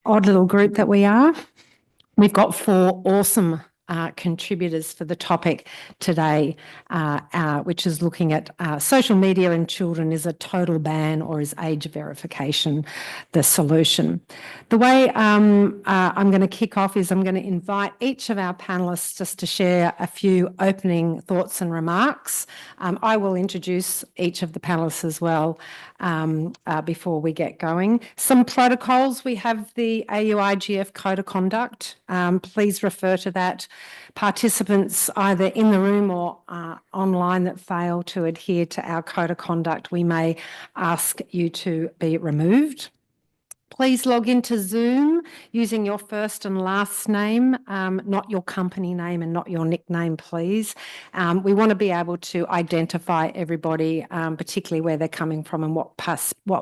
odd little group that we are. We've got four awesome contributors for the topic today, which is looking at social media in children. Is a total ban or is age verification the solution? The way I'm going to kick off is I'm going to invite each of our panellists just to share a few opening thoughts and remarks. I will introduce each of the panellists as well before we get going. Some protocols. We have the AUIGF Code of Conduct. Please refer to that. Participants either in the room or online that fail to adhere to our Code of Conduct, we may ask you to be removed. Please log into Zoom using your first and last name, not your company name and not your nickname, please. We want to be able to identify everybody, particularly where they're coming from and what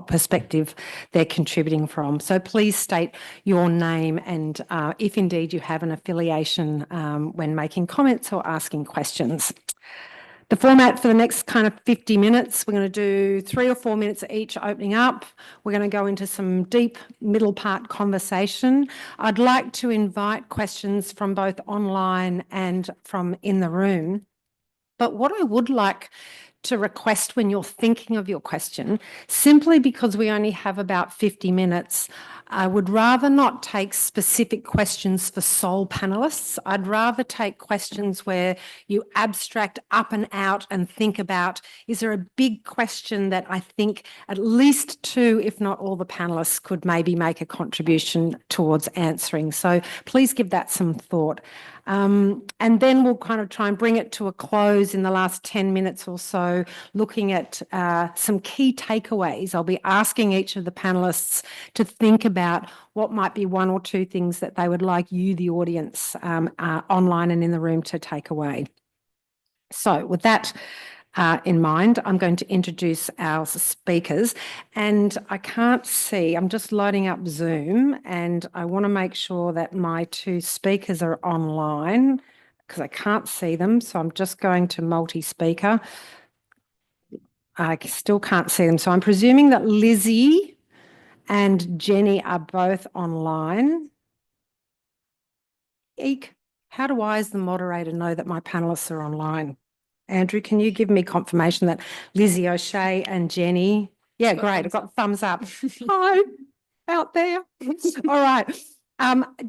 perspective they're contributing from. So please state your name and if indeed you have an affiliation when making comments or asking questions. The format for the next kind of 50 minutes, we're going to do 3 or 4 minutes each opening up. We're going to go into some deep middle part conversation. I'd like to invite questions from both online and from in the room. But what I would like to request when you're thinking of your question, simply because we only have about 50 minutes, I would rather not take specific questions for sole panellists. I'd rather take questions where you abstract up and out and think about, is there a big question that I think at least 2, if not all the panellists could maybe make a contribution towards answering. So please give that some thought. And then we'll kind of try and bring it to a close in the last 10 minutes or so, looking at some key takeaways. I'll be asking each of the panellists to think about what might be 1 or 2 things that they would like you, the audience, online and in the room, to take away. So with that in mind, I'm going to introduce our speakers, and I can't see, I'm just loading up Zoom, and I want to make sure that my 2 speakers are online because I can't see them, so I'm just going to multi-speaker. I still can't see them, so I'm presuming that Lizzie and Jenny are both online. Eek, how do I as the moderator know that my panellists are online? Andrew, can you give me confirmation that Lizzie O'Shea and Jenny? Yeah, great. I've got thumbs up. Hi, out there. All right.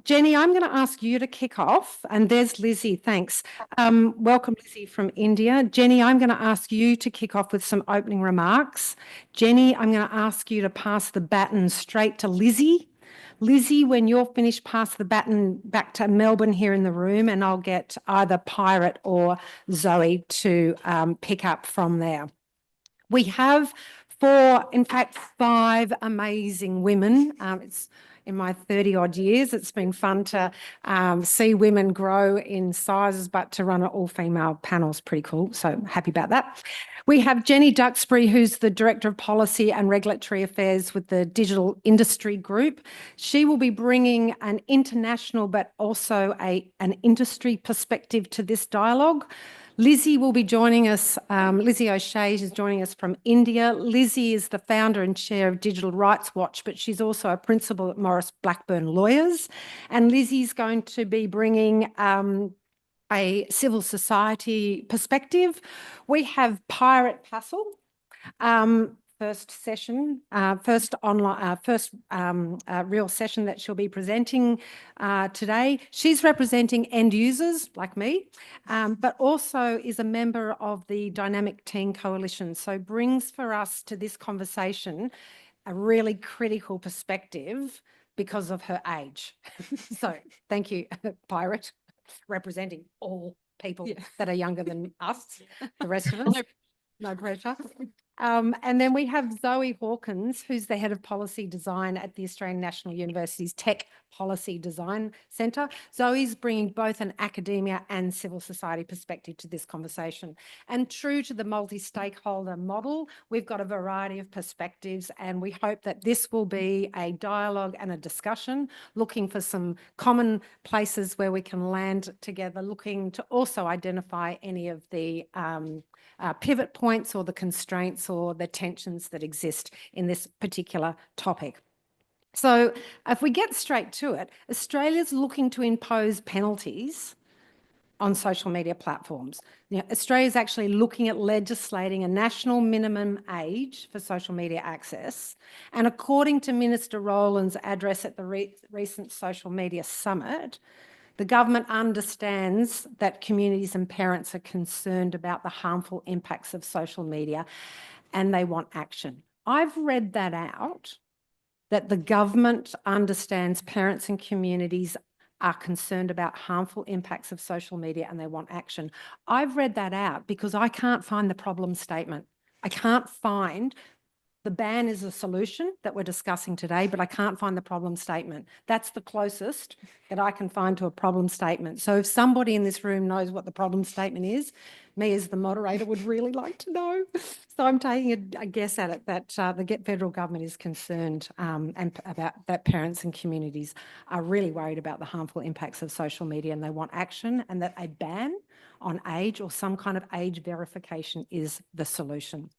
Jenny, I'm going to ask you to kick off. And there's Lizzie. Thanks. Welcome, Lizzie from India. Jenny, I'm going to ask you to kick off with some opening remarks. Jenny, I'm going to ask you to pass the baton straight to Lizzie. Lizzie, when you're finished, pass the baton back to Melbourne here in the room, and I'll get either Pirate or Zoe to pick up from there. We have 4, in fact, 5 amazing women. It's in my 30-odd years, it's been fun to see women grow in sizes, but to run an all-female panel is pretty cool, so happy about that. We have Jenny Duxbury, who's the Director of Policy and Regulatory Affairs with the Digital Industry Group. She will be bringing an international but also an industry perspective to this dialogue. Lizzie will be joining us. Lizzie O'Shea is joining us from India. Lizzie is the founder and chair of Digital Rights Watch, but she's also a principal at Maurice Blackburn Lawyers. And Lizzie's going to be bringing a civil society perspective. We have Pirate Pasul, first session, first online, real session that she'll be presenting today. She's representing end users like me, but also is a member of the Dynamic Teen Coalition. So brings for us to this conversation a really critical perspective because of her age. So thank you, Pirate, representing all people that are younger than us, the rest of us. No pressure. And then we have Zoe Hawkins, who's the Head of Policy Design at the Australian National University's Tech Policy Design Centre. Zoe's bringing both an academia and civil society perspective to this conversation. And true to the multi-stakeholder model, we've got a variety of perspectives, and we hope that this will be a dialogue and a discussion, looking for some common places where we can land together, looking to also identify any of the pivot points or the constraints or the tensions that exist in this particular topic. So if we get straight to it, Australia's looking to impose penalties on social media platforms. Australia is actually looking at legislating a national minimum age for social media access. And according to Minister Rowland's address at the recent social media summit, the government understands that communities and parents are concerned about the harmful impacts of social media and they want action. I've read that out, that the government understands parents and communities are concerned about harmful impacts of social media and they want action. I've read that out because I can't find the problem statement. I can't find the ban is a solution that we're discussing today, but I can't find the problem statement. That's the closest that I can find to a problem statement. So if somebody in this room knows what the problem statement is, me as the moderator would really like to know. So I'm taking a guess at it that the federal government is concerned and about that parents and communities are really worried about the harmful impacts of social media and they want action, and that a ban on age or some kind of age verification is the solution.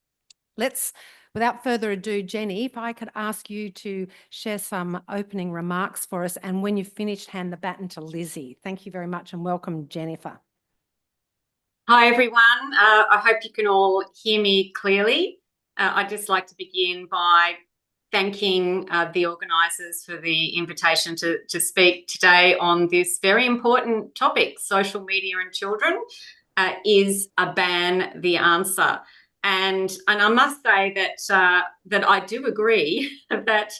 Without further ado, Jenny, if I could ask you to share some opening remarks for us, and when you've finished, hand the baton to Lizzie. Thank you very much and welcome, Jennifer. Hi, everyone. I hope you can all hear me clearly. I'd just like to begin by thanking the organisers for the invitation to speak today on this very important topic, social media and children. Is a ban the answer? And I must say that I do agree that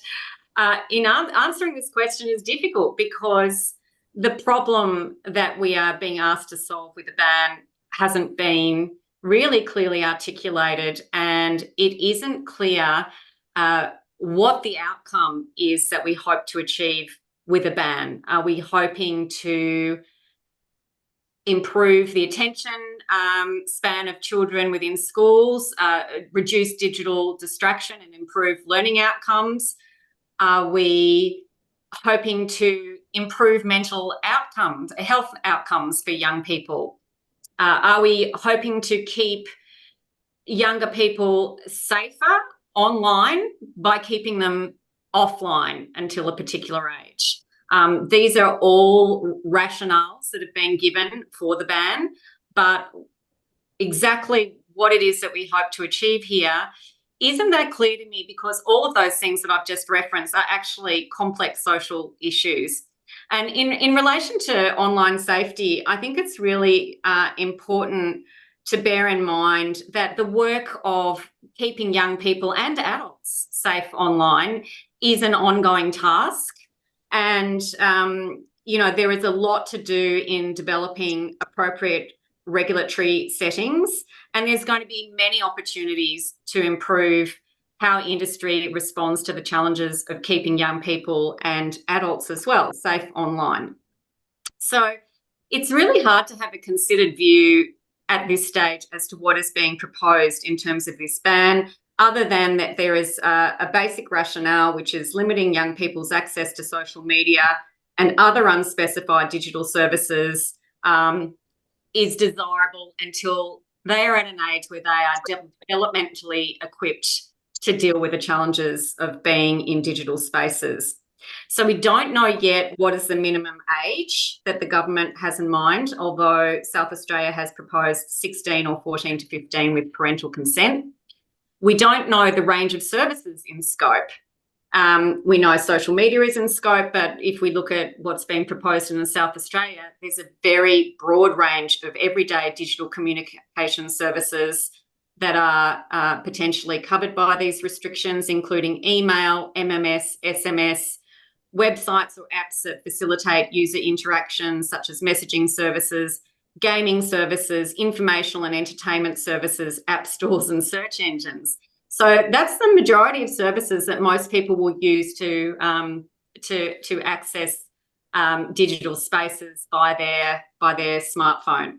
in answering this question is difficult, because the problem that we are being asked to solve with a ban hasn't been really clearly articulated, and it isn't clear what the outcome is that we hope to achieve with a ban. Are we hoping to improve the attention span of children within schools, reduce digital distraction and improve learning outcomes? Are we hoping to improve mental outcomes, health outcomes for young people? Are we hoping to keep younger people safer online by keeping them offline until a particular age? These are all rationales that have been given for the ban, but exactly what it is that we hope to achieve here isn't that clear to me, because all of those things that I've just referenced are actually complex social issues. And in relation to online safety, I think it's really important to bear in mind that the work of keeping young people and adults safe online is an ongoing task. And, there is a lot to do in developing appropriate regulatory settings, and there's going to be many opportunities to improve how industry responds to the challenges of keeping young people and adults as well safe online. So it's really hard to have a considered view at this stage as to what is being proposed in terms of this ban, other than that there is a basic rationale, which is limiting young people's access to social media and other unspecified digital services is desirable until they are at an age where they are developmentally equipped to deal with the challenges of being in digital spaces. So we don't know yet what is the minimum age that the government has in mind, although South Australia has proposed 16 or 14 to 15 with parental consent. We don't know the range of services in scope. We know social media is in scope, but if we look at what's being proposed in South Australia, there's a very broad range of everyday digital communication services that are potentially covered by these restrictions, including email, MMS, SMS, websites or apps that facilitate user interaction, such as messaging services, gaming services, informational and entertainment services, app stores and search engines. So that's the majority of services that most people will use to access digital spaces by their smartphone.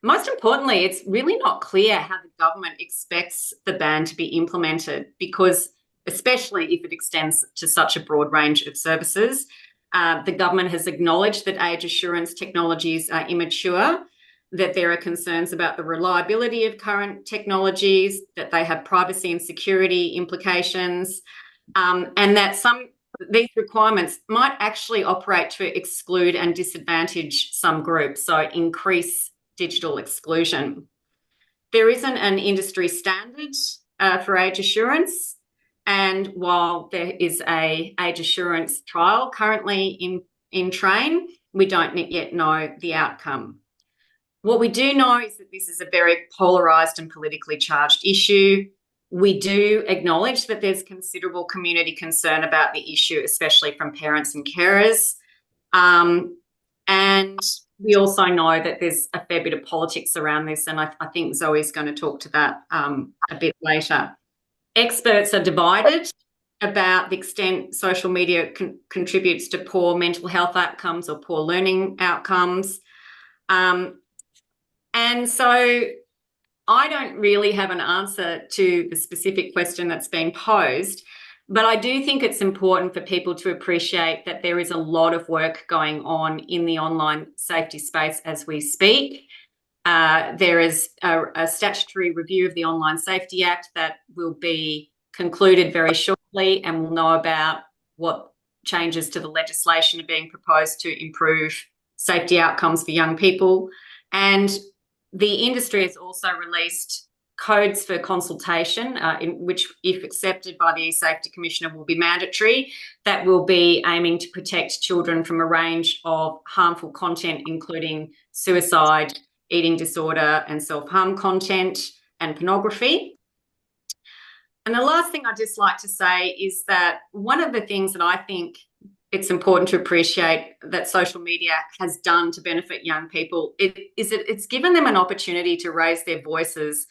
Most importantly, it's really not clear how the government expects the ban to be implemented, because especially if it extends to such a broad range of services. The government has acknowledged that age assurance technologies are immature, that there are concerns about the reliability of current technologies, that they have privacy and security implications, and that these requirements might actually operate to exclude and disadvantage some groups, so increase digital exclusion. There isn't an industry standard for age assurance, and while there is a age assurance trial currently in train, we don't yet know the outcome. What we do know is that this is a very polarised and politically charged issue. We do acknowledge that there's considerable community concern about the issue, especially from parents and carers. And we also know that there's a fair bit of politics around this, and I think Zoe's going to talk to that a bit later. Experts are divided about the extent social media contributes to poor mental health outcomes or poor learning outcomes. And so I don't really have an answer to the specific question that's been posed, but I do think it's important for people to appreciate that there is a lot of work going on in the online safety space as we speak. There is a statutory review of the Online Safety Act that will be concluded very shortly, and we'll know about what changes to the legislation are being proposed to improve safety outcomes for young people. And the industry has also released codes for consultation, in which, if accepted by the E-Safety Commissioner, will be mandatory, that will be aiming to protect children from a range of harmful content, including suicide, eating disorder and self-harm content and pornography. And the last thing I'd just like to say is that one of the things that I think it's important to appreciate that social media has done to benefit young people is that it's given them an opportunity to raise their voices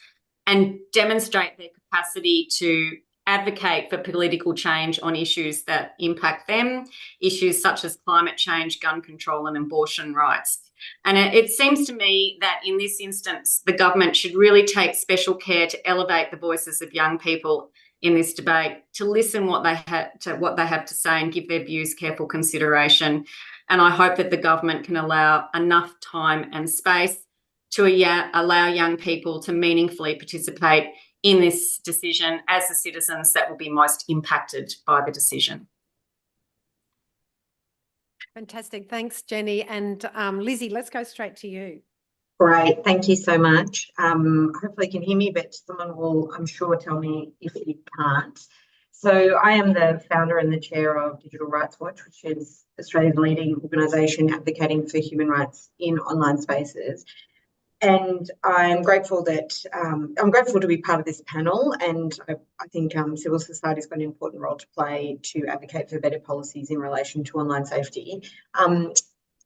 and demonstrate their capacity to advocate for political change on issues that impact them, issues such as climate change, gun control and abortion rights. And it seems to me that in this instance, the government should really take special care to elevate the voices of young people in this debate, to listen what they have to say and give their views careful consideration. And I hope that the government can allow enough time and space to allow young people to meaningfully participate in this decision as the citizens that will be most impacted by the decision. Fantastic. Thanks, Jenny. And Lizzie, let's go straight to you. Great. Thank you so much. Hopefully you can hear me, but someone will, I'm sure, tell me if you can't. So I am the founder and the chair of Digital Rights Watch, which is Australia's leading organisation advocating for human rights in online spaces. And I'm grateful to be part of this panel, and I think civil society has got an important role to play to advocate for better policies in relation to online safety.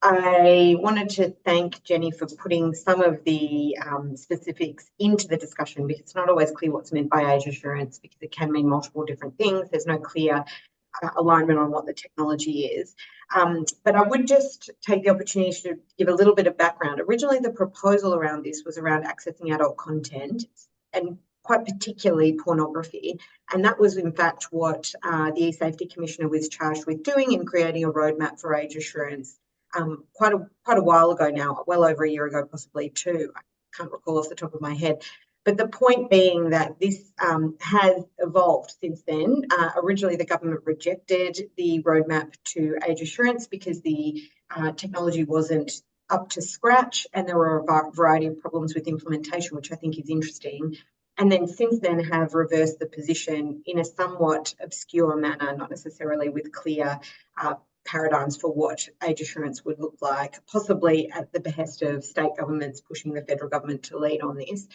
I wanted to thank Jenny for putting some of the specifics into the discussion, because it's not always clear what's meant by age assurance, because it can mean multiple different things. There's no clear alignment on what the technology is. But I would just take the opportunity to give a little bit of background. Originally, the proposal around this was around accessing adult content, and quite particularly pornography. And that was, in fact, what the E-Safety Commissioner was charged with doing in creating a roadmap for age assurance quite a while ago now, well over a year ago, possibly two. I can't recall off the top of my head. But the point being that this has evolved since then. Originally, the government rejected the roadmap to age assurance because the technology wasn't up to scratch, and there were a variety of problems with implementation, which I think is interesting. And then since then have reversed the position in a somewhat obscure manner, not necessarily with clear paradigms for what age assurance would look like, possibly at the behest of state governments pushing the federal government to lead on this.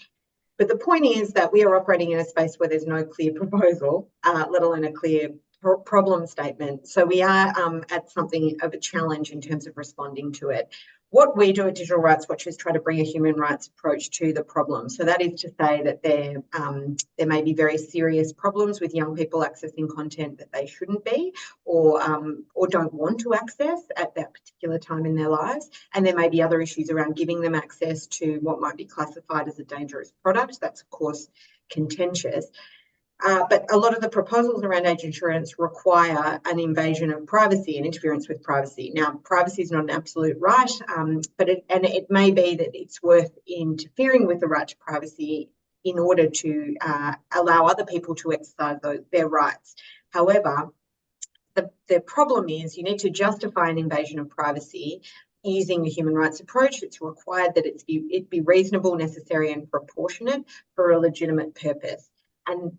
But the point is that we are operating in a space where there's no clear proposal, let alone a clear problem statement. So we are at something of a challenge in terms of responding to it. What we do at Digital Rights Watch is try to bring a human rights approach to the problem. So that is to say that there may be very serious problems with young people accessing content that they shouldn't be, or don't want to access at that particular time in their lives. And there may be other issues around giving them access to what might be classified as a dangerous product. That's, of course, contentious. But a lot of the proposals around age assurance require an invasion of privacy and interference with privacy. Now, privacy is not an absolute right, but it may be that it's worth interfering with the right to privacy in order to allow other people to exercise their rights. However, the problem is you need to justify an invasion of privacy using the human rights approach. It's required that it be reasonable, necessary, and proportionate for a legitimate purpose. And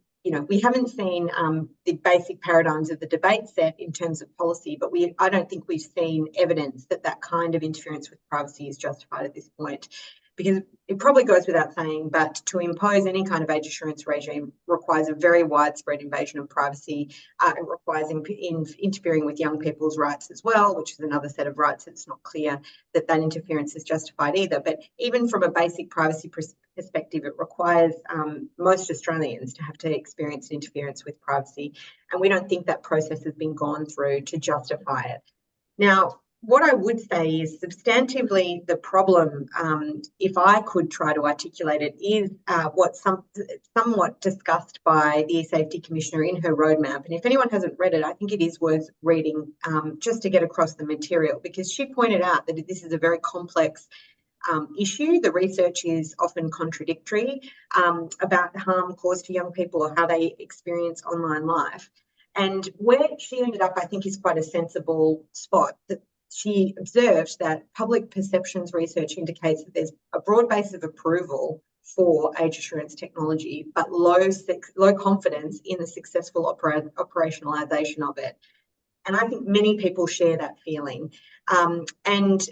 we haven't seen the basic paradigms of the debate set in terms of policy, but I don't think we've seen evidence that that kind of interference with privacy is justified at this point. Because it probably goes without saying, but to impose any kind of age assurance regime requires a very widespread invasion of privacy. It requires interfering with young people's rights as well, which is another set of rights. It's not clear that that interference is justified either. But even from a basic privacy perspective, it requires most Australians to have to experience interference with privacy. And we don't think that process has been gone through to justify it. Now, what I would say is substantively the problem, if I could try to articulate it, is what's somewhat discussed by the E-Safety Commissioner in her roadmap. And if anyone hasn't read it, I think it is worth reading just to get across the material, because she pointed out that this is a very complex issue. The research is often contradictory about the harm caused to young people or how they experience online life. And where she ended up, I think, is quite a sensible spot. That she observed that public perceptions research indicates that there's a broad base of approval for age assurance technology, but low confidence in the successful operationalisation of it. And I think many people share that feeling. And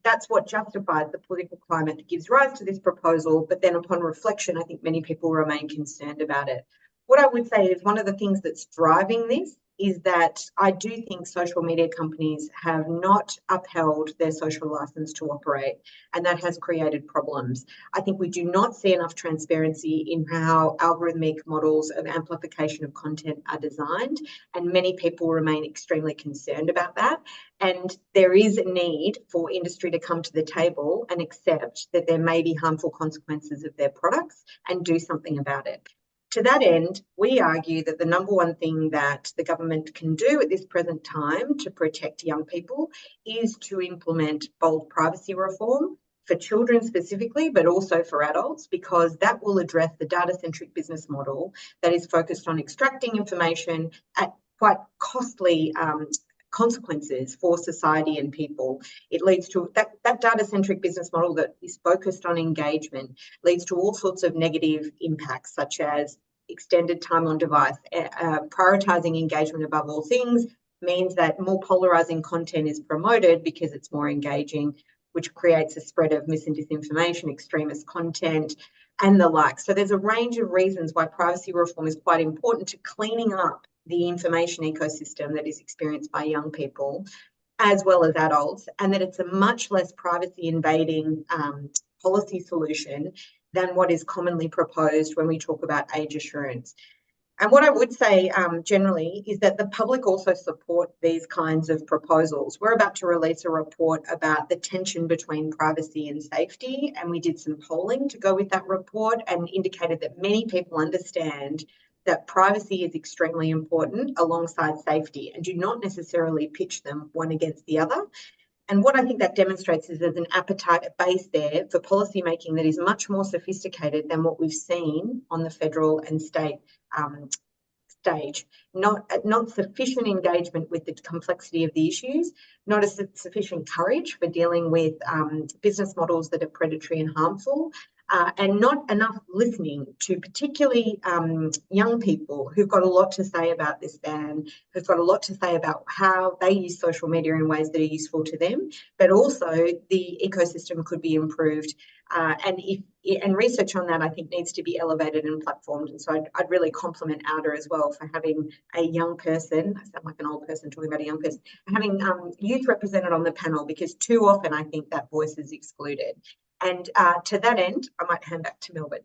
that's what justifies the political climate that gives rise to this proposal. But then upon reflection, I think many people remain concerned about it. What I would say is one of the things that's driving this is that I do think social media companies have not upheld their social license to operate, and that has created problems. I think we do not see enough transparency in how algorithmic models of amplification of content are designed, and many people remain extremely concerned about that. And there is a need for industry to come to the table and accept that there may be harmful consequences of their products and do something about it. To that end, we argue that the number one thing that the government can do at this present time to protect young people is to implement bold privacy reform for children specifically, but also for adults, because that will address the data-centric business model that is focused on extracting information at quite costly consequences for society and people. It leads to that data-centric business model that is focused on engagement leads to all sorts of negative impacts, such as extended time on device. Prioritising engagement above all things means that more polarising content is promoted because it's more engaging, which creates a spread of mis and disinformation, extremist content, and the like. So there's a range of reasons why privacy reform is quite important to cleaning up the information ecosystem that is experienced by young people as well as adults, and that it's a much less privacy invading policy solution than what is commonly proposed when we talk about age assurance. And what I would say generally is that the public also support these kinds of proposals. We're about to release a report about the tension between privacy and safety, and we did some polling to go with that report and indicated that many people understand that privacy is extremely important alongside safety and do not necessarily pitch them one against the other. And what I think that demonstrates is there's an appetite, a base there for policy making that is much more sophisticated than what we've seen on the federal and state stage. Not sufficient engagement with the complexity of the issues, not a sufficient courage for dealing with business models that are predatory and harmful, and not enough listening to particularly young people who've got a lot to say about this ban, who've got a lot to say about how they use social media in ways that are useful to them, but also the ecosystem could be improved. And research on that, I think, needs to be elevated and platformed. And so I'd really compliment Outer as well for having a young person, I sound like an old person talking about a young person, having youth represented on the panel, because too often I think that voice is excluded. And to that end, I might hand back to Melbourne.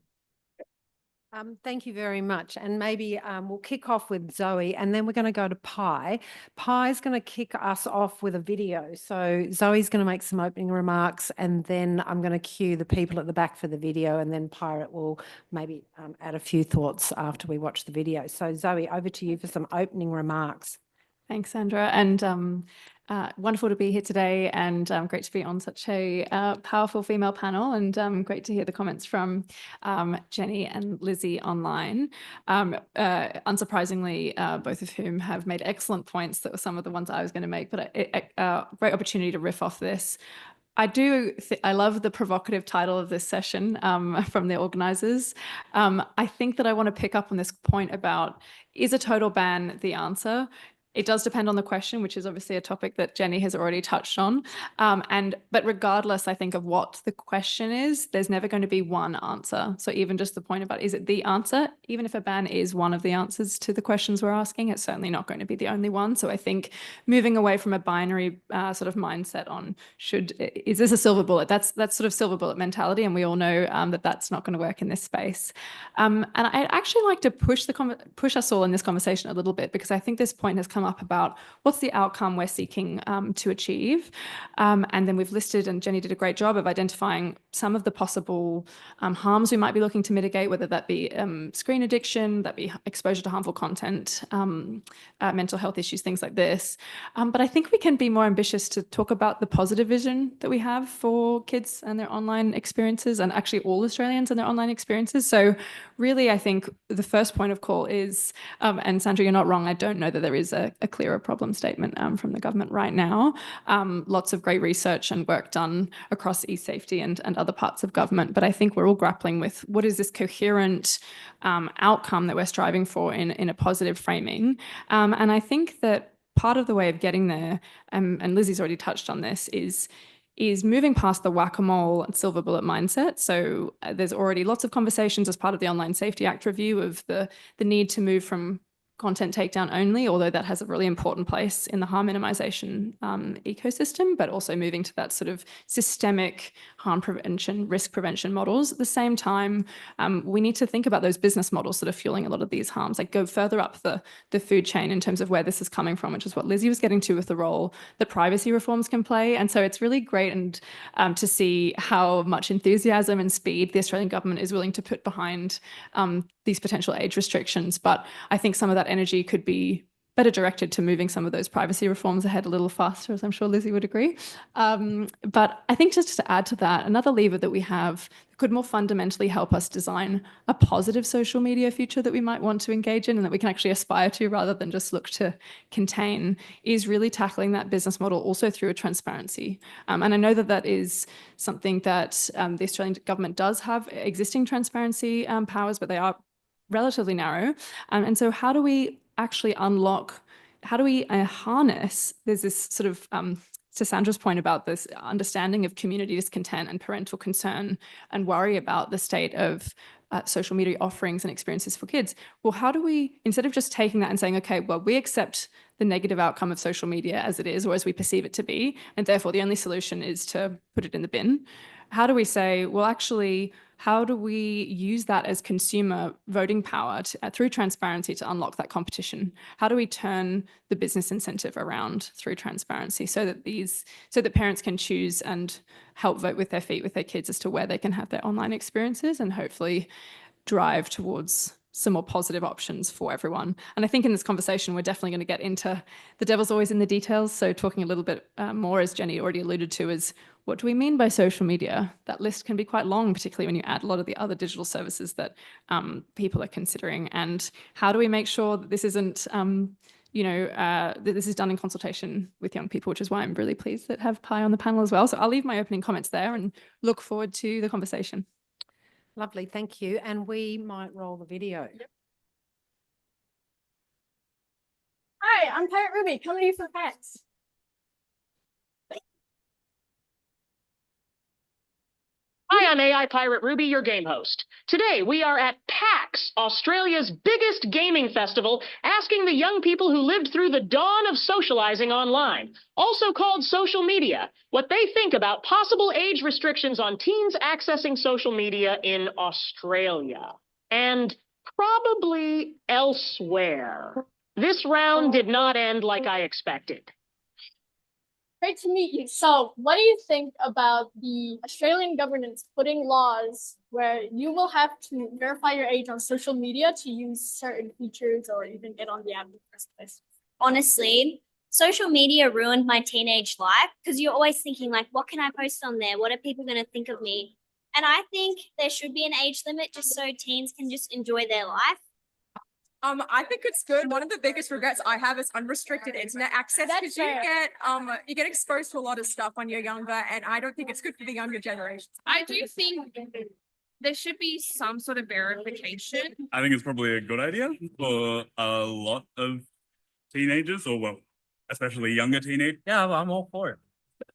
Thank you very much. And maybe we'll kick off with Zoe, and then we're going to go to Pi. Pi is going to kick us off with a video. So Zoe's going to make some opening remarks, and then I'm going to cue the people at the back for the video, and then Pirate will maybe add a few thoughts after we watch the video. So Zoe, over to you for some opening remarks. Thanks, Sandra. And wonderful to be here today, and great to be on such a powerful female panel, and great to hear the comments from Jenny and Lizzie online. Unsurprisingly, both of whom have made excellent points that were some of the ones I was going to make, but a great opportunity to riff off this. I love the provocative title of this session from the organizers. I think that I want to pick up on this point about, is a total ban the answer? It does depend on the question, which is obviously a topic that Jenny has already touched on. But regardless, I think, of what the question is, there's never going to be one answer. So even just the point about, is it the answer? Even if a ban is one of the answers to the questions we're asking, it's certainly not going to be the only one. So I think moving away from a binary sort of mindset on is this a silver bullet? That's sort of silver bullet mentality. And we all know that that's not going to work in this space. And I'd actually like to push us all in this conversation a little bit, because I think this point has come up about what's the outcome we're seeking to achieve. And then we've listed, and Jenny did a great job of identifying some of the possible harms we might be looking to mitigate, whether that be screen addiction, that be exposure to harmful content, mental health issues, things like this. But I think we can be more ambitious to talk about the positive vision that we have for kids and their online experiences, and actually all Australians and their online experiences. So really, I think the first point of call is, and Sandra, you're not wrong, I don't know that there is a clearer problem statement from the government right now. Lots of great research and work done across e-safety and other parts of government. But I think we're all grappling with, what is this coherent outcome that we're striving for in a positive framing? And I think that part of the way of getting there, and Lizzie's already touched on this, is moving past the whack-a-mole and silver bullet mindset. So there's already lots of conversations as part of the Online Safety Act review of the need to move from content takedown only, although that has a really important place in the harm minimization ecosystem, but also moving to that sort of systemic harm prevention, risk prevention models. At the same time, we need to think about those business models that are fueling a lot of these harms, like go further up the food chain in terms of where this is coming from, which is what Lizzie was getting to with the role that privacy reforms can play. And so it's really great and to see how much enthusiasm and speed the Australian government is willing to put behind these potential age restrictions. But I think some of that energy could be better directed to moving some of those privacy reforms ahead a little faster, as I'm sure Lizzie would agree. But I think just to add to that, another lever that we have could more fundamentally help us design a positive social media future that we might want to engage in and that we can actually aspire to rather than just look to contain, is really tackling that business model also through a transparency. And I know that that is something that the Australian government does have existing transparency powers, but they are relatively narrow. And so how do we actually unlock, how do we harness, there's this sort of, to Sandra's point about this understanding of community discontent and parental concern and worry about the state of social media offerings and experiences for kids. Well, how do we, instead of just taking that and saying, okay, well, we accept the negative outcome of social media as it is, or as we perceive it to be, and therefore the only solution is to put it in the bin. How do we say, well, actually, how do we use that as consumer voting power through transparency to unlock that competition? How do we turn the business incentive around through transparency so that parents can choose and help vote with their feet with their kids as to where they can have their online experiences, and hopefully drive towards some more positive options for everyone? And I think in this conversation, we're definitely going to get into the devil's always in the details. So talking a little bit more, as Jenny already alluded to, is what do we mean by social media? That list can be quite long, particularly when you add a lot of the other digital services that people are considering. And how do we make sure that this isn't, that this is done in consultation with young people, which is why I'm really pleased that have Pi on the panel as well. So I'll leave my opening comments there and look forward to the conversation. Lovely, thank you. And we might roll the video. Yep. Hi, I'm Pirate Ruby, coming to you from PAX. Hi, I'm AI Pirate Ruby, your game host. Today, we are at PAX, Australia's biggest gaming festival, asking the young people who lived through the dawn of socializing online, also called social media, what they think about possible age restrictions on teens accessing social media in Australia. And probably elsewhere. This round did not end like I expected. Great to meet you. So, what do you think about the Australian government putting laws where you will have to verify your age on social media to use certain features or even get on the app in the first place? honestly, social media ruined my teenage life because you're always thinking like, what can I post on there? What are people going to think of me? And I think there should be an age limit just so teens can just enjoy their life. I think it's good. One of the biggest regrets I have is unrestricted internet access That's because fair. you get exposed to a lot of stuff when you're younger, and I don't think it's good for the younger generation. I do think there should be some sort of verification. I think it's probably a good idea for a lot of teenagers, or well, especially younger teenagers. Yeah, well, I'm all for it.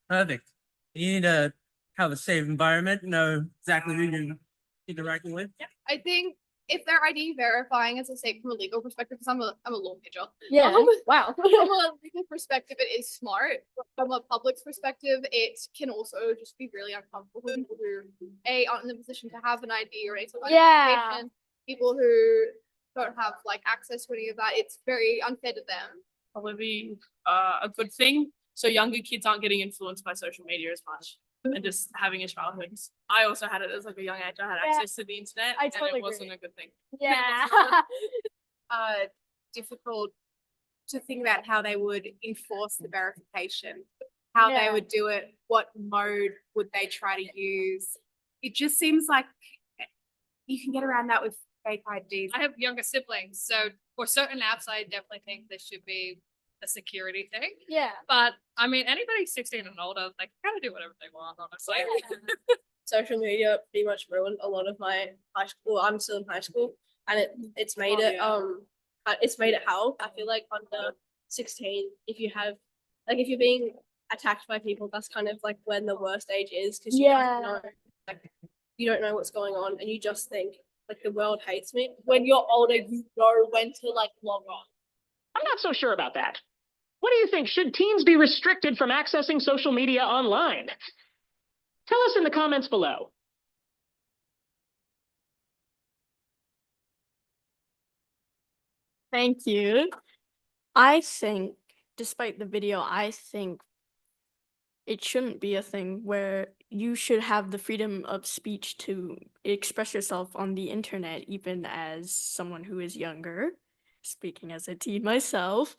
Perfect. You need to have a safe environment, know exactly who you're interacting with. I think if they're ID verifying, as I say, from a legal perspective, because I'm a law major. Yeah. Wow. From a legal perspective, it is smart. From a public's perspective, it can also just be really uncomfortable for people who aren't in the position to have an ID or any sort of Yeah. identification. People who don't have like access to any of that. It's very unfair to them. Probably be a good thing. So younger kids aren't getting influenced by social media as much and just having a childhood. I also had it as like a young age. I had Yeah. access to the internet I and totally it wasn't agree. a good thing. Yeah. Difficult to think about how they would enforce the verification, how Yeah. they would do it, what mode would they try to use. It just seems like you can get around that with fake IDs. I have younger siblings, so for certain apps, I definitely think there should be a security thing. Yeah. But I mean, anybody 16 and older, they can kind of do whatever they want, honestly. Social media pretty much ruined a lot of my high school. I'm still in high school, and it's made it's made it hell. I feel like under 16, if you're being attacked by people, that's kind of like when the worst age is because you don't know, you don't know what's going on, and you just think like the world hates me. When you're older, you know when to like log on. I'm not so sure about that. What do you think? Should teens be restricted from accessing social media online? Tell us in the comments below. Thank you. I think, despite the video, I think it shouldn't be a thing where you should have the freedom of speech to express yourself on the internet, even as someone who is younger. Speaking as a teen myself,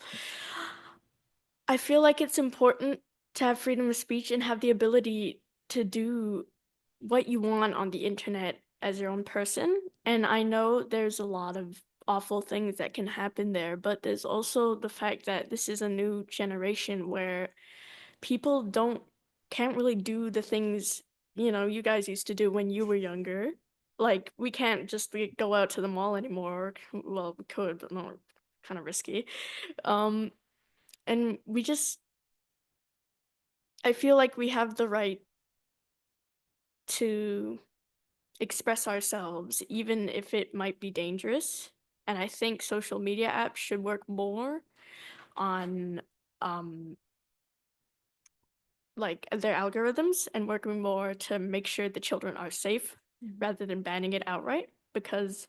I feel like it's important to have freedom of speech and have the ability to do what you want on the internet as your own person. And I know there's a lot of awful things that can happen there, but there's also the fact that this is a new generation where people can't really do the things you guys used to do when you were younger. Like, we can't just go out to the mall anymore. Well, we could, but no, kind of risky. And I feel like we have the right to express ourselves, even if it might be dangerous. And I think social media apps should work more on like their algorithms and working more to make sure the children are safe rather than banning it outright, because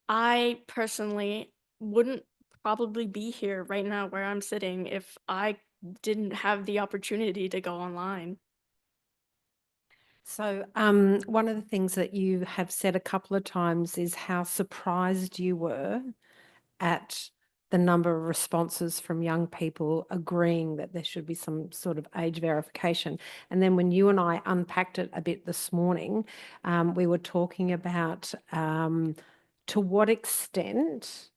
I personally wouldn't probably be here right now where I'm sitting if I didn't have the opportunity to go online. So one of the things that you have said a couple of times is how surprised you were at the number of responses from young people agreeing that there should be some sort of age verification. And then when you and I unpacked it a bit this morning, we were talking about to what extent,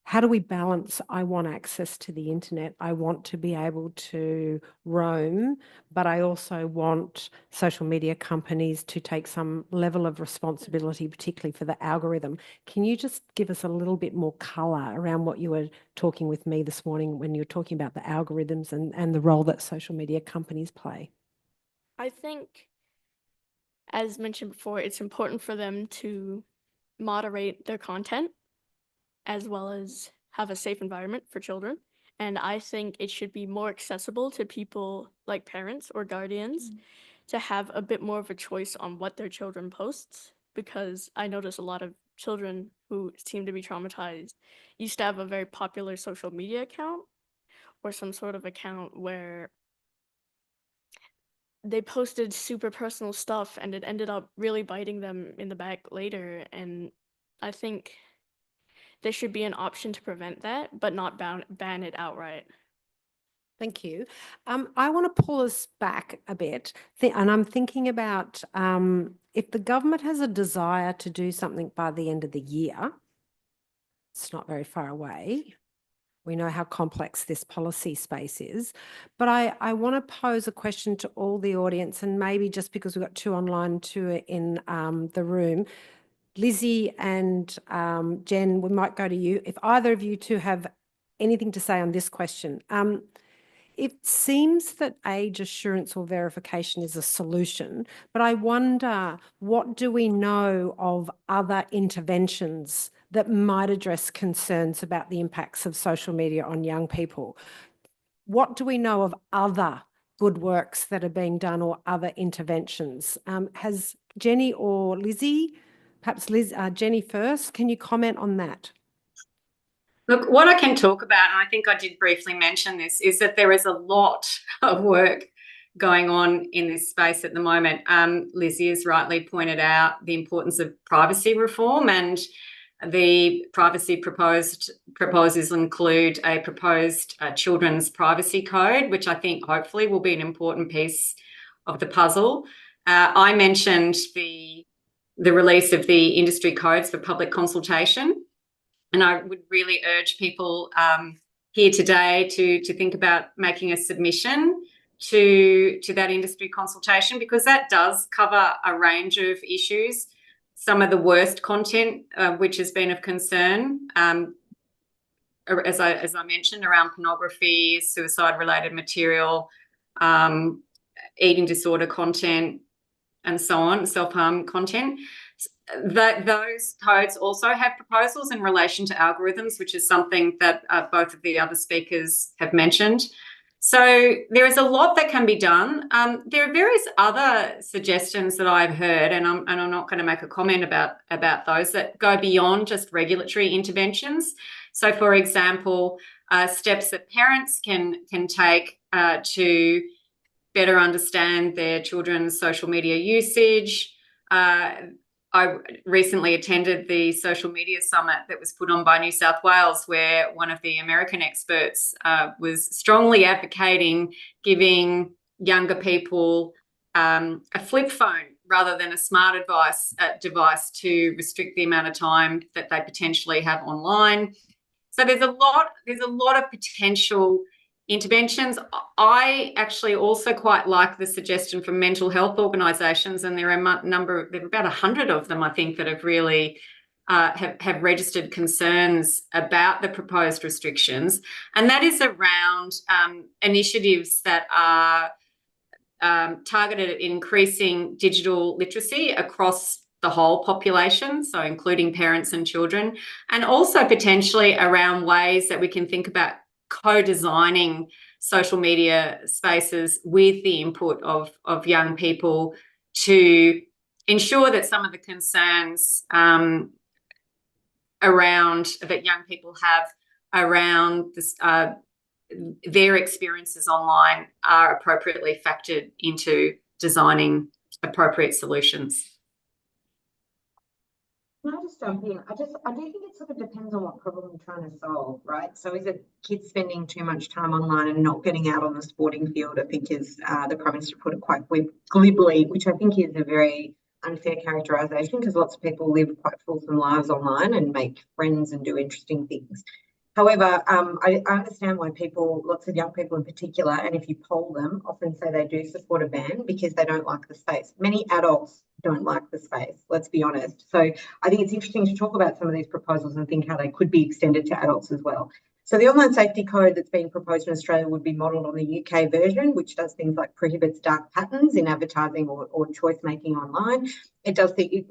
how do we balance, I want access to the internet, I want to be able to roam, but I also want social media companies to take some level of responsibility, particularly for the algorithm. Can you just give us a little bit more colour around what you were talking with me this morning when you were talking about the algorithms and the role that social media companies play? I think, as mentioned before, it's important for them to moderate their content as well as have a safe environment for children. And I think it should be more accessible to people like parents or guardians to have a bit more of a choice on what their children posts, because I notice a lot of children who seem to be traumatized used to have a very popular social media account or some sort of account where they posted super personal stuff and it ended up really biting them in the back later. And I think there should be an option to prevent that, but not ban it outright. Thank you. I want to pull us back a bit, and I'm thinking about if the government has a desire to do something by the end of the year, it's not very far away. We know how complex this policy space is, but I want to pose a question to all the audience, and maybe just because we've got two online, two in the room, Lizzie and Jen, we might go to you. If either of you two have anything to say on this question. It seems that age assurance or verification is a solution, but I wonder, what do we know of other interventions that might address concerns about the impacts of social media on young people? What do we know of other good works that are being done or other interventions? Has Jenny or Lizzie, perhaps Jenny first, can you comment on that? Look, what I can talk about, and I think I did briefly mention this, is that there is a lot of work going on in this space at the moment. Lizzie has rightly pointed out the importance of privacy reform, and the privacy proposals include a proposed children's privacy code, which I think hopefully will be an important piece of the puzzle. I mentioned the release of the industry codes for public consultation. And I would really urge people here today to think about making a submission to that industry consultation, because that does cover a range of issues. Some of the worst content which has been of concern, as I mentioned, around pornography, suicide-related material, eating disorder content, and so on, self-harm content. Those codes also have proposals in relation to algorithms, which is something that both of the other speakers have mentioned. So there is a lot that can be done. There are various other suggestions that I've heard, and I'm not going to make a comment about those, that go beyond just regulatory interventions. So, for example, steps that parents can take to better understand their children's social media usage. I recently attended the social media summit that was put on by New South Wales, where one of the American experts was strongly advocating giving younger people a flip phone rather than a smart device to restrict the amount of time that they potentially have online. So there's a lot of potential interventions. I actually also quite like the suggestion from mental health organisations, and there are about 100 of them, I think, that have really have registered concerns about the proposed restrictions, and that is around initiatives that are targeted at increasing digital literacy across the whole population, so including parents and children, and also potentially around ways that we can think about co-designing social media spaces with the input of young people to ensure that some of the concerns around that young people have around this, their experiences online are appropriately factored into designing appropriate solutions. Can I just jump in? I do think it sort of depends on what problem you're trying to solve, right? So is it kids spending too much time online and not getting out on the sporting field, I think is the Prime Minister put it quite glibly, which I think is a very unfair characterisation, because lots of people live quite fulsome lives online and make friends and do interesting things. However, I understand why lots of young people in particular, and if you poll them, often say they do support a ban because they don't like the space. Many adults don't like the space, let's be honest. So I think it's interesting to talk about some of these proposals and think how they could be extended to adults as well. So the online safety code that's being proposed in Australia would be modelled on the UK version, which does things like prohibits dark patterns in advertising or choice making online. It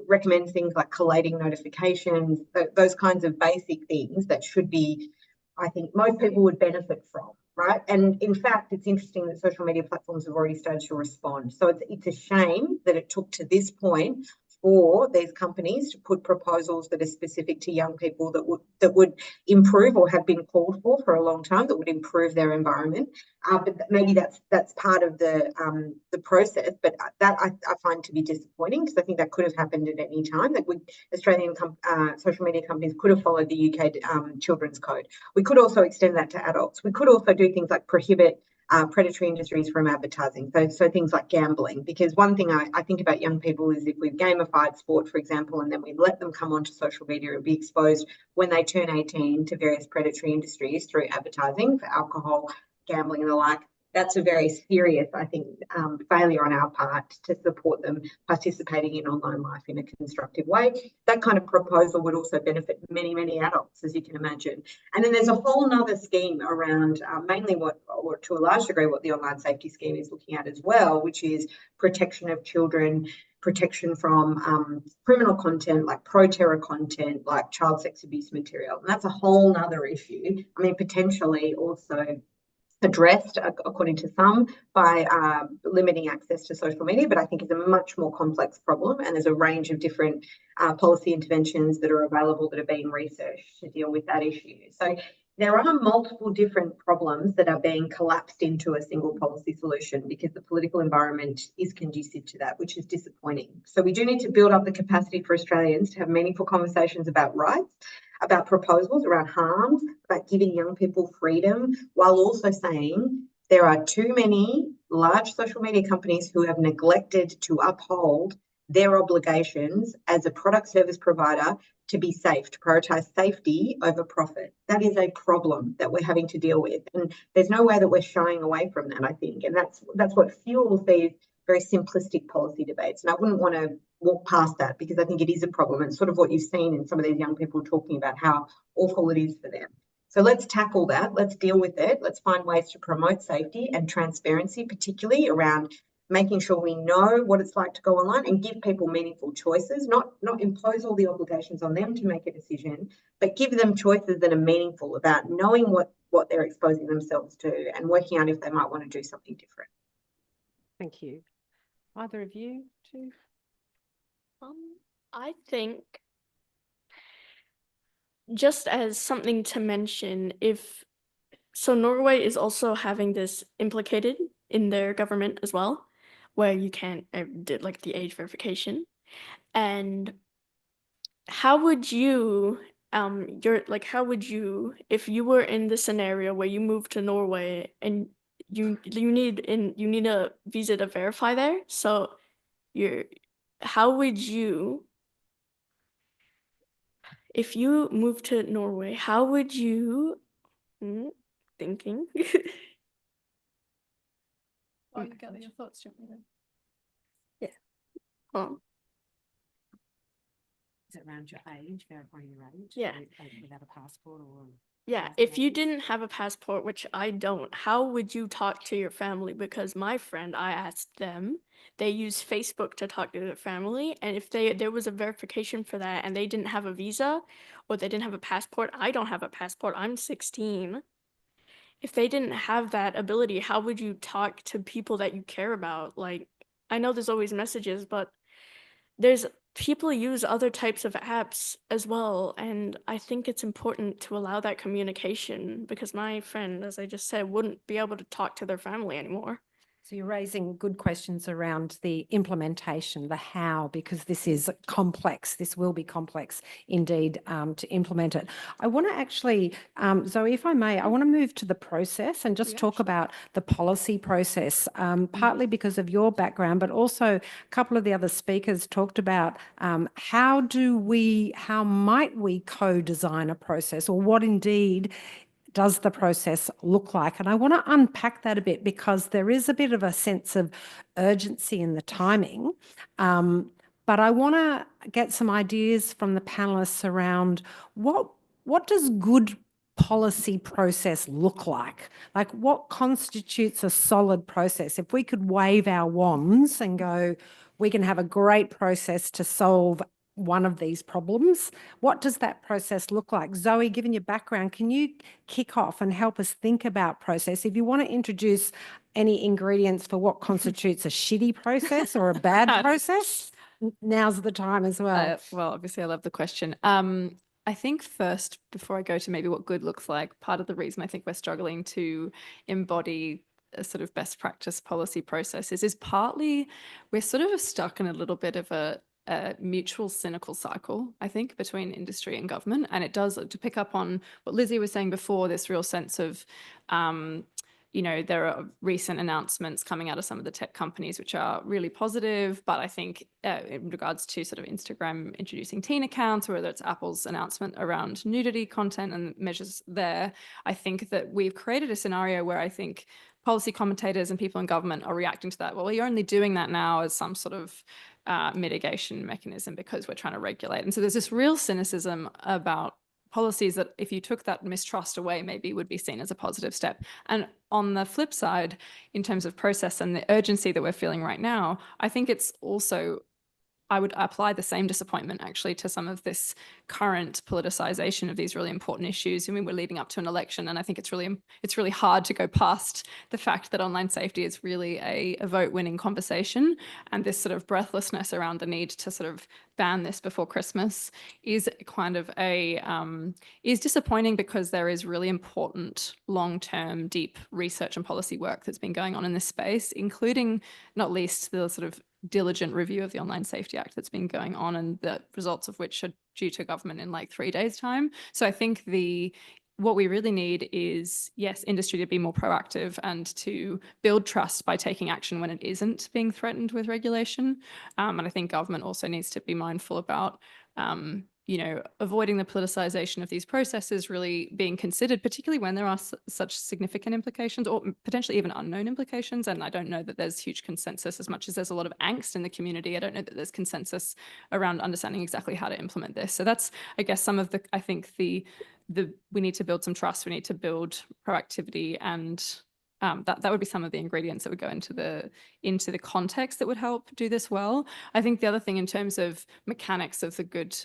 recommends things like collating notifications, those kinds of basic things that should be, I think, most people would benefit from, right? And in fact, it's interesting that social media platforms have already started to respond. So it's a shame that it took to this point for these companies to put proposals that are specific to young people that would improve or have been called for a long time, that would improve their environment. But maybe that's part of the process. But that I find to be disappointing, because I think that could have happened at any time. That Australian social media companies could have followed the UK Children's Code. We could also extend that to adults. We could also do things like prohibit predatory industries from advertising. So things like gambling, because one thing I think about young people is if we've gamified sport, for example, and then we let them come onto social media and be exposed when they turn 18 to various predatory industries through advertising for alcohol, gambling and the like, that's a very serious, I think, failure on our part to support them participating in online life in a constructive way. That kind of proposal would also benefit many, many adults, as you can imagine. And then there's a whole nother scheme around mainly or to a large degree, what the online safety scheme is looking at as well, which is protection of children, protection from criminal content, like pro-terror content, like child sex abuse material. And that's a whole nother issue. I mean, potentially also addressed, according to some, by limiting access to social media, but I think it's a much more complex problem, and there's a range of different policy interventions that are available that are being researched to deal with that issue. So there are multiple different problems that are being collapsed into a single policy solution because the political environment is conducive to that, which is disappointing. So we do need to build up the capacity for Australians to have meaningful conversations about rights, about proposals around harms, about giving young people freedom, while also saying there are too many large social media companies who have neglected to uphold their obligations as a product service provider to be safe, to prioritise safety over profit. That is a problem that we're having to deal with. And there's no way that we're shying away from that, I think. And that's what fuels these very simplistic policy debates. And I wouldn't want to walk past that, because I think it is a problem. It's sort of what you've seen in some of these young people talking about how awful it is for them. So let's tackle that. Let's deal with it. Let's find ways to promote safety and transparency, particularly around making sure we know what it's like to go online and give people meaningful choices, not impose all the obligations on them to make a decision, but give them choices that are meaningful about knowing what they're exposing themselves to and working out if they might want to do something different. Thank you. Either of you two? I think, just as something to mention, so Norway is also having this implicated in their government as well, where you can't did like the age verification. And how would you if you were in the scenario where you moved to Norway and you need a visa to verify there, so how would you, if you moved to Norway, how would you, thinking. Oh, you gather your thoughts, don't you? Yeah. Is it around your age, verifying your age? Yeah. Without a passport or? Yeah, if you didn't have a passport, which I don't, how would you talk to your family? Because my friend, I asked them, they use Facebook to talk to their family, and if there was a verification for that and they didn't have a visa or they didn't have a passport, I don't have a passport, I'm 16. If they didn't have that ability, how would you talk to people that you care about? Like, I know there's always messages, but people use other types of apps as well, and I think it's important to allow that communication, because my friend, as I just said, wouldn't be able to talk to their family anymore. So you're raising good questions around the implementation, the how, because this is complex. This will be complex indeed to implement it. I want to actually, Zoe, if I may, I want to move to the process and just talk about the policy process, partly because of your background, but also a couple of the other speakers talked about how might we co-design a process, or what indeed does the process look like? And I want to unpack that a bit, because there is a bit of a sense of urgency in the timing. But I want to get some ideas from the panelists around what does good policy process look like? Like, what constitutes a solid process? If we could wave our wands and go, we can have a great process to solve one of these problems, what does that process look like? Zoe, given your background, can you kick off and help us think about process? If you want to introduce any ingredients for what constitutes a shitty process or a bad process. now's the time as well. Well, obviously, I love the question. I think first, before I go to maybe what good looks like, part of the reason I think we're struggling to embody a sort of best practice policy processes is partly we're sort of stuck in a little bit of a mutual cynical cycle, I think, between industry and government. And it does, to pick up on what Lizzie was saying before, this real sense of, you know, there are recent announcements coming out of some of the tech companies which are really positive, but I think in regards to sort of Instagram introducing teen accounts, or whether it's Apple's announcement around nudity content and measures there, I think that we've created a scenario where I think policy commentators and people in government are reacting to that. Well, you're only doing that now as some sort of mitigation mechanism because we're trying to regulate. And so there's this real cynicism about policies that if you took that mistrust away, maybe would be seen as a positive step. And on the flip side, in terms of process and the urgency that we're feeling right now, I think it's also, I would apply the same disappointment actually to some of this current politicization of these really important issues. I mean, we're leading up to an election, and I think it's really hard to go past the fact that online safety is really a vote-winning conversation, and this sort of breathlessness around the need to sort of ban this before Christmas is kind of is disappointing, because there is really important long-term deep research and policy work that's been going on in this space, including not least the sort of diligent review of the Online Safety Act that's been going on, and the results of which are due to government in like 3 days' time. So I think what we really need is, yes, industry to be more proactive and to build trust by taking action when it isn't being threatened with regulation. And I think government also needs to be mindful about you know, avoiding the politicization of these processes really being considered, particularly when there are such significant implications or potentially even unknown implications. And I don't know that there's huge consensus. As much as there's a lot of angst in the community, I don't know that there's consensus around understanding exactly how to implement this. So that's, I guess, some of the, I think we need to build some trust, we need to build proactivity, and that would be some of the ingredients that would go into the context that would help do this well. I think the other thing in terms of mechanics of the good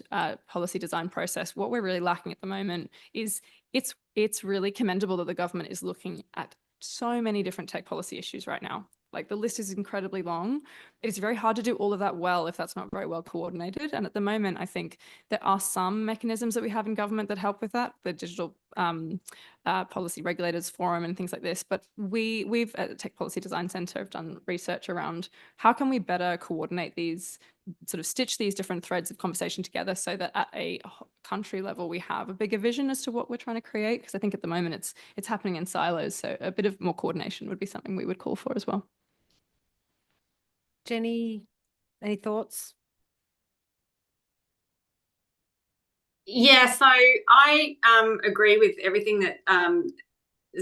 policy design process, what we're really lacking at the moment is it's really commendable that the government is looking at so many different tech policy issues right now. Like, the list is incredibly long. It's very hard to do all of that well if that's not very well coordinated. And at the moment, I think there are some mechanisms that we have in government that help with that, the Digital Policy Regulators Forum and things like this. But we've at the Tech Policy Design Centre have done research around how can we better coordinate these, sort of stitch these different threads of conversation together so that at a country level we have a bigger vision as to what we're trying to create. Because I think at the moment it's happening in silos. So a bit of more coordination would be something we would call for as well. Jenny, any thoughts? Yeah, so I agree with everything that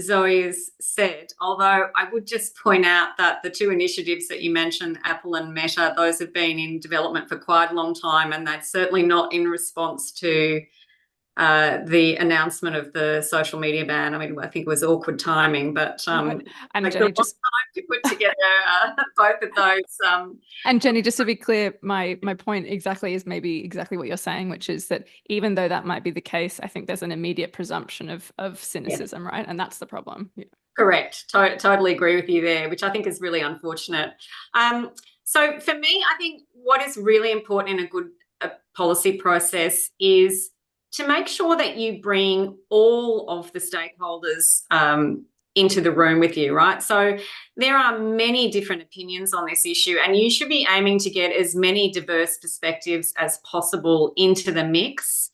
Zoe has said, although I would just point out that the two initiatives that you mentioned, Apple and Meta, those have been in development for quite a long time, and that's certainly not in response to the announcement of the social media ban. I mean, I think it was awkward timing, but and Jenny, just time to put together both of those. And Jenny, just to be clear, my point exactly is maybe exactly what you're saying, which is that even though that might be the case, I think there's an immediate presumption of cynicism, right? And that's the problem. Yeah. Correct. Totally agree with you there, which I think is really unfortunate. So for me, I think what is really important in a good policy process is to make sure that you bring all of the stakeholders into the room with you, right? So there are many different opinions on this issue, and you should be aiming to get as many diverse perspectives as possible into the mix.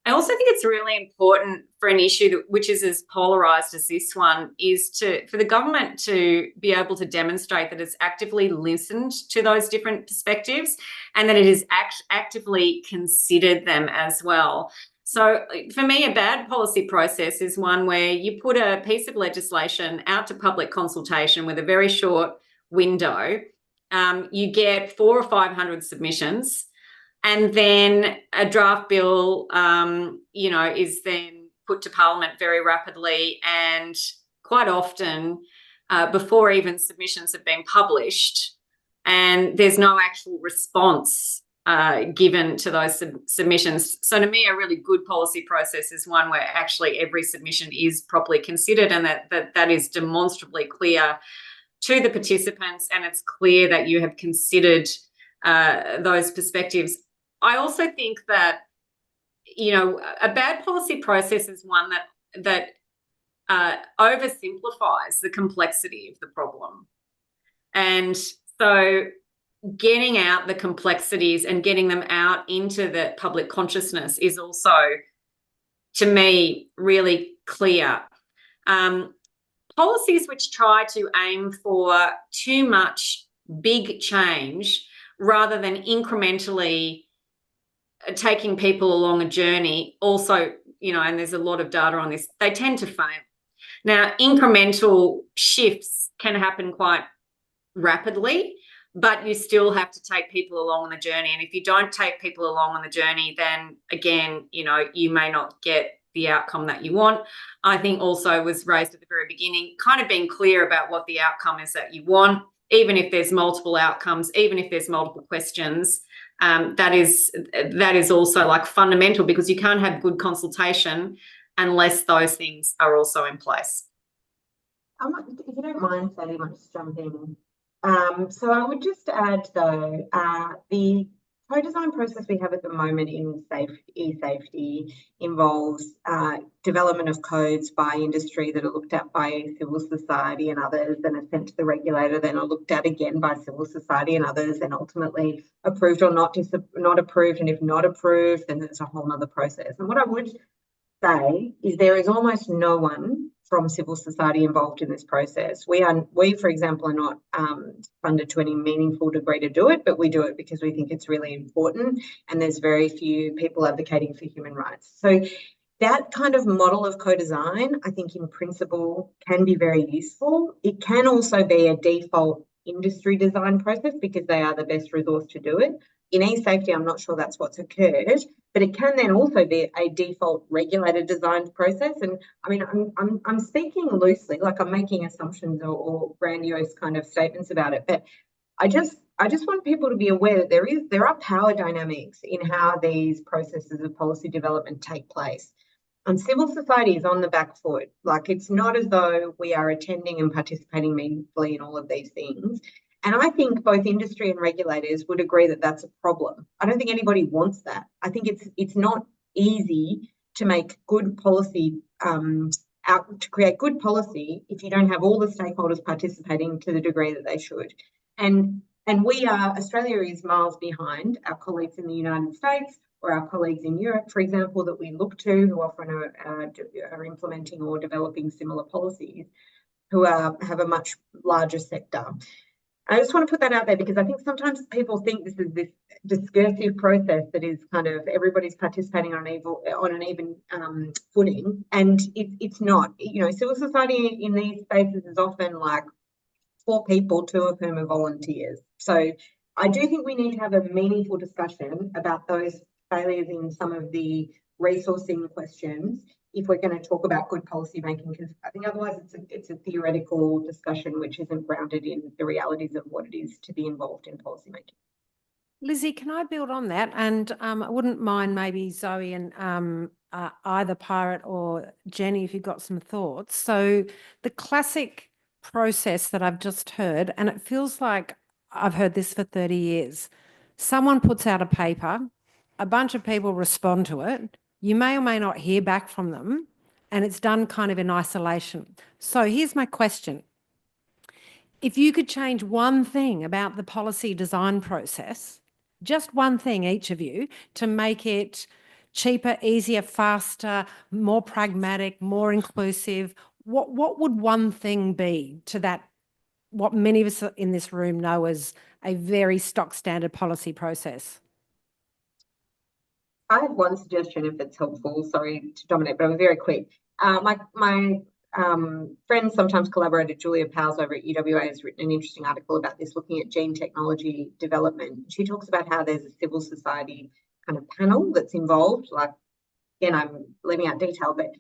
I also think it's really important for an issue which is as polarised as this one is for the government to be able to demonstrate that it's actively listened to those different perspectives and that it has actively considered them as well. So for me, a bad policy process is one where you put a piece of legislation out to public consultation with a very short window. You get 400 or 500 submissions, and then a draft bill, is then put to Parliament very rapidly, and quite often before even submissions have been published, and there's no actual response given to those submissions. So to me, a really good policy process is one where actually every submission is properly considered, and that is demonstrably clear to the participants, and it's clear that you have considered those perspectives. I also think that, a bad policy process is one that oversimplifies the complexity of the problem. And so getting out the complexities and getting them out into the public consciousness is also, to me, really clear. Policies which try to aim for too much big change rather than incrementally taking people along a journey also, and there's a lot of data on this, they tend to fail. Now, incremental shifts can happen quite rapidly, but you still have to take people along on the journey. And if you don't take people along on the journey, then again, you may not get the outcome that you want. I think also was raised at the very beginning, kind of being clear about what the outcome is that you want, even if there's multiple outcomes, even if there's multiple questions. That is also like fundamental, because you can't have good consultation unless those things are also in place. If you don't mind, Sally, I might just jump in. So I would just add, though, the co-design process we have at the moment in e-safety involves development of codes by industry that are looked at by civil society and others, and are sent to the regulator, then are looked at again by civil society and others, and ultimately approved or not approved. And if not approved, then there's a whole other process. And what I would say is there is almost no one from civil society involved in this process. We, for example, are not funded to any meaningful degree to do it, but we do it because we think it's really important, and there's very few people advocating for human rights. So that kind of model of co-design, I think in principle, can be very useful. It can also be a default industry design process because they are the best resource to do it. In e-safety, I'm not sure that's what's occurred, but it can then also be a default regulated design process. And I mean, I'm speaking loosely, like I'm making assumptions or grandiose kind of statements about it, but I just want people to be aware that there are power dynamics in how these processes of policy development take place. And civil society is on the back foot. Like, it's not as though we are attending and participating meaningfully in all of these things. And I think both industry and regulators would agree that that's a problem. I don't think anybody wants that. I think it's not easy to make good policy, to create good policy if you don't have all the stakeholders participating to the degree that they should. And Australia is miles behind our colleagues in the United States or our colleagues in Europe, for example, that we look to, who often are implementing or developing similar policies, who have a much larger sector. I just want to put that out there because I think sometimes people think this is this discursive process that is kind of everybody's participating on an even footing, and it's not. Civil society in these spaces is often like 4 people, 2 of whom are volunteers. So I do think we need to have a meaningful discussion about those failures in some of the resourcing questions if we're going to talk about good policy making, because I think otherwise it's a theoretical discussion which isn't grounded in the realities of what it is to be involved in policy making. Lizzie, can I build on that? And I wouldn't mind maybe Zoe and either Pirate or Jenny if you've got some thoughts. So the classic process that I've just heard, and it feels like I've heard this for 30 years, someone puts out a paper, a bunch of people respond to it, you may or may not hear back from them, and it's done kind of in isolation. So here's my question. If you could change one thing about the policy design process, just one thing, each of you, to make it cheaper, easier, faster, more pragmatic, more inclusive, what would one thing be to that, what many of us in this room know as a very stock standard policy process? I have one suggestion if it's helpful. Sorry to dominate, but I'm very quick. My friend, sometimes collaborator, Julia Powles over at UWA, has written an interesting article about this, looking at gene technology development. She talks about how there's a civil society kind of panel that's involved. Like, again, I'm leaving out detail, but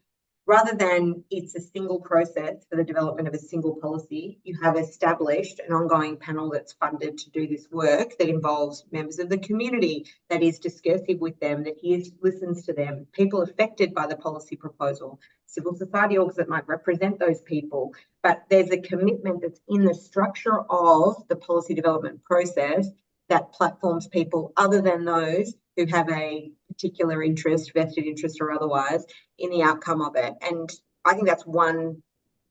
rather than it's a single process for the development of a single policy, you have established an ongoing panel that's funded to do this work that involves members of the community, that is discursive with them, that listens to them, people affected by the policy proposal, civil society orgs that might represent those people. But there's a commitment that's in the structure of the policy development process that platforms people other than those who have a particular interest, vested interest or otherwise, in the outcome of it. And I think that's one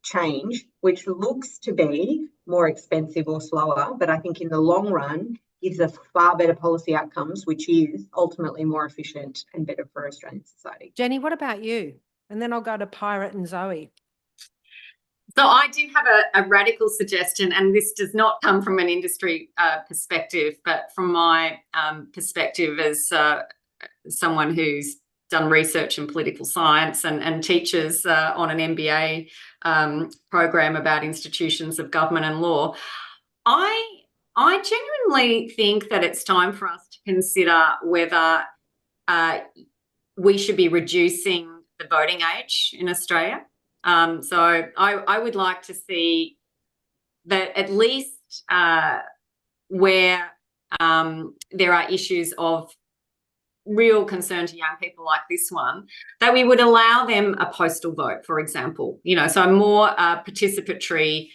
change, which looks to be more expensive or slower, but I think in the long run gives us far better policy outcomes, which is ultimately more efficient and better for Australian society. Jenny, what about you? And then I'll go to Pirate and Zoe. So I do have a radical suggestion, and this does not come from an industry perspective, but from my perspective as someone who's done research in political science and teaches on an MBA program about institutions of government and law. I genuinely think that it's time for us to consider whether we should be reducing the voting age in Australia. So I would like to see that at least where there are issues of real concern to young people like this one, that we would allow them a postal vote, for example, so a more participatory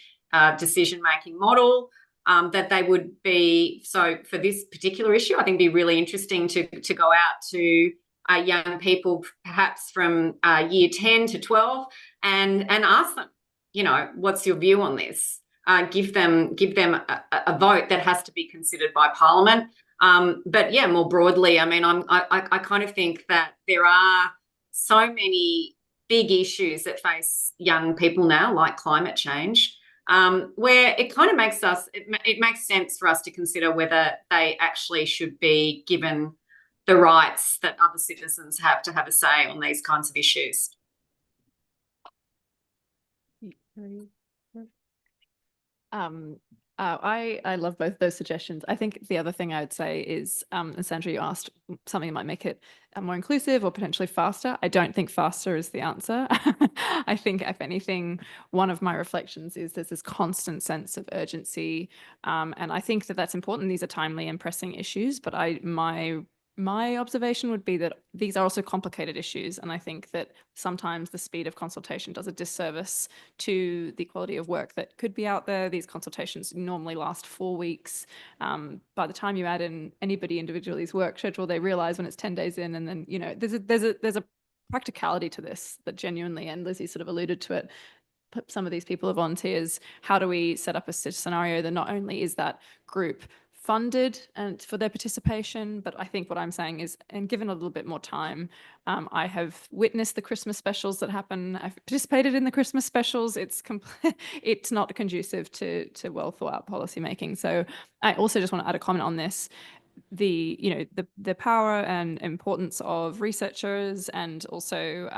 decision-making model, that they would be, so for this particular issue, I think it'd be really interesting to go out to young people perhaps from year 10 to 12 and ask them, what's your view on this? Give them a vote that has to be considered by Parliament. But yeah, more broadly, I mean, I kind of think that there are so many big issues that face young people now, like climate change, where it kind of makes it makes sense for us to consider whether they actually should be given the rights that other citizens have to have a say on these kinds of issues. I love both those suggestions. I think the other thing I would say is, and Sandra, you asked something that might make it more inclusive or potentially faster. I don't think faster is the answer. I think, if anything, one of my reflections is there's this constant sense of urgency, and I think that that's important. These are timely and pressing issues, but my observation would be that these are also complicated issues, and I think that sometimes the speed of consultation does a disservice to the quality of work that could be out there. These consultations normally last 4 weeks. By the time you add in anybody individually's work schedule, they realize when it's 10 days in, and then there's a practicality to this that genuinely, and Lizzie sort of alluded to it, some of these people are volunteers. How do we set up a scenario that not only is that group funded and for their participation, but I think what I'm saying is, and given a little bit more time, I have witnessed the Christmas specials that happen. I've participated in the Christmas specials. It's not conducive to well thought out policy making. So I also just want to add a comment on this. The power and importance of researchers and also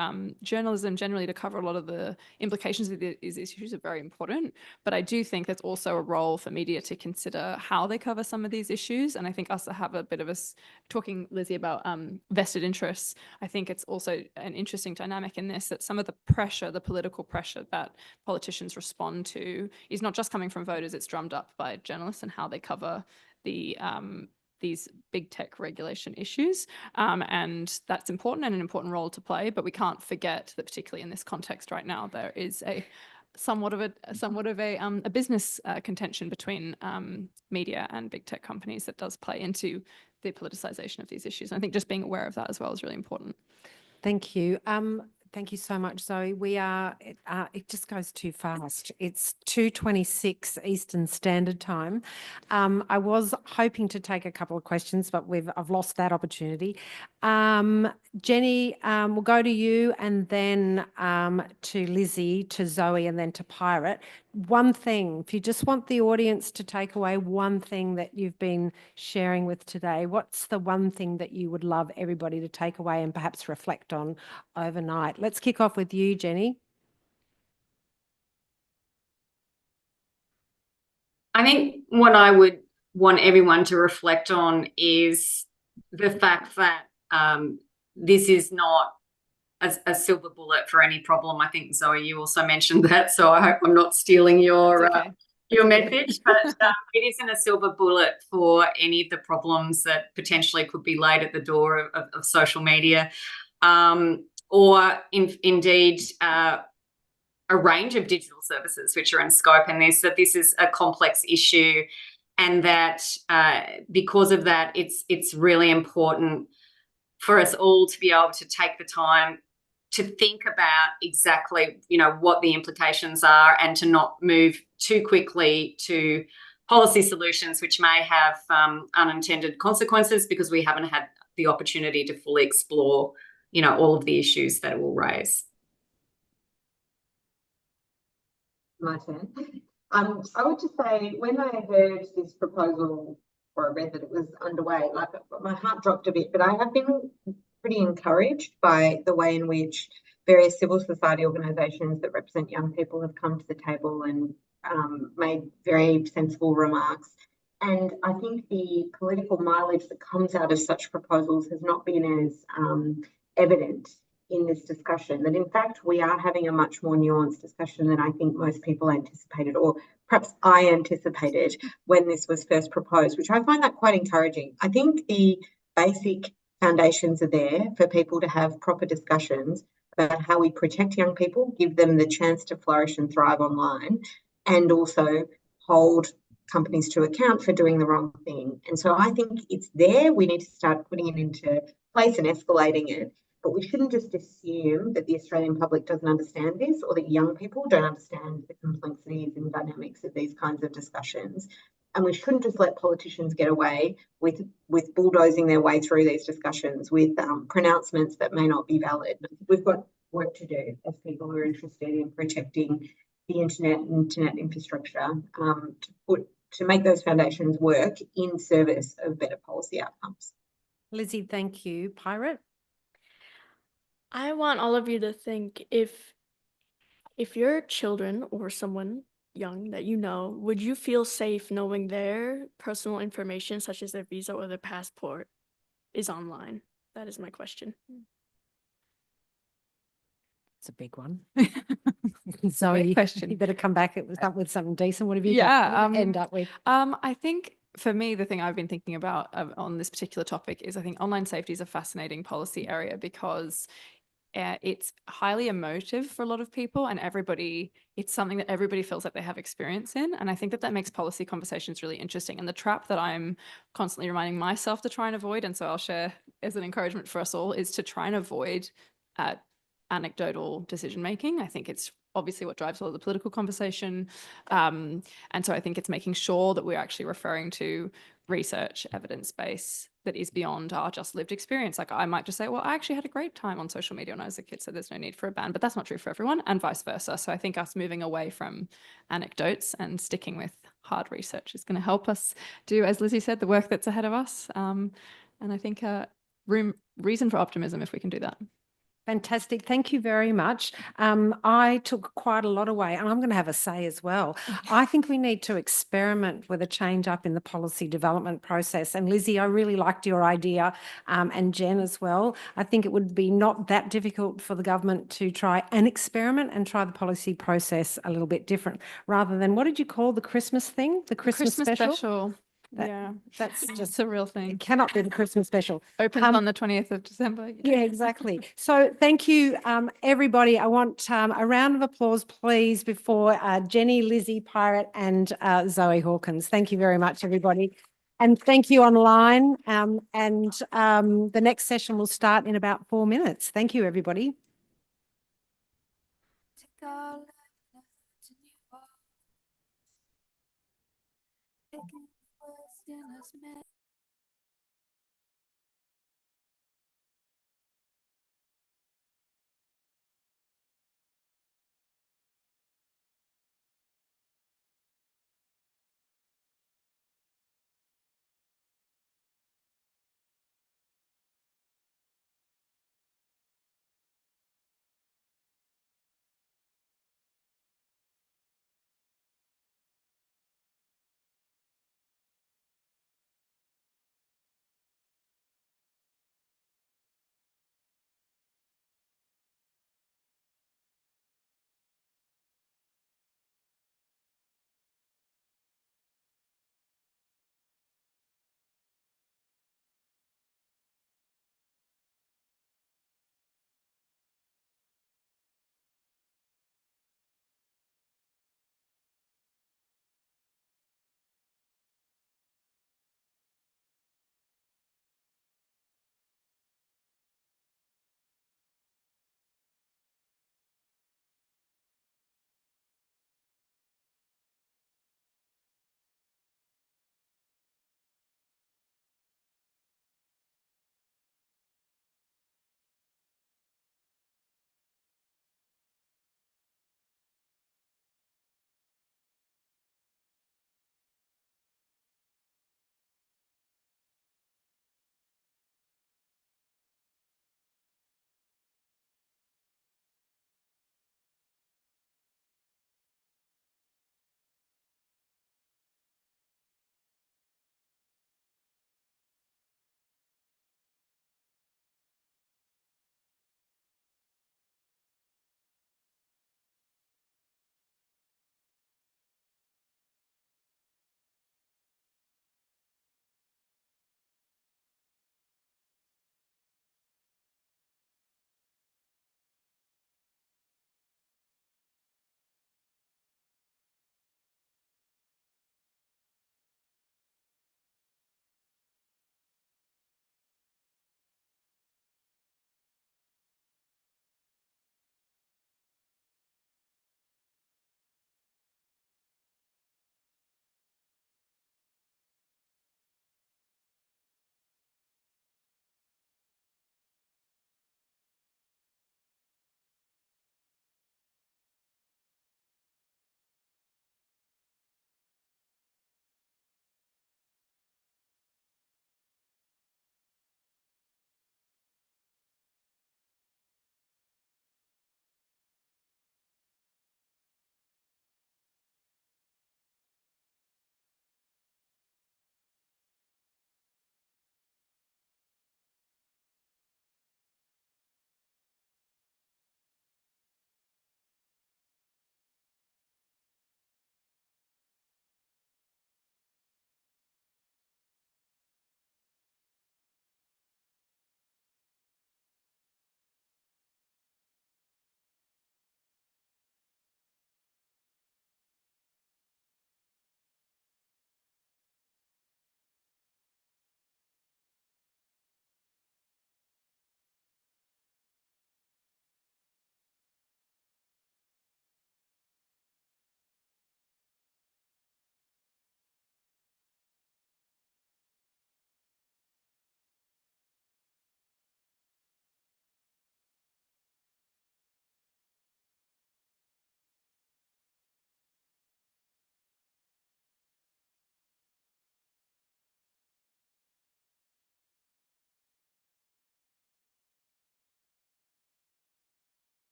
journalism generally to cover a lot of the implications of these issues are very important. But I do think there's also a role for media to consider how they cover some of these issues. And I think us to have a bit of talking, Lizzie, about vested interests, I think it's also an interesting dynamic in this, that some of the pressure, the political pressure that politicians respond to is not just coming from voters, it's drummed up by journalists and how they cover these big tech regulation issues, and that's important and an important role to play. But we can't forget that, particularly in this context right now, there is somewhat of a business contention between media and big tech companies that does play into the politicization of these issues. And I think just being aware of that as well is really important. Thank you. Thank you so much, Zoe. It just goes too fast. It's 2:26 Eastern Standard Time. I was hoping to take a couple of questions, but I've lost that opportunity. Jenny, we'll go to you, and then to Lizzie, to Zoe, and then to Pirate. One thing, if you just want the audience to take away one thing that you've been sharing with today, what's the one thing that you would love everybody to take away and perhaps reflect on overnight? Let's kick off with you, Jenny. I think what I would want everyone to reflect on is the fact that this is not a silver bullet for any problem. I think, Zoe, you also mentioned that, so I hope I'm not stealing your message, but it isn't a silver bullet for any of the problems that potentially could be laid at the door of social media, or indeed a range of digital services which are in scope in this, that this is a complex issue. and that because of that, it's really important for us all to be able to take the time to think about exactly, what the implications are, and to not move too quickly to policy solutions which may have unintended consequences because we haven't had the opportunity to fully explore, all of the issues that it will raise. My turn. I would just say, when I heard this proposal, or I read that it was underway, like, my heart dropped a bit, but I have been pretty encouraged by the way in which various civil society organisations that represent young people have come to the table and made very sensible remarks. And I think the political mileage that comes out of such proposals has not been as evident in this discussion, that in fact we are having a much more nuanced discussion than I think most people anticipated, or perhaps I anticipated when this was first proposed, which I find that quite encouraging. I think the basic foundations are there for people to have proper discussions about how we protect young people, give them the chance to flourish and thrive online, and also hold companies to account for doing the wrong thing. And so I think it's there. We need to start putting it into place and escalating it. But we shouldn't just assume that the Australian public doesn't understand this, or that young people don't understand the complexities and dynamics of these kinds of discussions. And we shouldn't just let politicians get away with bulldozing their way through these discussions with pronouncements that may not be valid. We've got work to do as people who are interested in protecting the internet and internet infrastructure to make those foundations work in service of better policy outcomes. Lizzie, thank you. Pirate? I want all of you to think, if your children or someone young that you know, would you feel safe knowing their personal information, such as their visa or their passport, is online? That is my question. It's a big one. Zoe, question. you better come back with something decent. What have you end up with? I think for me, the thing I've been thinking about on this particular topic is, I think online safety is a fascinating policy area because it's highly emotive for a lot of people, and it's something that everybody feels like they have experience in. And I think that makes policy conversations really interesting. And the trap that I'm constantly reminding myself to try and avoid, and so I'll share as an encouragement for us all, is to try and avoid anecdotal decision making. I think it's obviously what drives all of the political conversation. And so I think it's making sure that we're actually referring to research, evidence base that is beyond our just lived experience. Like, I might just say, well, I actually had a great time on social media when I was a kid, so there's no need for a ban, but that's not true for everyone, and vice versa. So I think us moving away from anecdotes and sticking with hard research is going to help us do, as Lizzie said, the work that's ahead of us. And I think reason for optimism if we can do that. Fantastic. Thank you very much. I took quite a lot away, and I'm going to have a say as well. I think we need to experiment with a change up in the policy development process. And Lizzie, I really liked your idea, and Jen as well. I think it would be not that difficult for the government to try an experiment and try the policy process a little bit different, rather than, what did you call the Christmas thing? The Christmas special? Yeah, that's just a real thing. It cannot be the Christmas special. Opens on the 20th of December. Yeah, exactly. So thank you, everybody. I want a round of applause, please, before Jenny, Lizzie, Pirate, and Zoe Hawkins. Thank you very much, everybody. And thank you online. The next session will start in about 4 minutes. Thank you, everybody.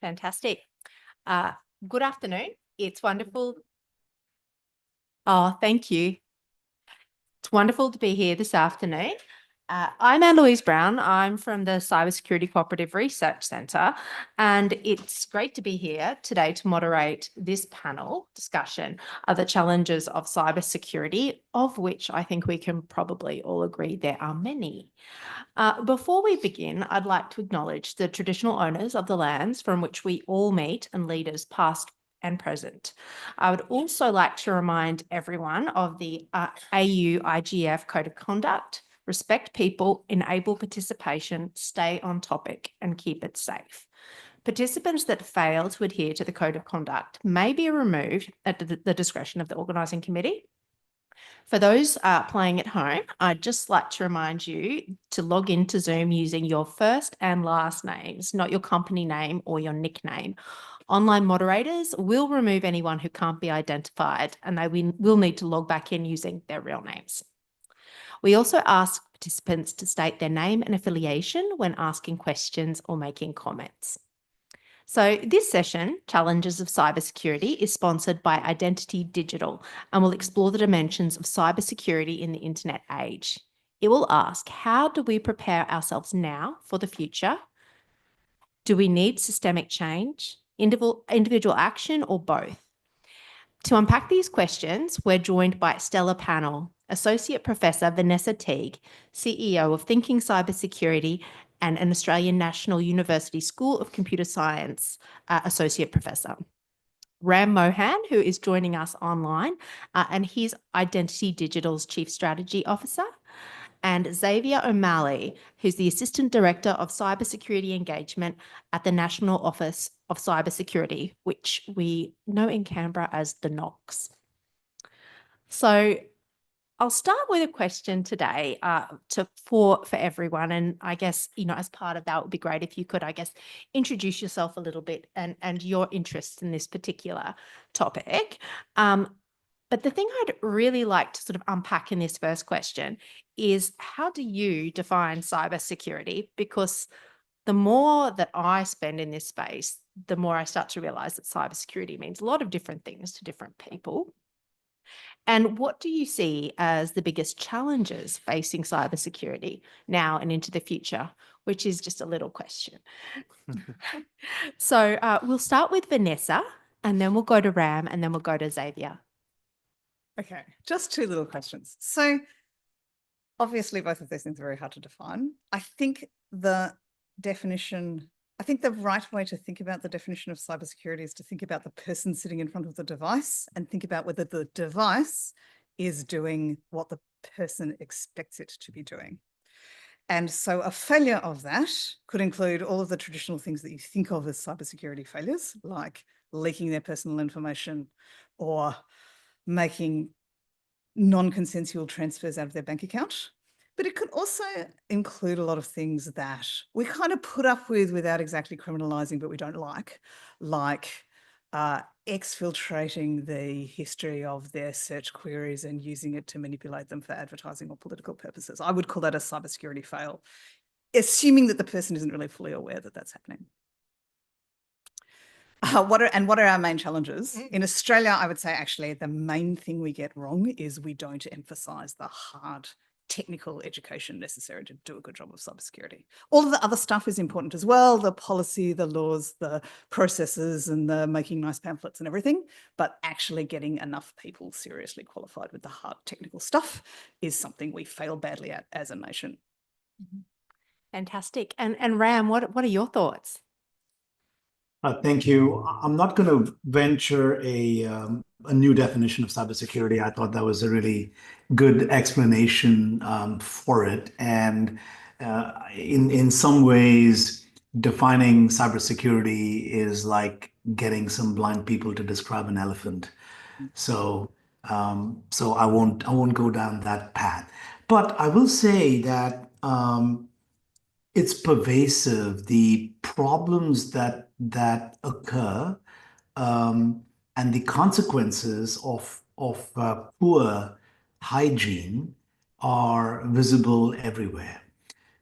Fantastic. Good afternoon. It's wonderful. Oh, thank you. It's wonderful to be here this afternoon. I'm Anne-Louise Brown. I'm from the Cybersecurity Cooperative Research Centre, and it's great to be here today to moderate this panel discussion of the challenges of cybersecurity, of which I think we can probably all agree there are many. Before we begin, I'd like to acknowledge the traditional owners of the lands from which we all meet and leaders past and present. I would also like to remind everyone of the AU IGF Code of Conduct. Respect people, enable participation, stay on topic, and keep it safe. Participants that fail to adhere to the Code of Conduct may be removed at the discretion of the organising committee. For those playing at home, I'd just like to remind you to log into Zoom using your first and last names, not your company name or your nickname. Online moderators will remove anyone who can't be identified, and they will need to log back in using their real names. We also ask participants to state their name and affiliation when asking questions or making comments. So this session, Challenges of Cybersecurity, is sponsored by Identity Digital and will explore the dimensions of cybersecurity in the internet age. It will ask, how do we prepare ourselves now for the future? Do we need systemic change, individual action, or both? To unpack these questions, we're joined by a stellar panel: Associate Professor Vanessa Teague, CEO of Thinking Cybersecurity and an Australian National University School of Computer Science Associate Professor; Ram Mohan, who is joining us online, and he's Identity Digital's Chief Strategy Officer; and Xavier O'Malley, who's the Assistant Director of Cybersecurity Engagement at the National Office of Cybersecurity, which we know in Canberra as the NOCS. So I'll start with a question today for everyone, and I guess, as part of that, it would be great if you could, introduce yourself a little bit and your interest in this particular topic. But the thing I'd really like to sort of unpack in this first question is, how do you define cybersecurity? Because the more that I spend in this space, the more I start to realize that cybersecurity means a lot of different things to different people. And what do you see as the biggest challenges facing cybersecurity now and into the future, which is just a little question. So we'll start with Vanessa, and then we'll go to Ram, and then we'll go to Xavier. Okay, just two little questions. So obviously both of those things are very hard to define. I think the right way to think about the definition of cybersecurity is to think about the person sitting in front of the device and think about whether the device is doing what the person expects it to be doing. And so a failure of that could include all of the traditional things that you think of as cybersecurity failures, like leaking their personal information or making non-consensual transfers out of their bank account. But it could also include a lot of things that we kind of put up with without exactly criminalizing, but we don't like exfiltrating the history of their search queries and using it to manipulate them for advertising or political purposes. I would call that a cybersecurity fail, assuming that the person isn't really fully aware that that's happening. What are our main challenges? In Australia, I would say actually the main thing we get wrong is we don't emphasize the hard technical education necessary to do a good job of cybersecurity. All of the other stuff is important as well, the policy, the laws, the processes, and the making nice pamphlets and everything, but actually getting enough people seriously qualified with the hard technical stuff is something we fail badly at as a nation. Fantastic. And Ram, what are your thoughts? Thank you. I'm not going to venture a new definition of cybersecurity. I thought that was a really good explanation for it. And in some ways, defining cybersecurity is like getting some blind people to describe an elephant. So I won't go down that path. But I will say that it's pervasive. The problems that occur and the consequences of poor hygiene are visible everywhere.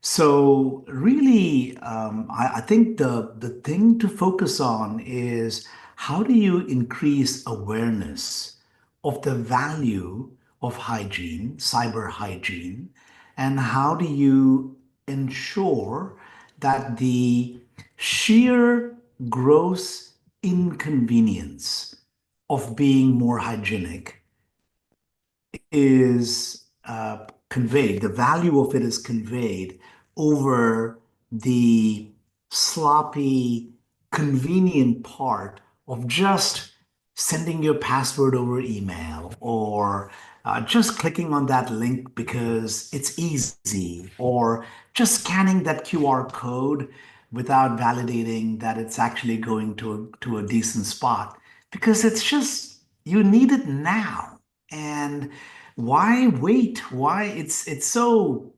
So really, I think the thing to focus on is how do you increase awareness of the value of hygiene, cyber hygiene, and how do you ensure that the sheer gross inconvenience of being more hygienic is conveyed, the value of it is conveyed over the sloppy, convenient part of just sending your password over email or just clicking on that link because it's easy, or just scanning that QR code without validating that it's actually going to a decent spot because it's just, you need it now. And why wait? Why it's so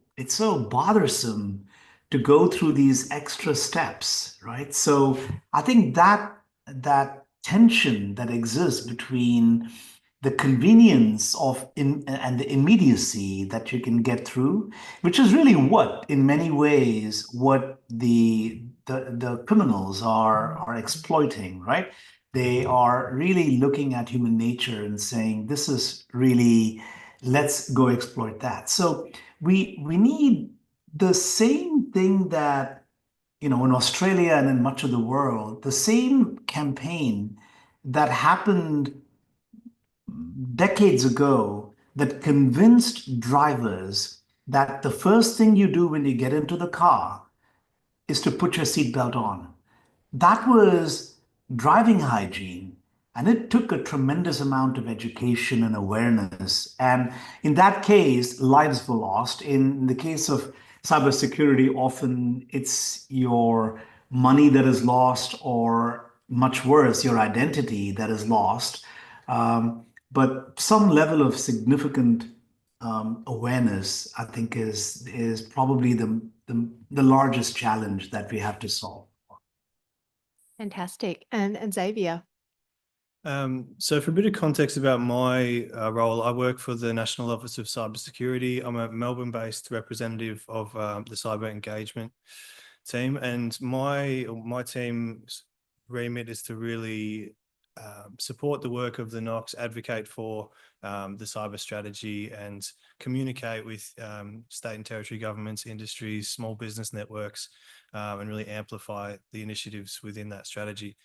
bothersome to go through these extra steps, right? So I think that tension that exists between the convenience of and the immediacy that you can get through, which is really what, in many ways, what the criminals are exploiting, right? They are really looking at human nature and saying, this is really, let's go exploit that. So we need the same thing that, in Australia and in much of the world, the same campaign that happened decades ago that convinced drivers that the first thing you do when you get into the car is to put your seatbelt on. That was driving hygiene, and it took a tremendous amount of education and awareness. And in that case, lives were lost. In the case of cybersecurity, often it's your money that is lost, or much worse, your identity that is lost. But some level of significant awareness, I think, is probably the largest challenge that we have to solve. Fantastic. And Xavier. So for a bit of context about my role, I work for the National Office of Cybersecurity. I'm a Melbourne-based representative of the cyber engagement team, and my team's remit is to really support the work of the NOCS, advocate for the cyber strategy, and communicate with state and territory governments, industries, small business networks, and really amplify the initiatives within that strategy.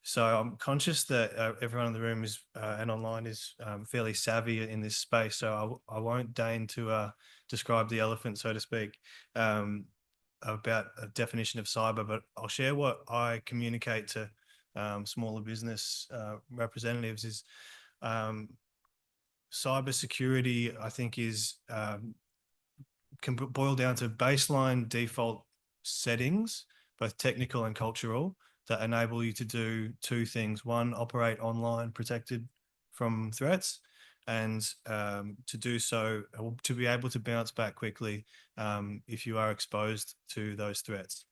So I'm conscious that everyone in the room is and online is fairly savvy in this space. So I won't deign to describe the elephant, so to speak, about a definition of cyber, but I'll share what I communicate to smaller business representatives is cybersecurity, I think, can boil down to baseline default settings, both technical and cultural, that enable you to do two things. One, operate online protected from threats, and to do so, to be able to bounce back quickly if you are exposed to those threats,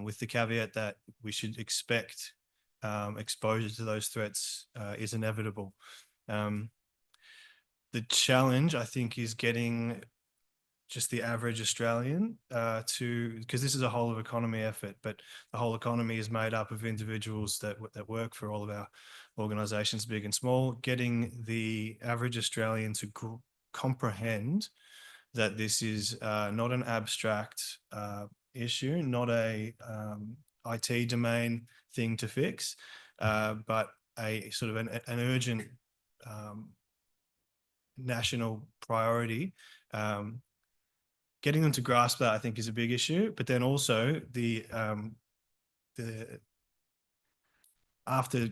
with the caveat that we should expect exposure to those threats is inevitable. The challenge, I think, is getting just the average Australian because this is a whole of economy effort, but the whole economy is made up of individuals that work for all of our organisations, big and small. Getting the average Australian to comprehend that this is not an abstract issue, not a IT domain thing to fix, but a sort of an urgent national priority. Getting them to grasp that, I think, is a big issue. But then also after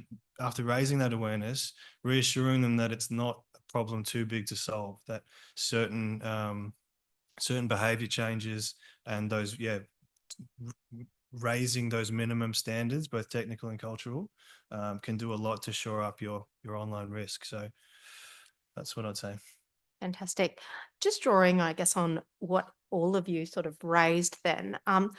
raising that awareness, reassuring them that it's not a problem too big to solve, that certain behavior changes and those, raising those minimum standards, both technical and cultural, can do a lot to shore up your online risk. So that's what I'd say. Fantastic. Just drawing, I guess, on what all of you sort of raised then, I'm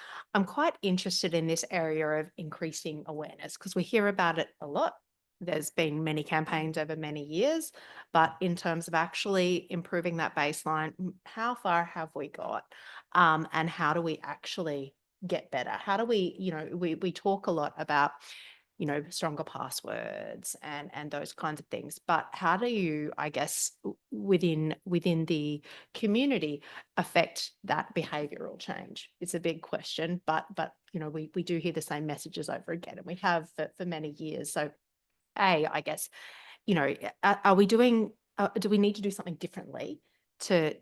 quite interested in this area of increasing awareness because we hear about it a lot. There's been many campaigns over many years, but in terms of actually improving that baseline, how far have we got? And how do we actually get better? How do we, we talk a lot about, stronger passwords and those kinds of things, but how do you, I guess, within the community affect that behavioral change? It's a big question, but we do hear the same messages over again, and we have for many years. So I guess, are we doing, do we need to do something differently to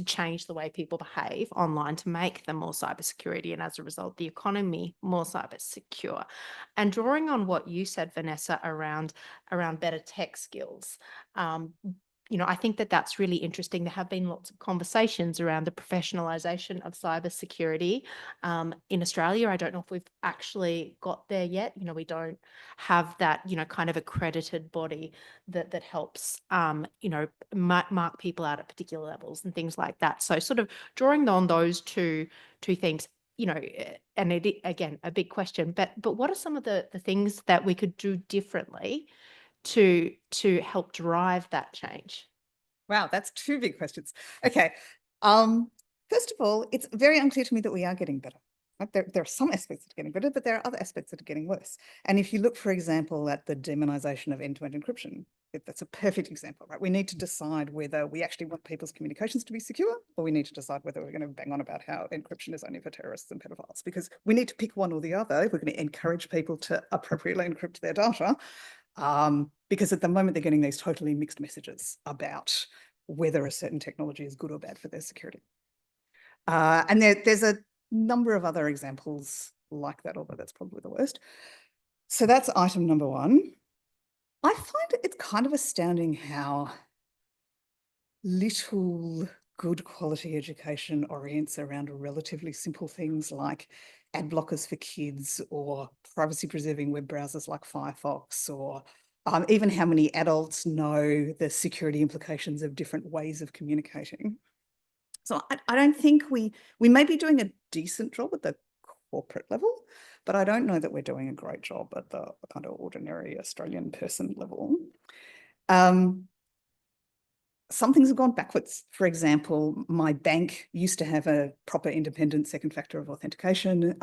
change the way people behave online to make them more cybersecurity, and as a result, the economy more cyber secure? And drawing on what you said, Vanessa, around better tech skills, I think that that's really interesting. There have been lots of conversations around the professionalization of cybersecurity in Australia. I don't know if we've actually got there yet. We don't have that, kind of accredited body that helps, mark people out at particular levels and things like that. So sort of drawing on those two things, and again, a big question, but what are some of the things that we could do differently to help drive that change? Wow, that's two big questions. Okay. First of all, it's very unclear to me that we are getting better. Right? There are some aspects that are getting better, but there are other aspects that are getting worse. And if you look, for example, at the demonization of end-to-end encryption, that's a perfect example, right? We need to decide whether we actually want people's communications to be secure, or we need to decide whether we're going to bang on about how encryption is only for terrorists and pedophiles, because we need to pick one or the other if we're going to encourage people to appropriately encrypt their data. Because at the moment they're getting these totally mixed messages about whether a certain technology is good or bad for their security. And there's a number of other examples like that, although that's probably the worst. So that's item number one. I find it kind of astounding how little good quality education orients around relatively simple things like ad blockers for kids, or privacy preserving web browsers like Firefox, or even how many adults know the security implications of different ways of communicating. So I don't think we may be doing a decent job at the corporate level, but I don't know that we're doing a great job at the kind of ordinary Australian person level. Some things have gone backwards. For example, my bank used to have a proper independent second factor of authentication.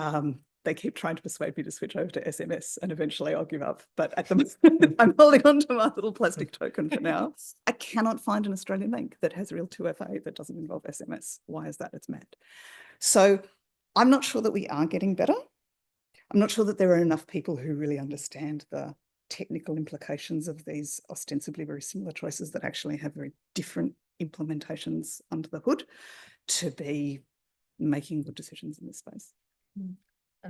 They keep trying to persuade me to switch over to SMS, and eventually I'll give up. But at the moment, I'm holding on to my little plastic token for now. I cannot find an Australian bank that has real 2FA that doesn't involve SMS. Why is that? It's mad. So I'm not sure that we are getting better. I'm not sure that there are enough people who really understand the technical implications of these ostensibly very similar choices that actually have very different implementations under the hood to be making good decisions in this space. And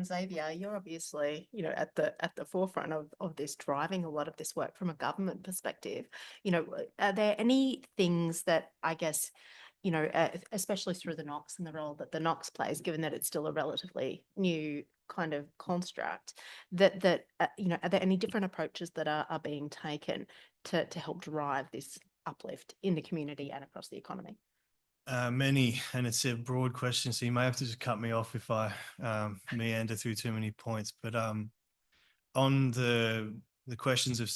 Xavier, you're obviously, at the forefront of this, driving a lot of this work from a government perspective. Are there any things that, I guess, especially through the Knox and the role that the Knox plays, given that it's still a relatively new kind of construct, that are there any different approaches that are being taken to help drive this uplift in the community and across the economy? Many, and it's a broad question, so you may have to just cut me off if I meander through too many points. But on the questions of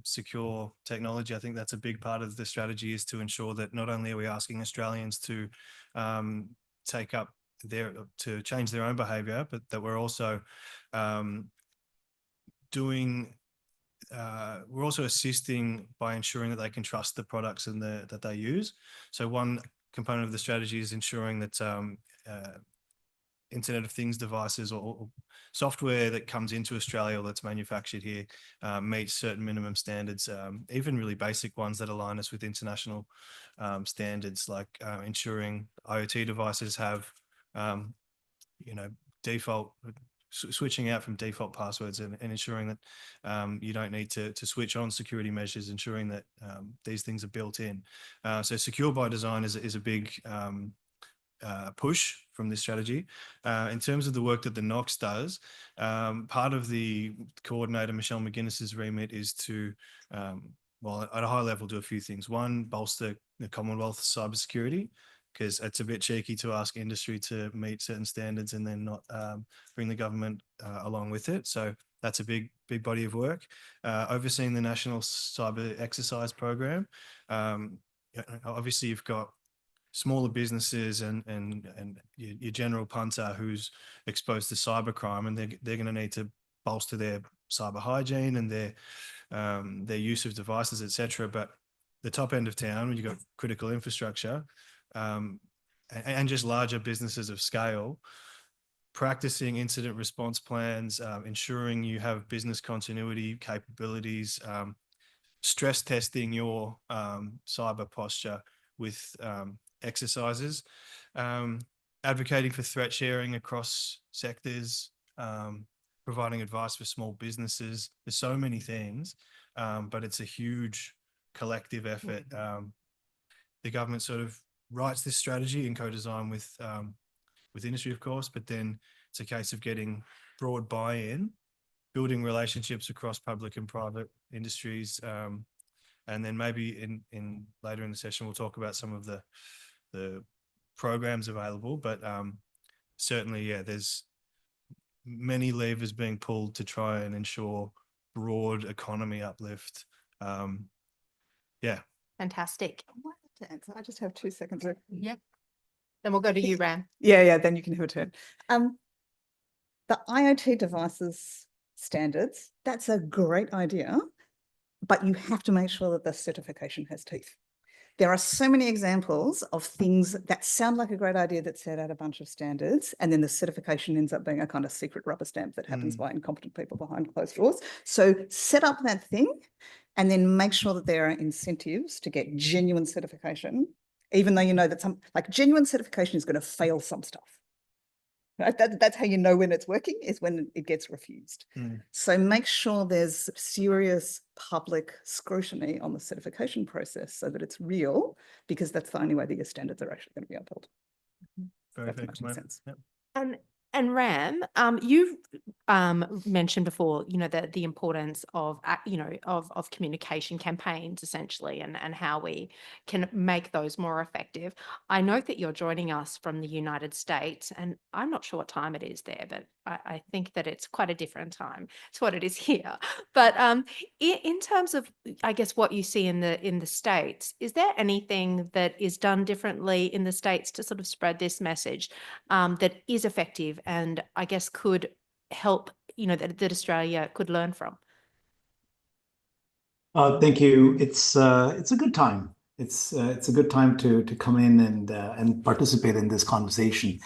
secure technology, I think that's a big part of the strategy, is to ensure that not only are we asking Australians to to change their own behaviour, but that we're also we're also assisting by ensuring that they can trust the products that they use. So one component of the strategy is ensuring that Internet of Things devices or software that comes into Australia or that's manufactured here meets certain minimum standards, even really basic ones that align us with international standards, like ensuring IoT devices have, default, switching out from default passwords, and ensuring that you don't need to switch on security measures, ensuring that these things are built in. So secure by design is a big push from this strategy. In terms of the work that the Knox does, part of the coordinator, Michelle McGuinness's remit, is to, well, at a high level, do a few things. One, bolster the Commonwealth cybersecurity, because it's a bit cheeky to ask industry to meet certain standards and then not bring the government along with it. So that's a big body of work. Overseeing the National Cyber Exercise Program. Obviously, you've got smaller businesses and your general punter who's exposed to cybercrime, and they're going to need to bolster their cyber hygiene and their use of devices, etc. But the top end of town, when you've got critical infrastructure and just larger businesses of scale, practicing incident response plans, ensuring you have business continuity capabilities, stress testing your cyber posture with exercises, advocating for threat sharing across sectors, providing advice for small businesses. There's so many things, but it's a huge collective effort. The government sort of writes this strategy in co-design with industry, of course, but then it's a case of getting broad buy-in, building relationships across public and private industries, and then maybe in later in the session we'll talk about some of the programs available. But certainly, yeah, there's many levers being pulled to try and ensure broad economy uplift. Yeah. Fantastic. To answer. I just have 2 seconds. Yep. Then we'll go to you, Ram. Yeah, then you can have a turn. The IoT devices standards, that's a great idea, but you have to make sure that the certification has teeth. There are so many examples of things that sound like a great idea that set out a bunch of standards, and then the certification ends up being a kind of secret rubber stamp that happens by incompetent people behind closed doors. So set up that thing and then make sure that there are incentives to get genuine certification, even though you know that genuine certification is going to fail some stuff. Right? That's how you know when it's working, is when it gets refused. So make sure there's serious public scrutiny on the certification process so that it's real, because that's the only way that your standards are actually going to be upheld. Very fair sense. Yep. And Ram, you've mentioned before, the importance of, of communication campaigns essentially, and how we can make those more effective. I note that you're joining us from the United States, and I'm not sure what time it is there, but I think that it's quite a different time to what it is here. But in terms of, I guess, what you see in the States, is there anything that is done differently in the States to sort of spread this message that is effective and I guess could help, that Australia could learn from? Thank you. It's a good time. It's a good time to come in and participate in this conversation.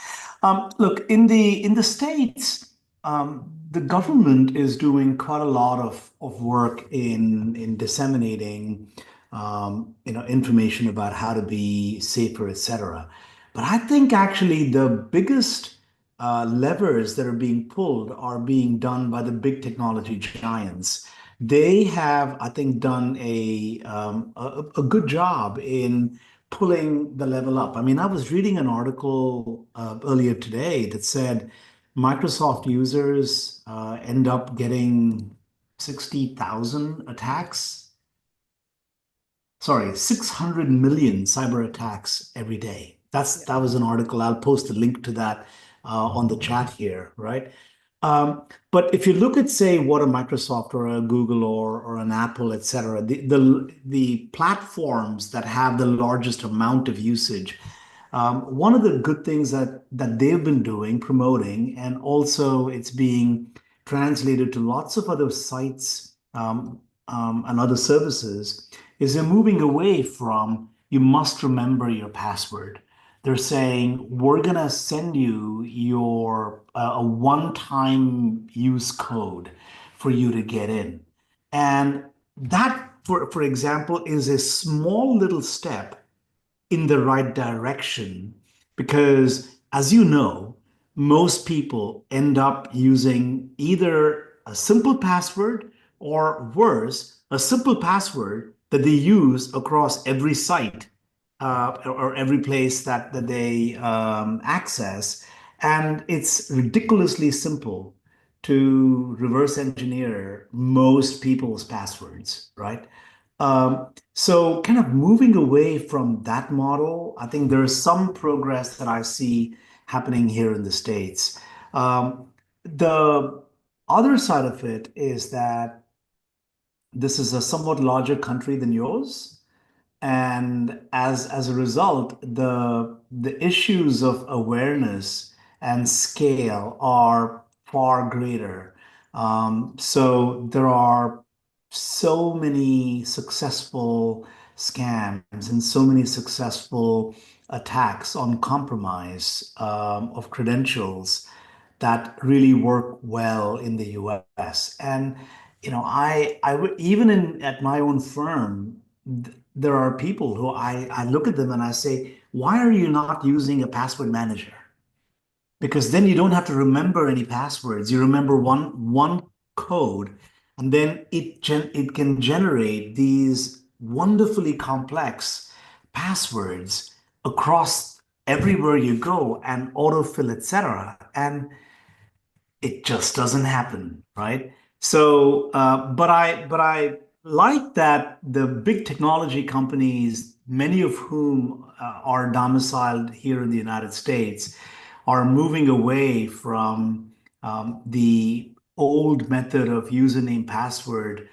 Look, in the States, the government is doing quite a lot of work in disseminating information about how to be safer, etc. But I think actually the biggest levers that are being pulled are being done by the big technology giants. They have, I think, done a good job in pulling the level up. I mean, I was reading an article earlier today that said Microsoft users end up getting 60,000 attacks. Sorry, 600 million cyber attacks every day. That was an article. I'll post a link to that on the chat here, right? But if you look at, say, what a Microsoft or a Google or an Apple, et cetera, the platforms that have the largest amount of usage, one of the good things that they've been doing, promoting, and also it's being translated to lots of other sites and other services, is they're moving away from you must remember your password. They're saying, we're going to send you your a one-time use code for you to get in. And that, for example, is a small little step in the right direction, because, as you know, most people end up using either a simple password or, worse, a simple password that they use across every site or every place that they access. And it's ridiculously simple to reverse engineer most people's passwords, right? So kind of moving away from that model, I think there is some progress that I see happening here in the States. other side of it is that this is a somewhat larger country than yours. And as a result, the issues of awareness and scale are far greater. So there are so many successful scams and so many successful attacks on compromise of credentials that really work well in the US. And I would even at my own firm, there are people who I look at them and I say, why are you not using a password manager? Because then you don't have to remember any passwords. You remember one code, and then it can generate these wonderfully complex passwords across everywhere you go and autofill, etc. And it just doesn't happen, right? So, but I like that the big technology companies, many of whom are domiciled here in the United States, are moving away from the old method of username, password,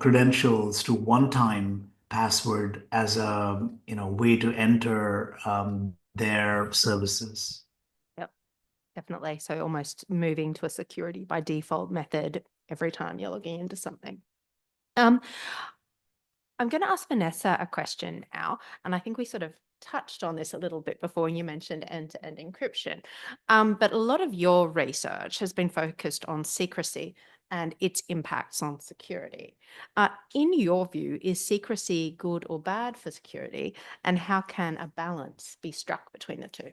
credentials to one-time password as a way to enter their services. Yep, definitely. So almost moving to a security by default method every time you're logging into something. I'm going to ask Vanessa a question now, and I think we sort of touched on this a little bit before you mentioned end-to-end encryption. But a lot of your research has been focused on secrecy and its impacts on security. In your view, is secrecy good or bad for security, and how can a balance be struck between the two?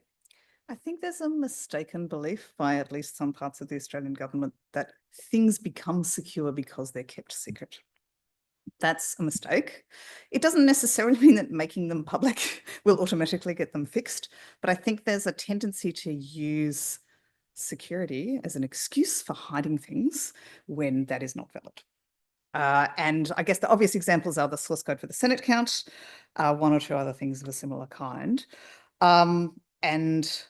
I think there's a mistaken belief by at least some parts of the Australian government that things become secure because they're kept secret. That's a mistake. It doesn't necessarily mean that making them public will automatically get them fixed, but I think there's a tendency to use security as an excuse for hiding things when that is not valid. And I guess the obvious examples are the source code for the Senate count, one or two other things of a similar kind. And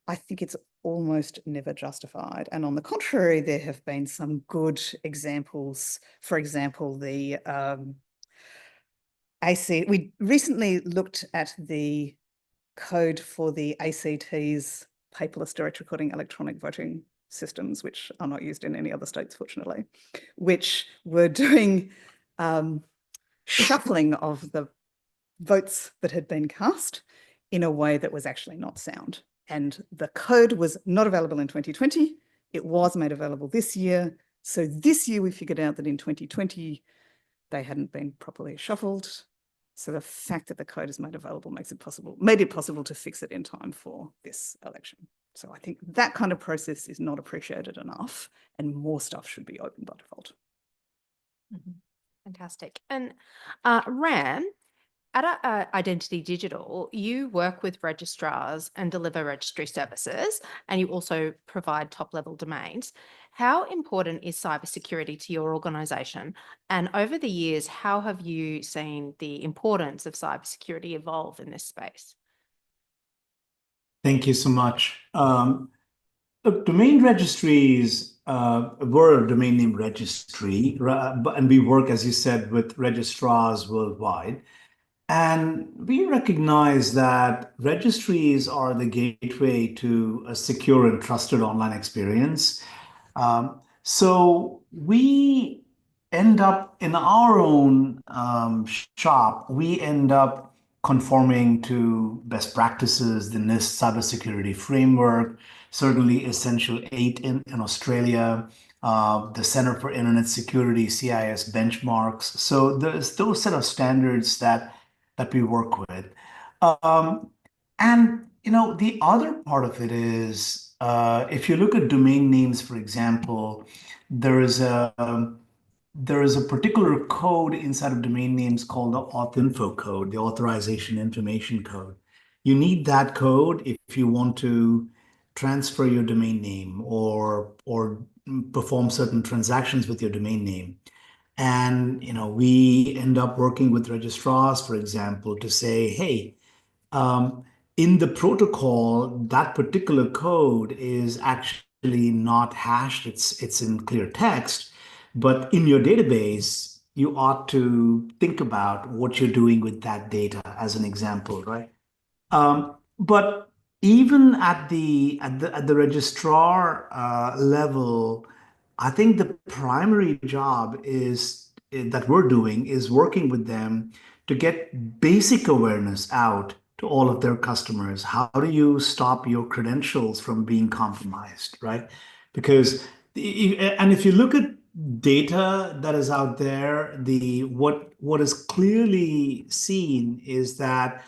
I think it's almost never justified. And on the contrary, there have been some good examples. For example, the we recently looked at the code for the ACT's paperless direct recording electronic voting systems, which are not used in any other states, fortunately, which were doing shuffling of the votes that had been cast in a way that was actually not sound. And the code was not available in 2020. It was made available this year. So this year we figured out that in 2020, they hadn't been properly shuffled. So the fact that the code is made available made it possible to fix it in time for this election. So I think that kind of process is not appreciated enough, and more stuff should be open by default. Fantastic. And Ram, at Identity Digital, you work with registrars and deliver registry services, and you also provide top-level domains. How important is cybersecurity to your organisation? And over the years, how have you seen the importance of cybersecurity evolve in this space? Thank you so much. Look, domain registries, we're a domain name registry, and we work, as you said, with registrars worldwide. And we recognize that registries are the gateway to a secure and trusted online experience. So we end up in our own shop, we end up conforming to best practices, the NIST cybersecurity framework, certainly Essential 8 in Australia, the Center for Internet Security, CIS benchmarks. So there's those set of standards that we work with. And the other part of it is, if you look at domain names, for example, there is a particular code inside of domain names called the AuthInfo code, the authorization information code. You need that code if you want to transfer your domain name or perform certain transactions with your domain name. And we end up working with registrars, for example, to say, hey, in the protocol, that particular code is actually not hashed, it's in clear text, but in your database, you ought to think about what you're doing with that data as an example, right? But even at the registrar level, I think the primary job that we're doing is working with them to get basic awareness out to all of their customers. How do you stop your credentials from being compromised, right? Because and if you look at data that is out there, what is clearly seen is that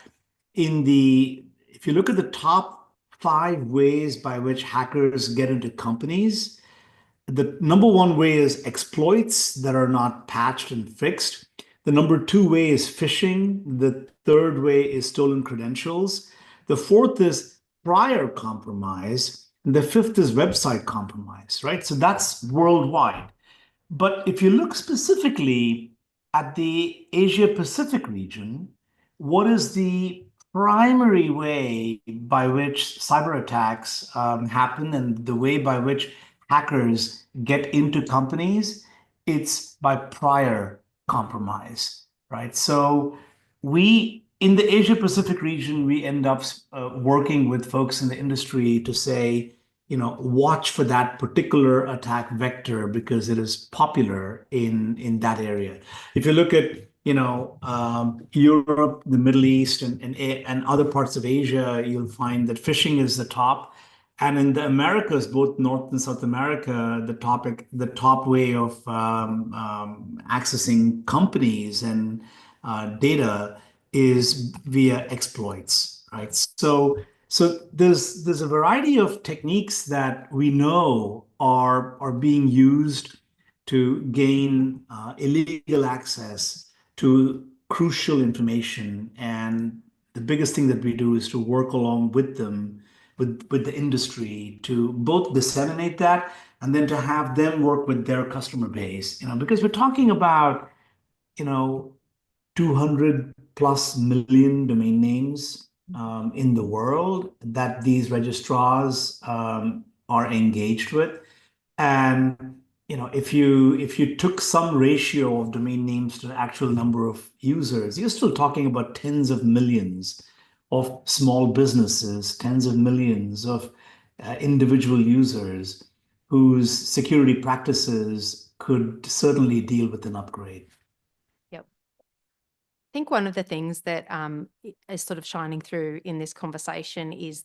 if you look at the top 5 ways by which hackers get into companies, the number 1 way is exploits that are not patched and fixed. The number 2 way is phishing. The 3rd way is stolen credentials. The 4th is prior compromise. And the 5th is website compromise, right? So that's worldwide. But if you look specifically at the Asia Pacific region, what is the primary way by which cyber attacks happen and the way by which hackers get into companies? It's by prior compromise, right? So in the Asia Pacific region, we end up working with folks in the industry to say, watch for that particular attack vector because it is popular in that area. If you look at Europe, the Middle East, and other parts of Asia, you'll find that phishing is the top. And in the Americas, both North and South America, the top way of accessing companies and data is via exploits, right? So there's a variety of techniques that we know are being used to gain illegal access to crucial information. And the biggest thing that we do is to work along with them, with the industry, to both disseminate that and then to have them work with their customer base, because we're talking about, 200 plus million domain names in the world that these registrars are engaged with. And if you took some ratio of domain names to the actual number of users, you're still talking about tens of millions of small businesses, tens of millions of individual users whose security practices could certainly deal with an upgrade. Yep. I think one of the things that is sort of shining through in this conversation is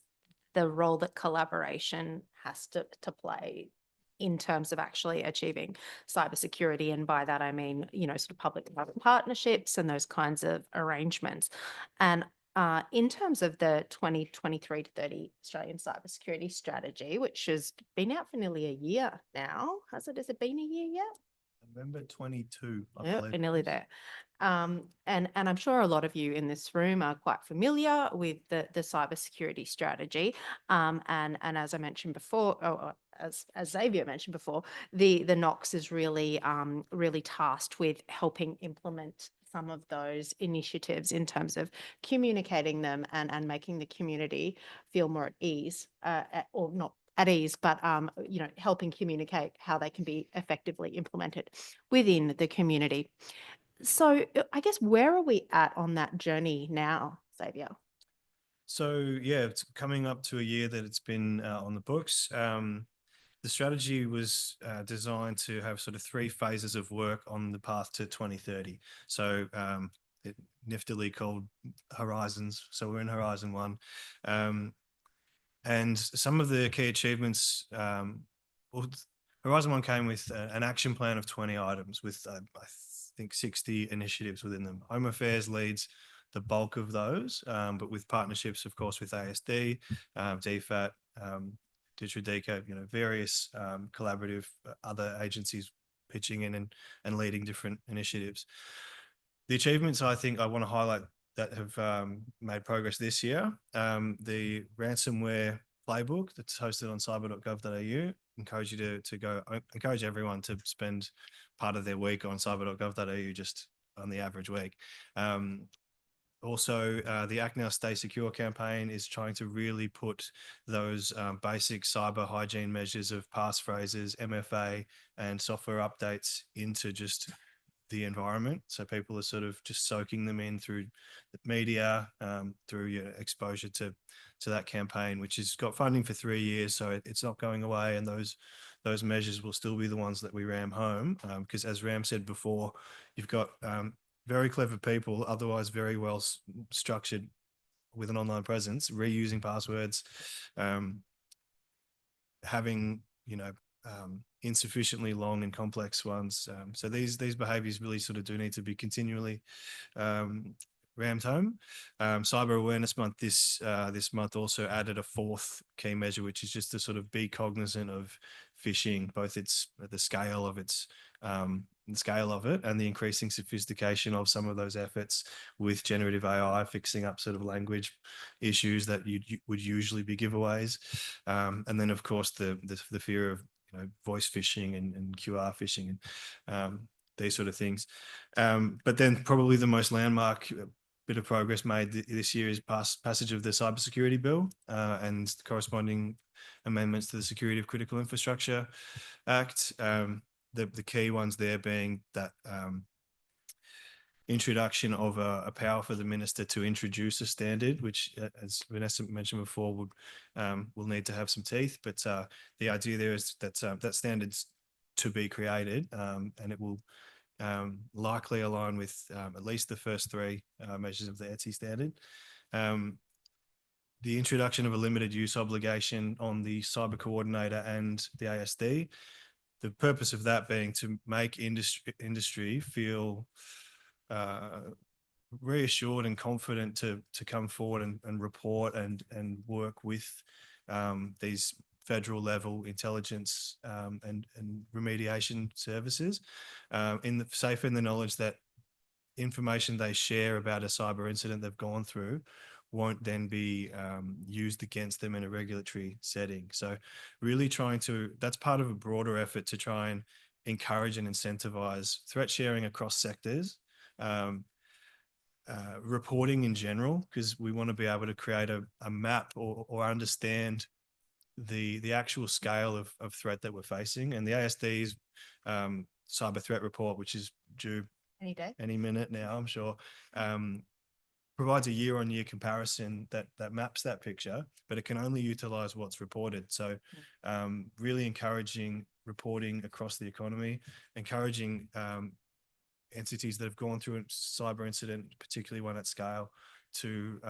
the role that collaboration has to play in terms of actually achieving cybersecurity. And by that, I mean, sort of public-private partnerships and those kinds of arrangements. And in terms of the 2023 to 30 Australian cybersecurity strategy, which has been out for nearly a year now, has it been a year yet? November 22, I Yeah, believe. we're nearly there. And I'm sure a lot of you in this room are quite familiar with the cybersecurity strategy. And as I mentioned before, or as Xavier mentioned before, the NOCS is really tasked with helping implement some of those initiatives in terms of communicating them and making the community feel more at ease, or not at ease, but helping communicate how they can be effectively implemented within the community. So I guess where are we at on that journey now, Xavier? So yeah, it's coming up to a year that it's been on the books. The strategy was designed to have sort of 3 phases of work on the path to 2030. So it niftily called Horizons. So we're in Horizon 1. And some of the key achievements, Horizon 1 came with an action plan of 20 items with, I think, 60 initiatives within them. Home Affairs leads the bulk of those, but with partnerships, of course, with ASD, DFAT, Digital Decode, various collaborative other agencies pitching in and leading different initiatives. The achievements I think I want to highlight that have made progress this year, the ransomware playbook that's hosted on cyber.gov.au. Encourage everyone to spend part of their week on cyber.gov.au just on the average week. Also, the Act Now Stay Secure campaign is trying to really put those basic cyber hygiene measures of passphrases, MFA, and software updates into just the environment. So people are sort of just soaking them in through the media, through your exposure to that campaign, which has got funding for 3 years. So it's not going away, and those measures will still be the ones that we ram home. Because as Ram said before, you've got very clever people, otherwise very well structured with an online presence, reusing passwords, having, insufficiently long and complex ones. So these behaviors really sort of do need to be continually rammed home. Cyber Awareness Month this month also added a fourth key measure, which is just to sort of be cognizant of phishing, both the scale of it and the increasing sophistication of some of those efforts with generative AI fixing up sort of language issues that would usually be giveaways. And then of course the fear of voice phishing and QR phishing and these sort of things. But then probably the most landmark bit of progress made this year is passage of the Cybersecurity Bill and corresponding amendments to the Security of Critical Infrastructure Act. The key ones there being that introduction of a power for the minister to introduce a standard, which, as Vanessa mentioned before, will need to have some teeth. But the idea there is that that standard's to be created, and it will likely align with at least the first three measures of the ETSI standard. The introduction of a limited use obligation on the cyber coordinator and the ASD. The purpose of that being to make industry feel reassured and confident to come forward and report and work with these federal level intelligence and remediation services, safe in the knowledge that information they share about a cyber incident they've gone through won't then be used against them in a regulatory setting. So really that's part of a broader effort to try and encourage and incentivize threat sharing across sectors, reporting in general, because we want to be able to create a map or understand the actual scale of threat that we're facing. And the ASD's cyber threat report, which is due any minute now, I'm sure, provides a year-on-year comparison that maps that picture, but it can only utilize what's reported. So really encouraging reporting across the economy, encouraging entities that have gone through a cyber incident, particularly one at scale, to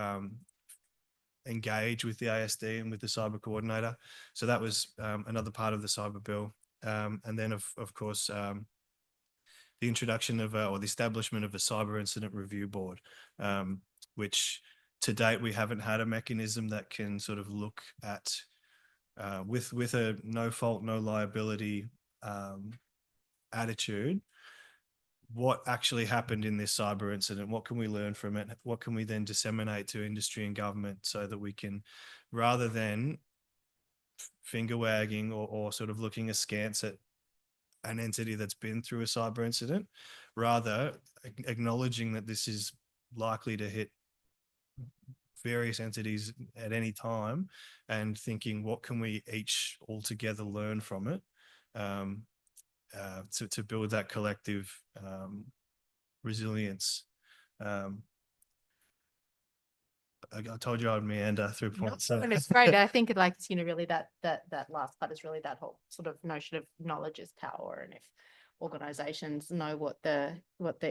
engage with the ASD and with the cyber coordinator. So that was another part of the cyber bill. And then of course, the introduction of or the establishment of a cyber incident review board, which to date we haven't had a mechanism that can sort of look at with a no fault, no liability attitude, what actually happened in this cyber incident, what can we learn from it, what can we then disseminate to industry and government, so that we can, rather than finger wagging or sort of looking askance at an entity that's been through a cyber incident, rather acknowledging that this is likely to hit various entities at any time, and thinking what can we each all together learn from it, to build that collective resilience. I told you I would meander through points. And it's great. I think it really that last part is really that whole sort of notion of knowledge is power. And if organizations know what the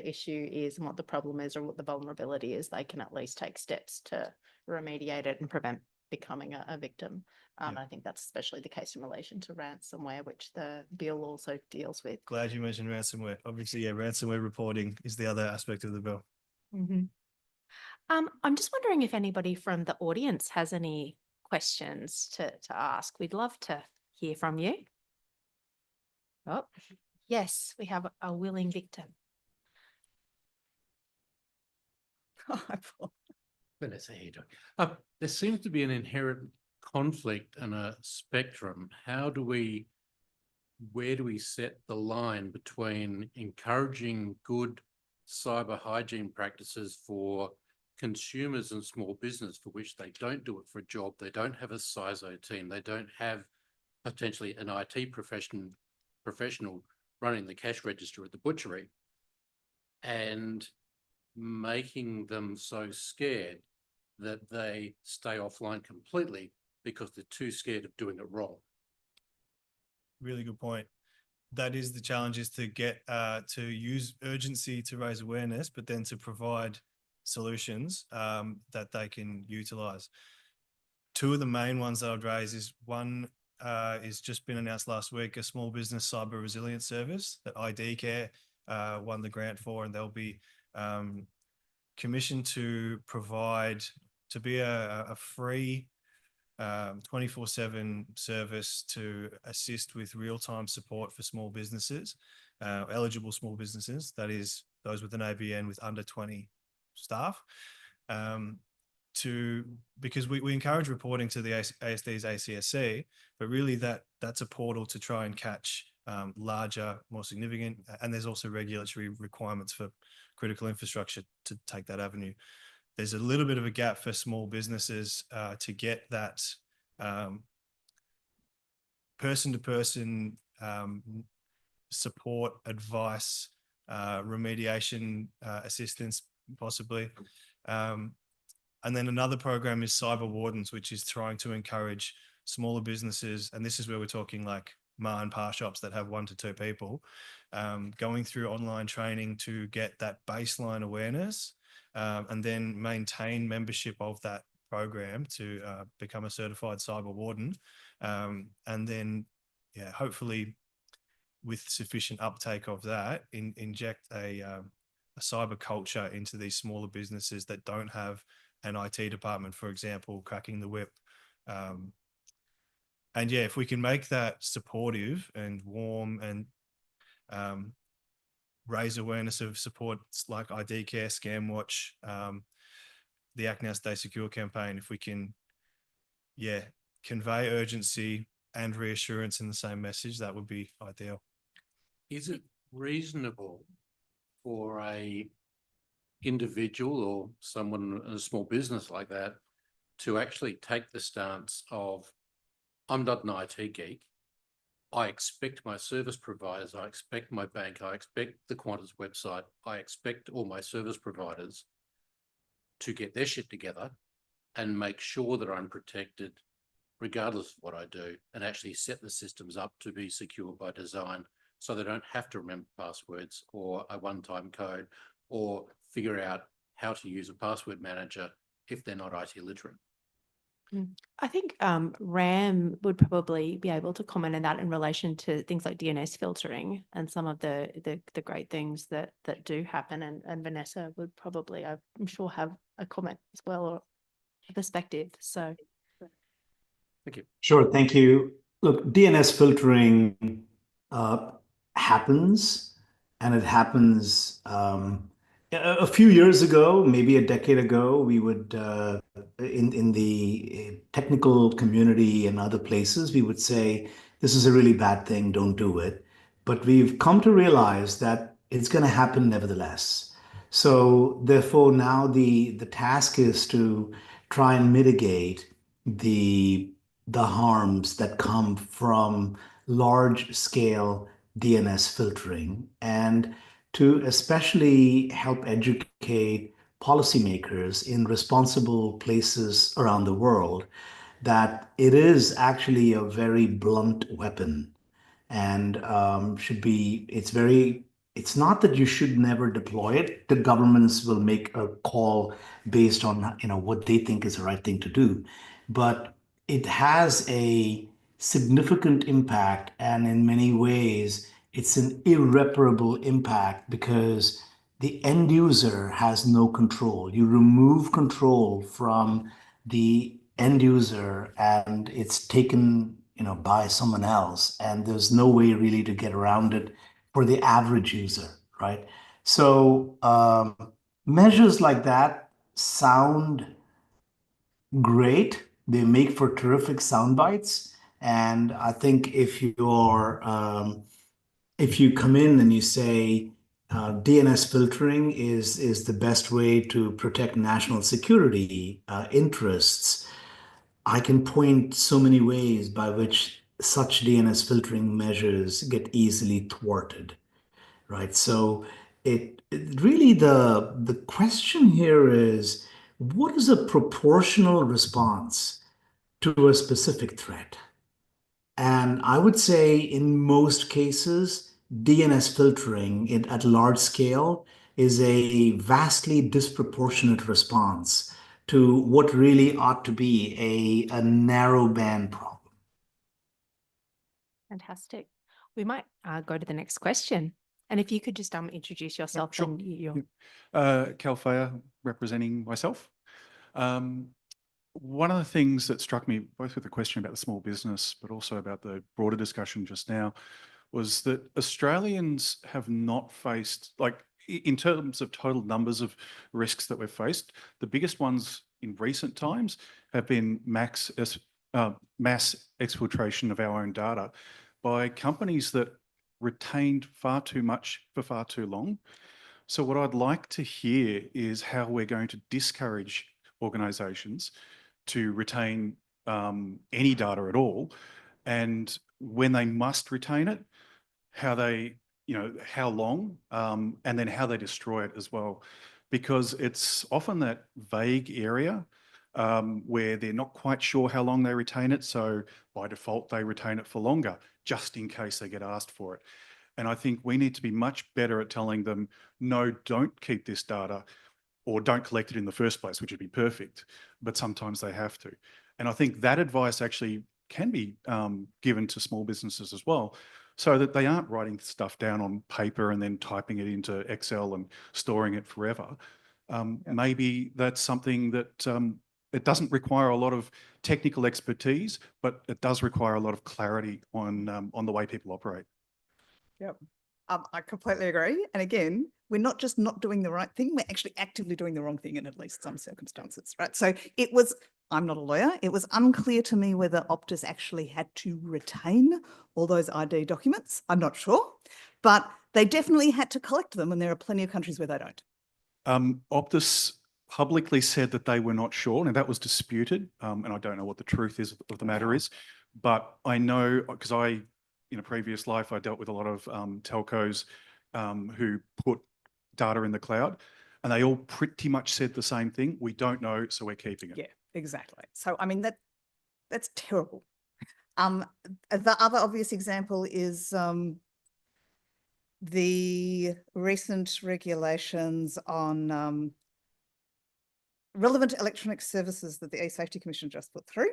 issue is and what the problem is or what the vulnerability is, they can at least take steps to remediate it and prevent becoming a victim. I think that's especially the case in relation to ransomware, which the bill also deals with. Glad you mentioned ransomware. Obviously, yeah, ransomware reporting is the other aspect of the bill. Mm-hmm. I'm just wondering if anybody from the audience has any questions to ask. We'd love to hear from you. Oh, yes, we have a willing victim. Vanessa, how you doing? There seems to be an inherent conflict and a spectrum. Where do we set the line between encouraging good cyber hygiene practices for consumers and small business for which they don't do it for a job, they don't have a CISO team, they don't have potentially an IT professional running the cash register at the butchery, and making them so scared that they stay offline completely because they're too scared of doing it wrong. Really good point. That is the challenge, is to get to use urgency to raise awareness, but then to provide solutions that they can utilize. Two of the main ones that I'd raise is one is just been announced last week, a small business cyber resilience service that ID Care won the grant for, and they'll be commissioned to provide, to be a free 24/7 service to assist with real-time support for small businesses, eligible small businesses, that is those with an ABN with under 20 staff, because we encourage reporting to the ASD's ACSC, but really that's a portal to try and catch larger, more significant, and there's also regulatory requirements for critical infrastructure to take that avenue. There's a little bit of a gap for small businesses to get that person-to-person support, advice, remediation assistance, possibly. And then another program is Cyber Wardens, which is trying to encourage smaller businesses, and this is where we're talking like ma and pa shops that have 1 to 2 people, going through online training to get that baseline awareness, and then maintain membership of that program to become a certified cyber warden, and then hopefully with sufficient uptake of that, inject a cyber culture into these smaller businesses that don't have an IT department, for example, cracking the whip. And if we can make that supportive and warm and raise awareness of supports like ID Care, Scamwatch, the Act Now Stay Secure campaign, if we can, convey urgency and reassurance in the same message, that would be ideal. Is it reasonable for a individual or someone in a small business like that to actually take the stance of, I'm not an IT geek, I expect my service providers, I expect my bank, I expect the Qantas website, I expect all my service providers to get their shit together and make sure that I'm protected regardless of what I do, and actually set the systems up to be secure by design so they don't have to remember passwords or a one-time code or figure out how to use a password manager if they're not IT literate? I think RAM would probably be able to comment on that in relation to things like DNS filtering and some of the great things that do happen. And Vanessa would probably, I'm sure, have a comment as well, or a perspective. So, thank you. Sure, thank you. Look, DNS filtering happens, and it happens. A few years ago, maybe a decade ago, we would, in the technical community and other places, we would say, this is a really bad thing, don't do it. But we've come to realize that it's going to happen nevertheless. So therefore, now the task is to try and mitigate the harms that come from large-scale DNS filtering, and to especially help educate policymakers in responsible places around the world that it is actually a very blunt weapon, and it's not that you should never deploy it. The governments will make a call based on what they think is the right thing to do, but it has a significant impact, and in many ways it's an irreparable impact because the end user has no control. You remove control from the end user and it's taken, by someone else, and there's no way really to get around it for the average user, right? So measures like that sound great. They make for terrific sound bites. And I think if you come in and you say, DNS filtering is the best way to protect national security interests, I can point so many ways by which such DNS filtering measures get easily thwarted, right? So it really the question here is, what is a proportional response to a specific threat? And I would say in most cases, DNS filtering at large scale is a vastly disproportionate response to what really ought to be a narrow band problem. Fantastic. We might go to the next question. And if you could just introduce yourself Sure. and your Cal Fayer, representing myself. One of the things that struck me, both with the question about the small business, but also about the broader discussion just now, was that Australians have not faced, like in terms of total numbers of risks that we've faced, the biggest ones in recent times have been mass exfiltration of our own data by companies that retained far too much for far too long. So what I'd like to hear is how we're going to discourage organisations to retain any data at all, and when they must retain it, how they, how long, and then how they destroy it as well. Because it's often that vague area where they're not quite sure how long they retain it. So by default, they retain it for longer, just in case they get asked for it. And I think we need to be much better at telling them, no, don't keep this data, or don't collect it in the first place, which would be perfect, but sometimes they have to. And I think that advice actually can be given to small businesses as well, so that they aren't writing stuff down on paper and then typing it into Excel and storing it forever. Maybe that's something that it doesn't require a lot of technical expertise, but it does require a lot of clarity on the way people operate. Yep. I completely agree. And again, we're not just not doing the right thing, we're actually actively doing the wrong thing in at least some circumstances, right? So it was, I'm not a lawyer, it was unclear to me whether Optus actually had to retain all those ID documents. I'm not sure, but they definitely had to collect them, and there are plenty of countries where they don't. Optus publicly said that they were not sure, and that was disputed, and I don't know what the truth is of the matter is, but I know, because in a previous life, I dealt with a lot of telcos who put data in the cloud, and they all pretty much said the same thing. We don't know, so we're keeping it. Yeah, exactly. So, I mean, that's terrible. The other obvious example is the recent regulations on relevant electronic services that the eSafety Commission just put through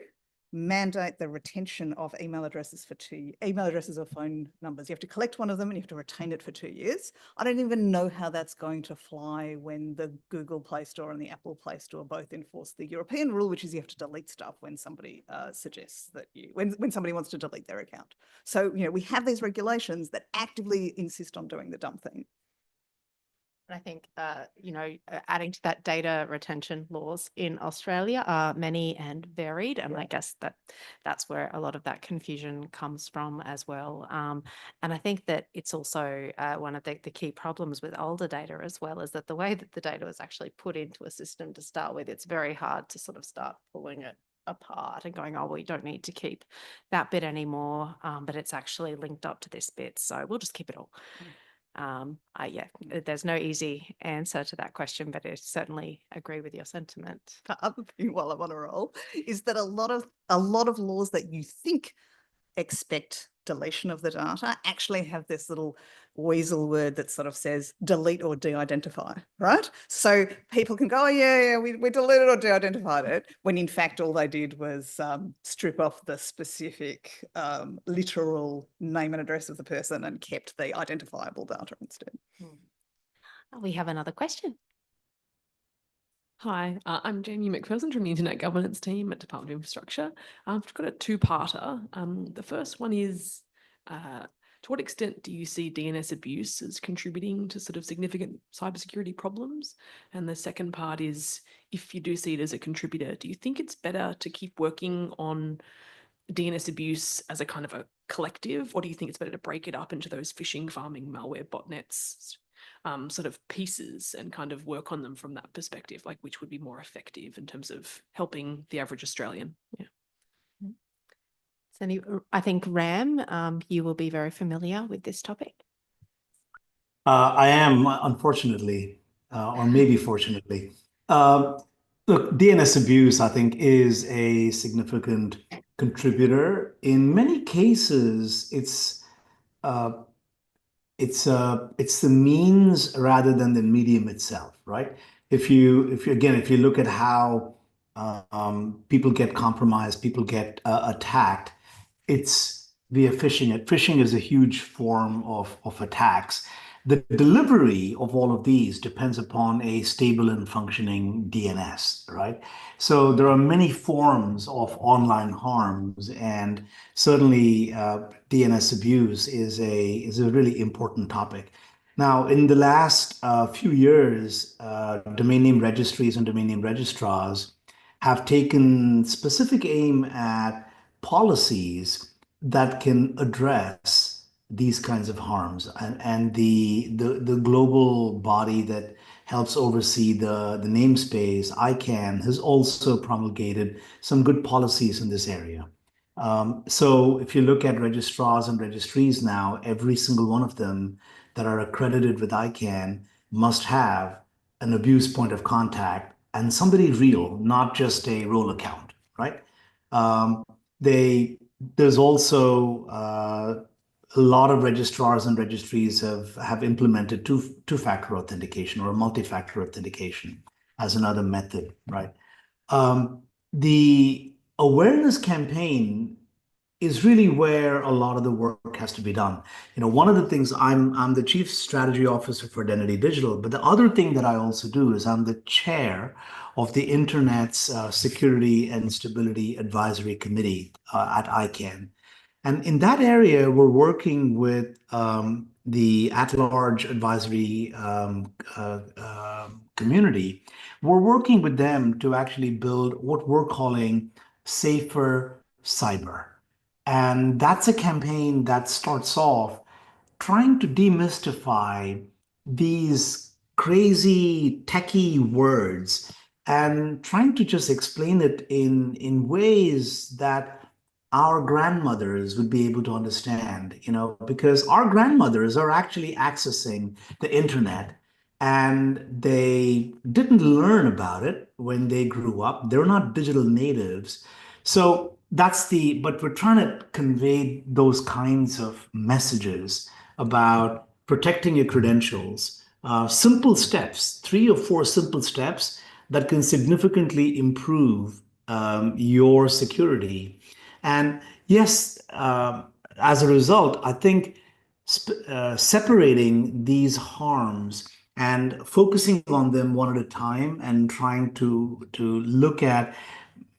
mandate the retention of email addresses or phone numbers. You have to collect one of them and you have to retain it for 2 years. I don't even know how that's going to fly when the Google Play Store and the Apple Play Store both enforce the European rule, which is you have to delete stuff when somebody suggests that when somebody wants to delete their account. So, we have these regulations that actively insist on doing the dumb thing. I think, adding to that, data retention laws in Australia are many and varied. And I guess that's where a lot of that confusion comes from as well. And I think that it's also one of the key problems with older data as well, is that the way that the data was actually put into a system to start with, it's very hard to sort of start pulling it apart and going, oh, well, you don't need to keep that bit anymore, but it's actually linked up to this bit, so we'll just keep it all. There's no easy answer to that question, but I certainly agree with your sentiment. The other thing, while I'm on a roll, is that a lot of laws that you think expect deletion of the data actually have this little weasel word that sort of says delete or de-identify, right? So people can go, oh, yeah, we deleted or de-identified it, when in fact all they did was strip off the specific literal name and address of the person and kept the identifiable data instead. We have another question. Hi, I'm Jamie McPherson from the Internet Governance team at Department of Infrastructure. I've got a two-parter. The first one is, to what extent do you see DNS abuse as contributing to sort of significant cybersecurity problems? And the second part is, if you do see it as a contributor, do you think it's better to keep working on DNS abuse as a kind of a collective, or do you think it's better to break it up into those phishing, farming, malware, botnets? sort of pieces and kind of work on them from that perspective, like which would be more effective in terms of helping the average Australian. Yeah. I think Ram, you will be very familiar with this topic. I am, unfortunately, or maybe fortunately. Look, DNS abuse, I think, is a significant contributor. In many cases, it's the means rather than the medium itself, right? If you look at how people get compromised, people get attacked, it's via phishing. Phishing is a huge form of attacks. The delivery of all of these depends upon a stable and functioning DNS, right? So there are many forms of online harms, and certainly DNS abuse is a really important topic. Now, in the last few years, domain name registries and domain name registrars have taken specific aim at policies that can address these kinds of harms, and the global body that helps oversee the namespace, ICANN, has also promulgated some good policies in this area. So if you look at registrars and registries now, every single one of them that are accredited with ICANN must have an abuse point of contact and somebody real, not just a role account, right? There's also a lot of registrars and registries have implemented two-factor authentication or multi-factor authentication as another method, right? The awareness campaign is really where a lot of the work has to be done. One of the things, I'm the Chief Strategy Officer for Identity Digital, but the other thing that I also do is I'm the chair of the Internet's Security and Stability Advisory Committee at ICANN. And in that area, we're working with the at-large advisory community. We're working with them to actually build what we're calling Safer Cyber. And that's a campaign that starts off trying to demystify these crazy techie words and trying to just explain it in ways that our grandmothers would be able to understand, because our grandmothers are actually accessing the internet and they didn't learn about it when they grew up. They're not digital natives. So but we're trying to convey those kinds of messages about protecting your credentials, simple steps, 3 or 4 simple steps that can significantly improve your security. And yes, as a result, I think separating these harms and focusing on them one at a time and trying to look at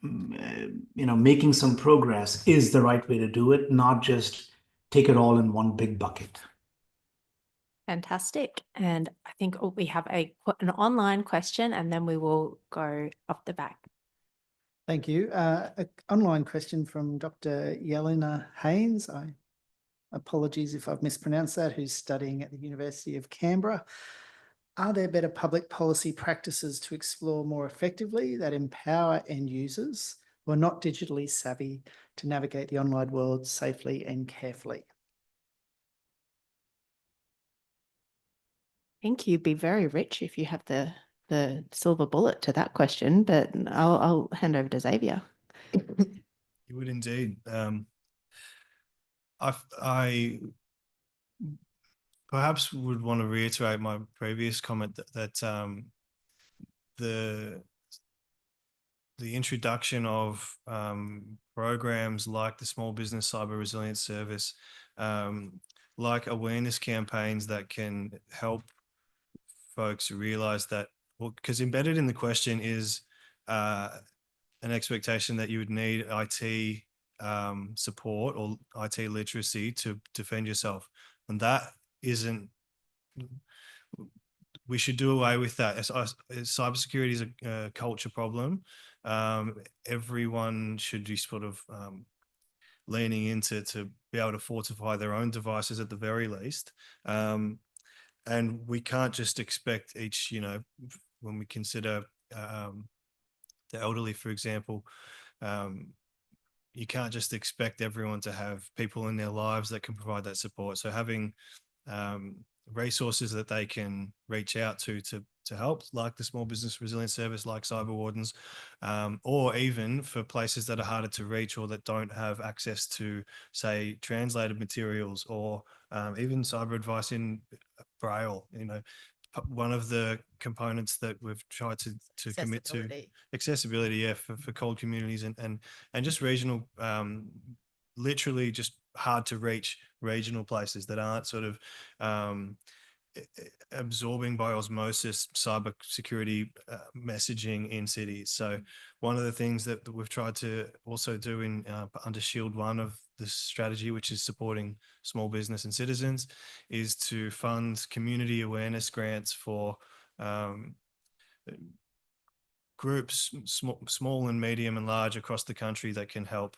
making some progress is the right way to do it, not just take it all in one big bucket. Fantastic. And I think we have an online question, and then we will go up the back. Thank you. An online question from Dr. Yelena Haynes. Apologies if I've mispronounced that, who's studying at the University of Canberra. Are there better public policy practices to explore more effectively that empower end users who are not digitally savvy to navigate the online world safely and carefully? I think you'd be very rich if you have the silver bullet to that question, but I'll hand over to Xavier. You would indeed. I perhaps would want to reiterate my previous comment that the introduction of programs like the Small Business Cyber Resilience Service, like awareness campaigns that can help folks realize that, because embedded in the question is an expectation that you would need IT support or IT literacy to defend yourself. And that isn't, we should do away with that. Cybersecurity is a culture problem. Everyone should be sort of leaning into to be able to fortify their own devices at the very least. and we can't just expect each, you know, when we consider the elderly, for example, you can't just expect everyone to have people in their lives that can provide that support. So having resources that they can reach out to help, like the Small Business Resilience Service, like Cyber Wardens, or even for places that are harder to reach or that don't have access to, say, translated materials, or even cyber advice in Braille. You know, one of the components that we've tried to commit to accessibility, yeah, for cold communities and just regional, literally just hard to reach regional places that aren't sort of absorbing by osmosis cyber security messaging in cities. So one of the things that we've tried to also do in under Shield 1 of the strategy, which is supporting small business and citizens, is to fund community awareness grants for groups, small and medium and large across the country, that can help.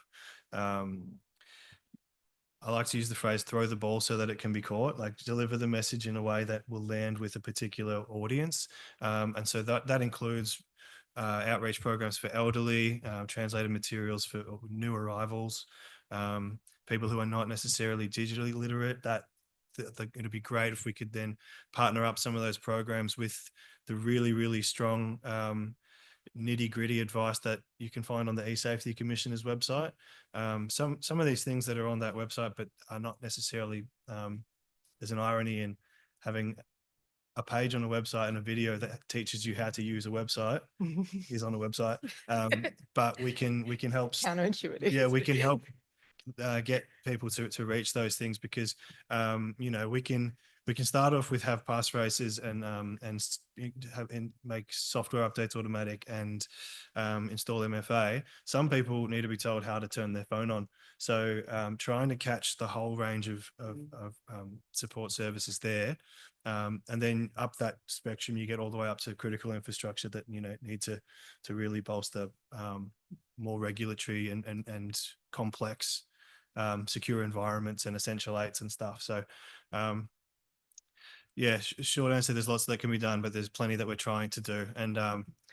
I like to use the phrase throw the ball so that it can be caught, like deliver the message in a way that will land with a particular audience. And so that includes outreach programs for elderly, translated materials for new arrivals, people who are not necessarily digitally literate. It'd be great if we could then partner up some of those programs with the really, really strong nitty-gritty advice that you can find on the eSafety Commissioner's website. Some of these things that are on that website but are not necessarily, there's an irony in having a page on a website and a video that teaches you how to use a website is on a website, but we can help counterintuitive. Yeah, we can help get people to reach those things, because you know, we can start off with have passphrase and make software updates automatic and install MFA. Some people need to be told how to turn their phone on. So trying to catch the whole range of support services there, and then up that spectrum, you get all the way up to critical infrastructure that, you know, need to really bolster more regulatory and complex secure environments and essential 8s and stuff. So yeah, short answer, there's lots that can be done, but there's plenty that we're trying to do. And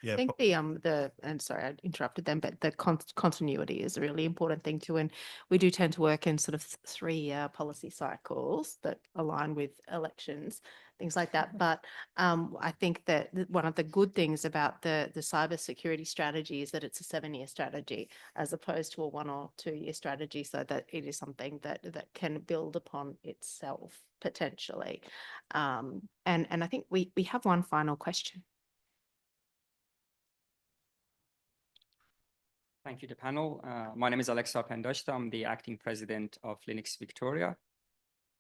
yeah, I think and sorry, I interrupted them, but the continuity is a really important thing too. And we do tend to work in sort of 3-year policy cycles that align with elections, things like that. But I think that one of the good things about the cyber security strategy is that it's a 7-year strategy as opposed to a 1 or 2-year strategy, so that it is something that can build upon itself potentially. And I think we have one final question. Thank you, the panel. My name is Alexa Pendoshta. I'm the acting president of Linux Victoria,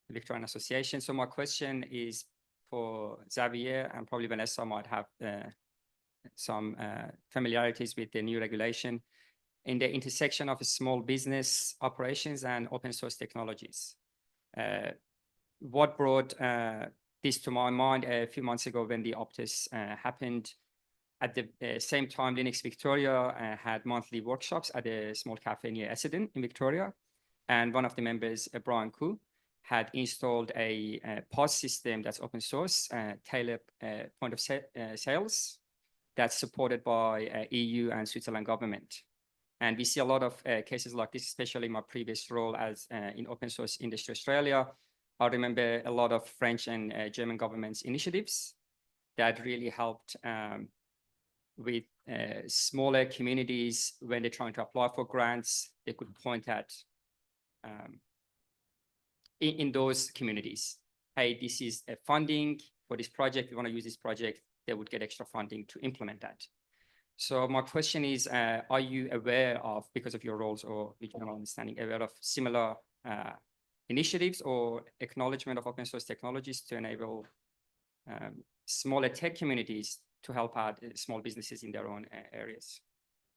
the Victorian Association. So my question is for Xavier, and probably Vanessa might have some familiarities with the new regulation in the intersection of small business operations and open source technologies. What brought this to my mind a few months ago when the Optus happened? At the same time, Linux Victoria had monthly workshops at a small cafe near Essendon in Victoria. And one of the members, Brian Koo, had installed a POS system that's open source, tailored point of sales that's supported by EU and Switzerland government. And we see a lot of cases like this, especially in my previous role as in Open Source Industry Australia. I remember a lot of French and German governments initiatives that really helped with smaller communities when they're trying to apply for grants. They could point at in those communities, hey, this is a funding for this project. We want to use this project. They would get extra funding to implement that. So my question is, are you aware of, because of your roles or your general understanding, aware of similar initiatives or acknowledgement of open source technologies to enable smaller tech communities to help out small businesses in their own areas?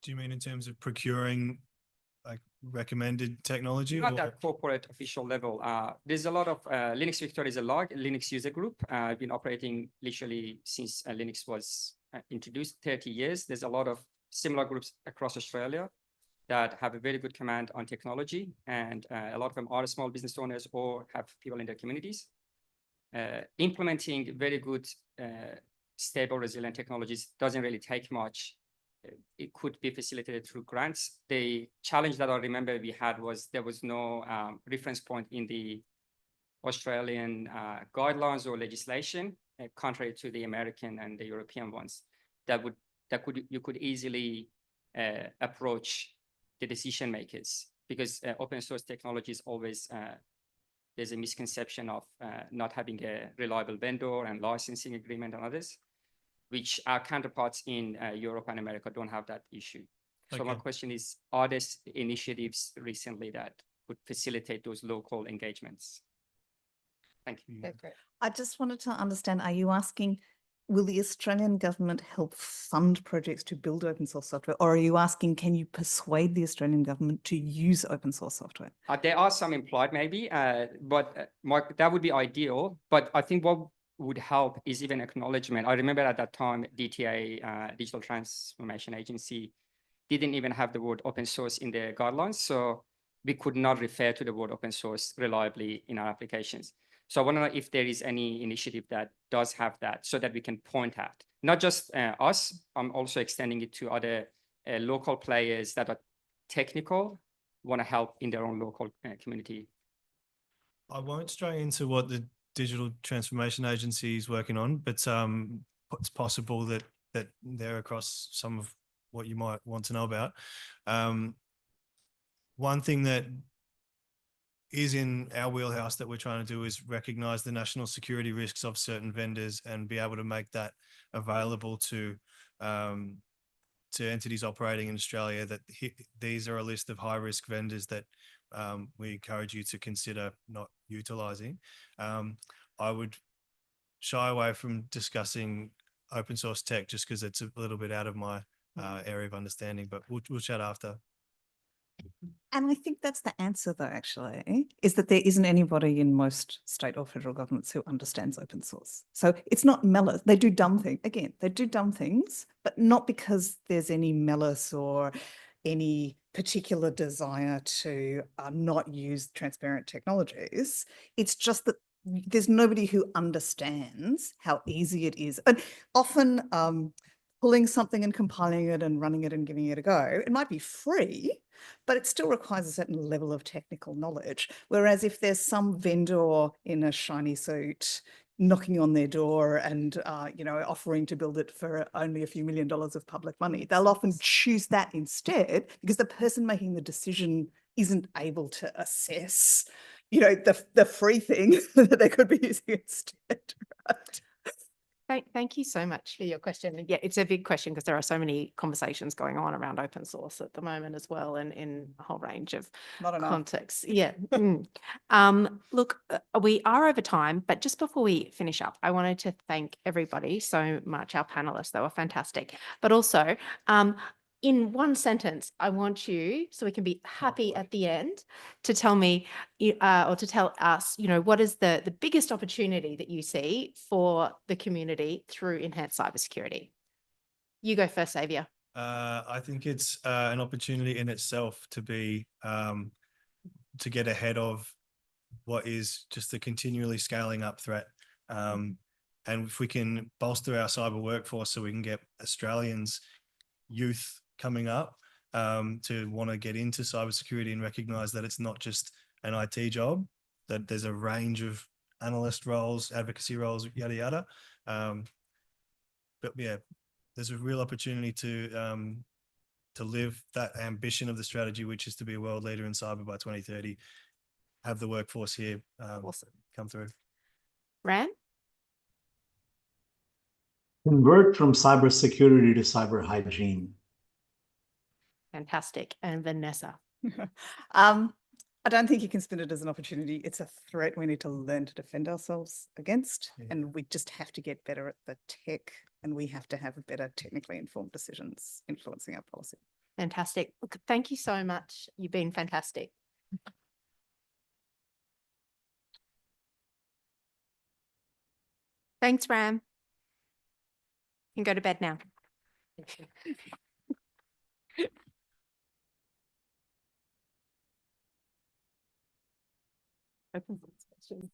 Do you mean in terms of procuring like recommended technology? Not at corporate official level. There's a lot of Linux Victoria is a large Linux user group. I've been operating literally since Linux was introduced 30 years. There's a lot of similar groups across Australia that have a very good command on technology, and a lot of them are small business owners or have people in their communities. implementing very good, stable, resilient technologies doesn't really take much. It could be facilitated through grants. The challenge that I remember we had was there was no reference point in the Australian guidelines or legislation, contrary to the American and the European ones, you could easily approach the decision makers, because open source technology is always there's a misconception of not having a reliable vendor and licensing agreement and others, which our counterparts in Europe and America don't have that issue. So my question is, are there initiatives recently that could facilitate those local engagements? Thank you. I just wanted to understand, are you asking, will the Australian government help fund projects to build open source software? Or are you asking, can you persuade the Australian government to use open source software? There are some implied maybe, but that would be ideal. But I think what would help is even acknowledgement. I remember at that time, DTA, Digital Transformation Agency, didn't even have the word open source in their guidelines. So we could not refer to the word open source reliably in our applications. So I want to know if there is any initiative that does have that, so that we can point at, not just us, I'm also extending it to other local players that are technical, want to help in their own local community. I won't stray into what the Digital Transformation Agency is working on, but it's possible that they're across some of what you might want to know about. One thing that is in our wheelhouse that we're trying to do is recognize the national security risks of certain vendors and be able to make that available to entities operating in Australia, that these are a list of high risk vendors that we encourage you to consider not utilizing. I would shy away from discussing open source tech just because it's a little bit out of my area of understanding, but we'll chat after. And I think that's the answer though, actually, is that there isn't anybody in most state or federal governments who understands open source. So it's not malice. They do dumb things. Again, they do dumb things, but not because there's any malice or any particular desire to not use transparent technologies. It's just that there's nobody who understands how easy it is. And often pulling something and compiling it and running it and giving it a go, it might be free, but it still requires a certain level of technical knowledge. Whereas if there's some vendor in a shiny suit knocking on their door and offering to build it for only a few $1 million of public money, they'll often choose that instead because the person making the decision isn't able to assess, the free thing that they could be using instead. Right? Thank you so much for your question. And yeah, it's a big question because there are so many conversations going on around open source at the moment as well, and in a whole range of contexts. Yeah. Look, we are over time, but just before we finish up, I wanted to thank everybody so much, our panelists. They were fantastic. But also, in one sentence, I want you, so we can be happy at the end, to tell me or to tell us, what is the biggest opportunity that you see for the community through enhanced cybersecurity? You go first, Xavier. I think it's an opportunity in itself to be to get ahead of what is just a continually scaling up threat. And if we can bolster our cyber workforce so we can get Australians, youth coming up to want to get into cybersecurity and recognize that it's not just an IT job, that there's a range of analyst roles, advocacy roles, yada, yada. But yeah, there's a real opportunity to live that ambition of the strategy, which is to be a world leader in cyber by 2030, have the workforce here come through. Ram? Convert from cybersecurity to cyber hygiene. Fantastic. And Vanessa? I don't think you can spin it as an opportunity. It's a threat we need to learn to defend ourselves against. Yeah. And we just have to get better at the tech, and we have to have better technically informed decisions influencing our policy. Fantastic. Look, thank you so much. You've been fantastic. Thanks, Ram. You can go to bed now. Open question.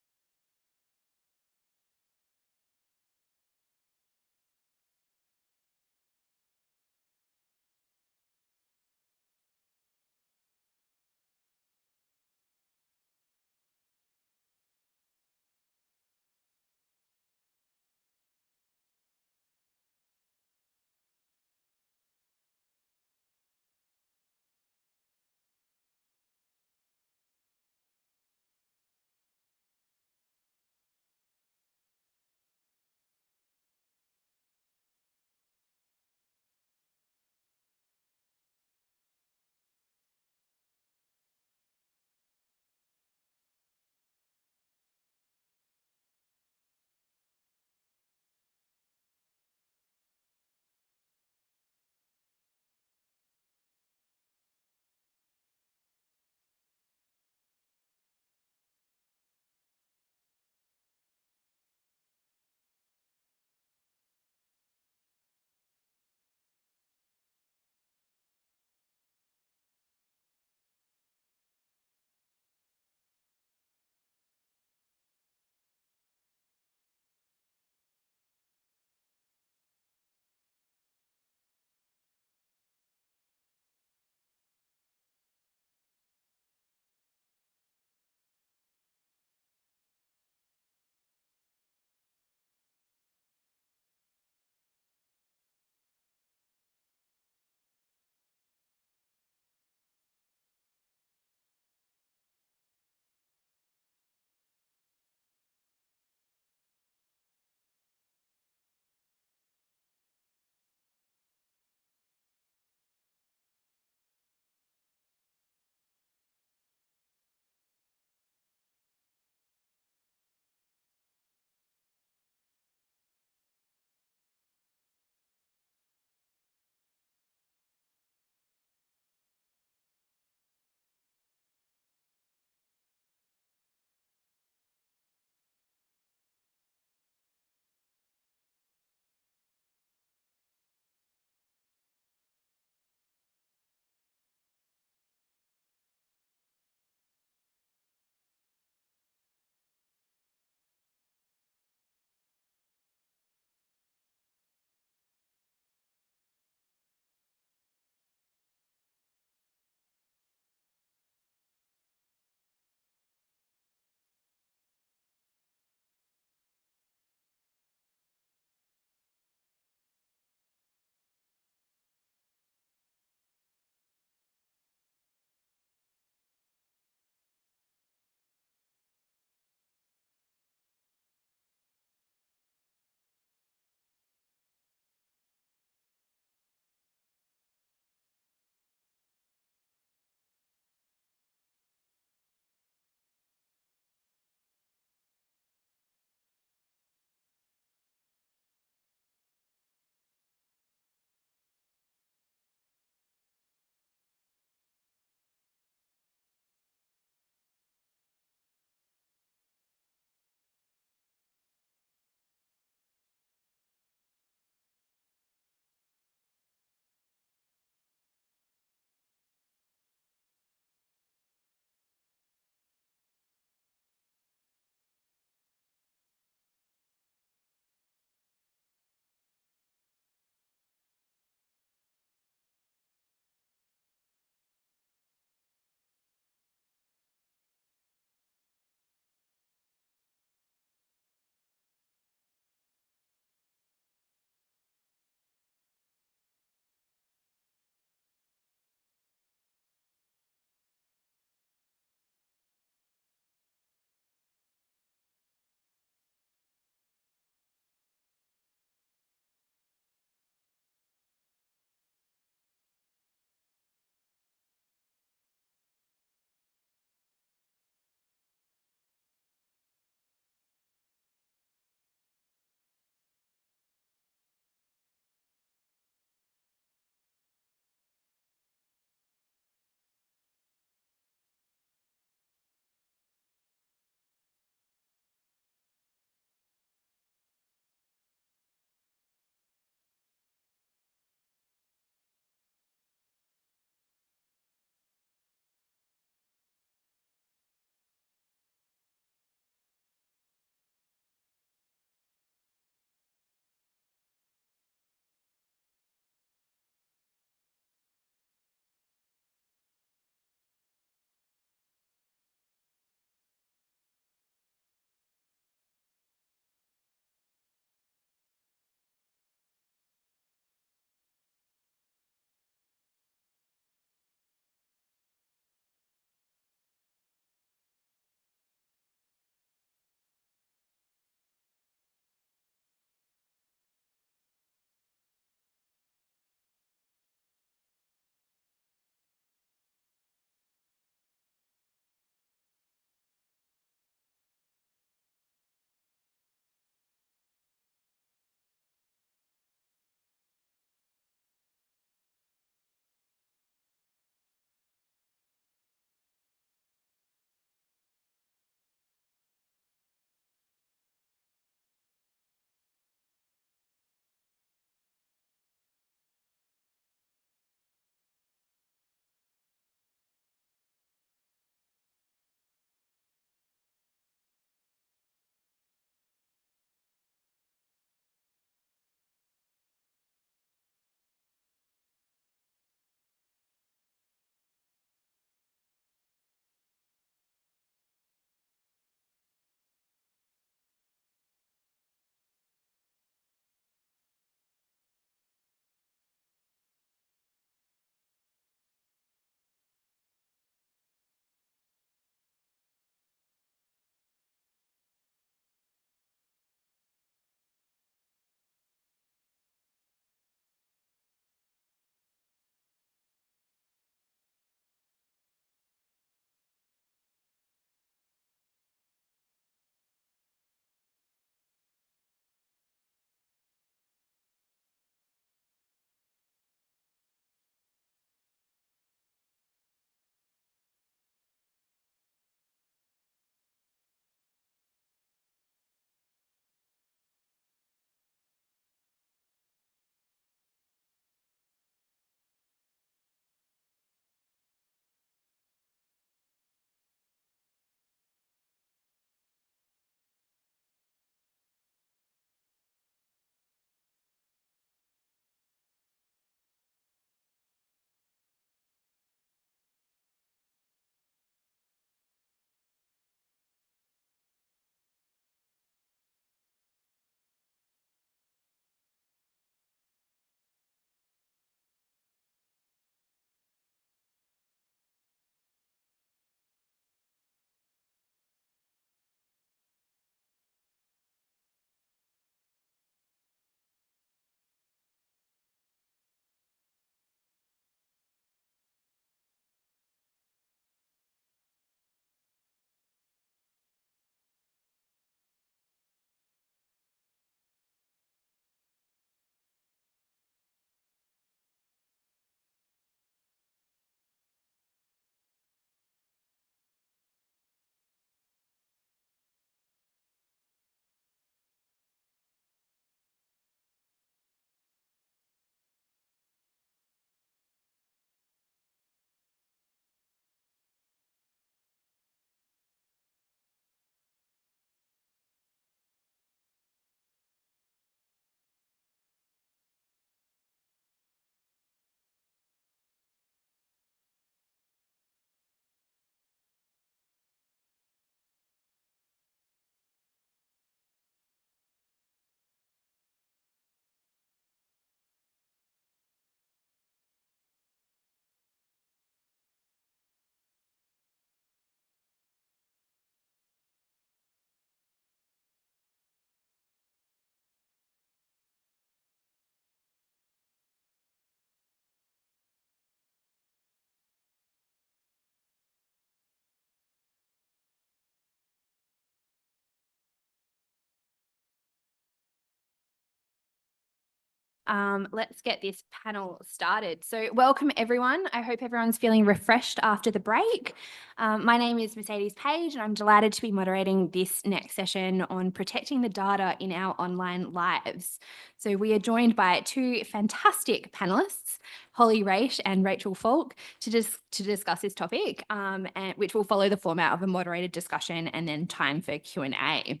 Let's get this panel started. So welcome everyone. I hope everyone's feeling refreshed after the break. My name is Mercedes Page and I'm delighted to be moderating this next session on protecting the data in our online lives. So we are joined by two fantastic panelists, Holly Raish and Rachel Falk, to discuss this topic, and which will follow the format of a moderated discussion and then time for Q&A.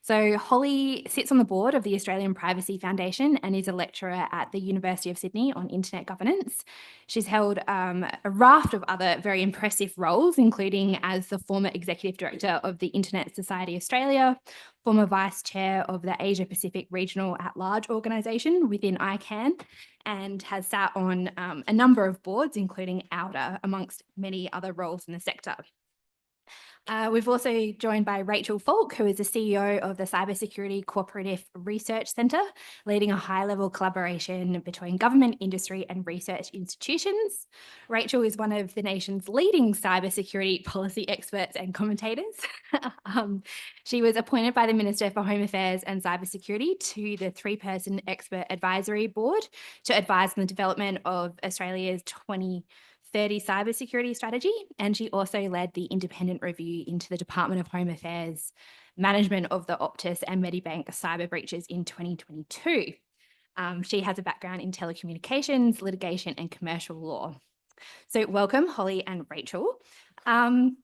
So Holly sits on the board of the Australian Privacy Foundation and is a lecturer at the University of Sydney on internet governance. She's held a raft of other very impressive roles, including as the former executive director of the Internet Society Australia, former vice chair of the Asia Pacific Regional at-Large organisation within ICANN, and has sat on a number of boards, including ALDA, amongst many other roles in the sector. We've also joined by Rachel Falk, who is the CEO of the Cybersecurity Cooperative Research Centre, leading a high-level collaboration between government, industry and research institutions. Rachel is one of the nation's leading cybersecurity policy experts and commentators. She was appointed by the Minister for Home Affairs and Cybersecurity to the three-person expert advisory board to advise on the development of Australia's 2030 cybersecurity strategy, and she also led the independent review into the Department of Home Affairs management of the Optus and Medibank cyber breaches in 2022. She has a background in telecommunications, litigation and commercial law. So welcome, Holly and Rachel. And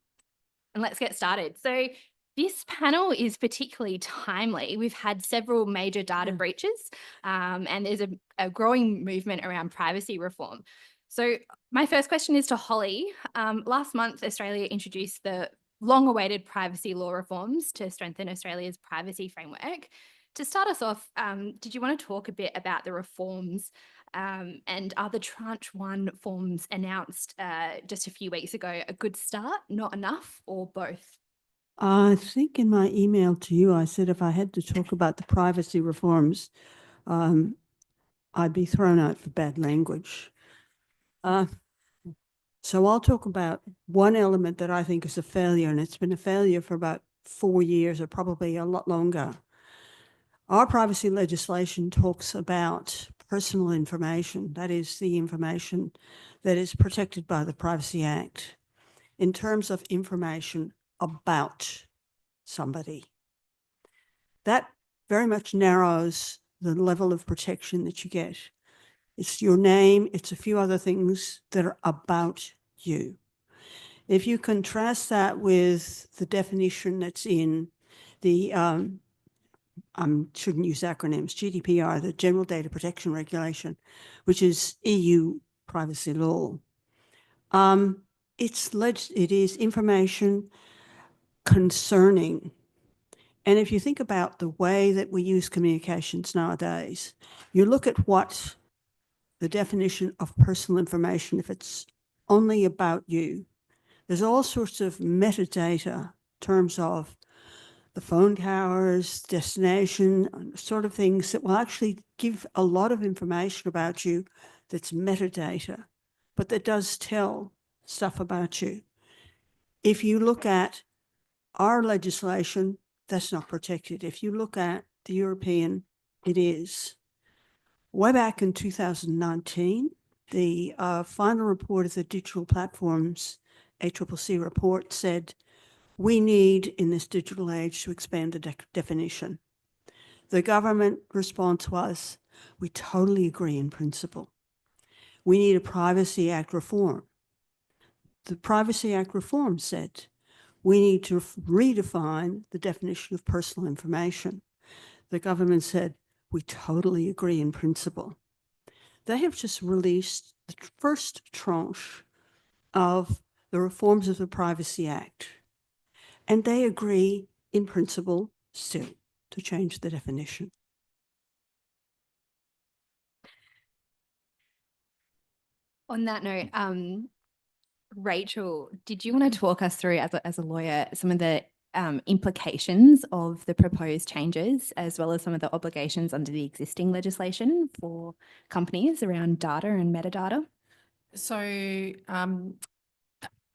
let's get started. So this panel is particularly timely. We've had several major data breaches, and there's a growing movement around privacy reform. So my first question is to Holly. Last month, Australia introduced the long-awaited privacy law reforms to strengthen Australia's privacy framework. To start us off, did you want to talk a bit about the reforms, and are the Tranche 1 forms announced just a few weeks ago a good start, not enough, or both? I think in my email to you, I said if I had to talk about the privacy reforms, I'd be thrown out for bad language. So I'll talk about one element that I think is a failure, and it's been a failure for about 4 years or probably a lot longer. Our privacy legislation talks about personal information, that is the information that is protected by the Privacy Act, in terms of information about somebody. That very much narrows the level of protection that you get. It's your name, it's a few other things that are about you. If you contrast that with the definition that's in the, shouldn't use acronyms, GDPR, the General Data Protection Regulation, which is EU privacy law. It is information concerning. And if you think about the way that we use communications nowadays, you look at what the definition of personal information, if it's only about you, there's all sorts of metadata in terms of the phone towers, destination, sort of things that will actually give a lot of information about you that's metadata, but that does tell stuff about you. If you look at our legislation, that's not protected. If you look at the European, it is. Way back in 2019, the final report of the Digital Platforms ACCC report said, we need in this digital age to expand the definition. The government response was, we totally agree in principle. We need a Privacy Act reform. The Privacy Act reform said, we need to redefine the definition of personal information. The government said, we totally agree in principle. They have just released the first tranche of the reforms of the Privacy Act, and they agree in principle still to change the definition. On that note, Rachel, did you want to talk us through, as a lawyer, some of the implications of the proposed changes, as well as some of the obligations under the existing legislation for companies around data and metadata? So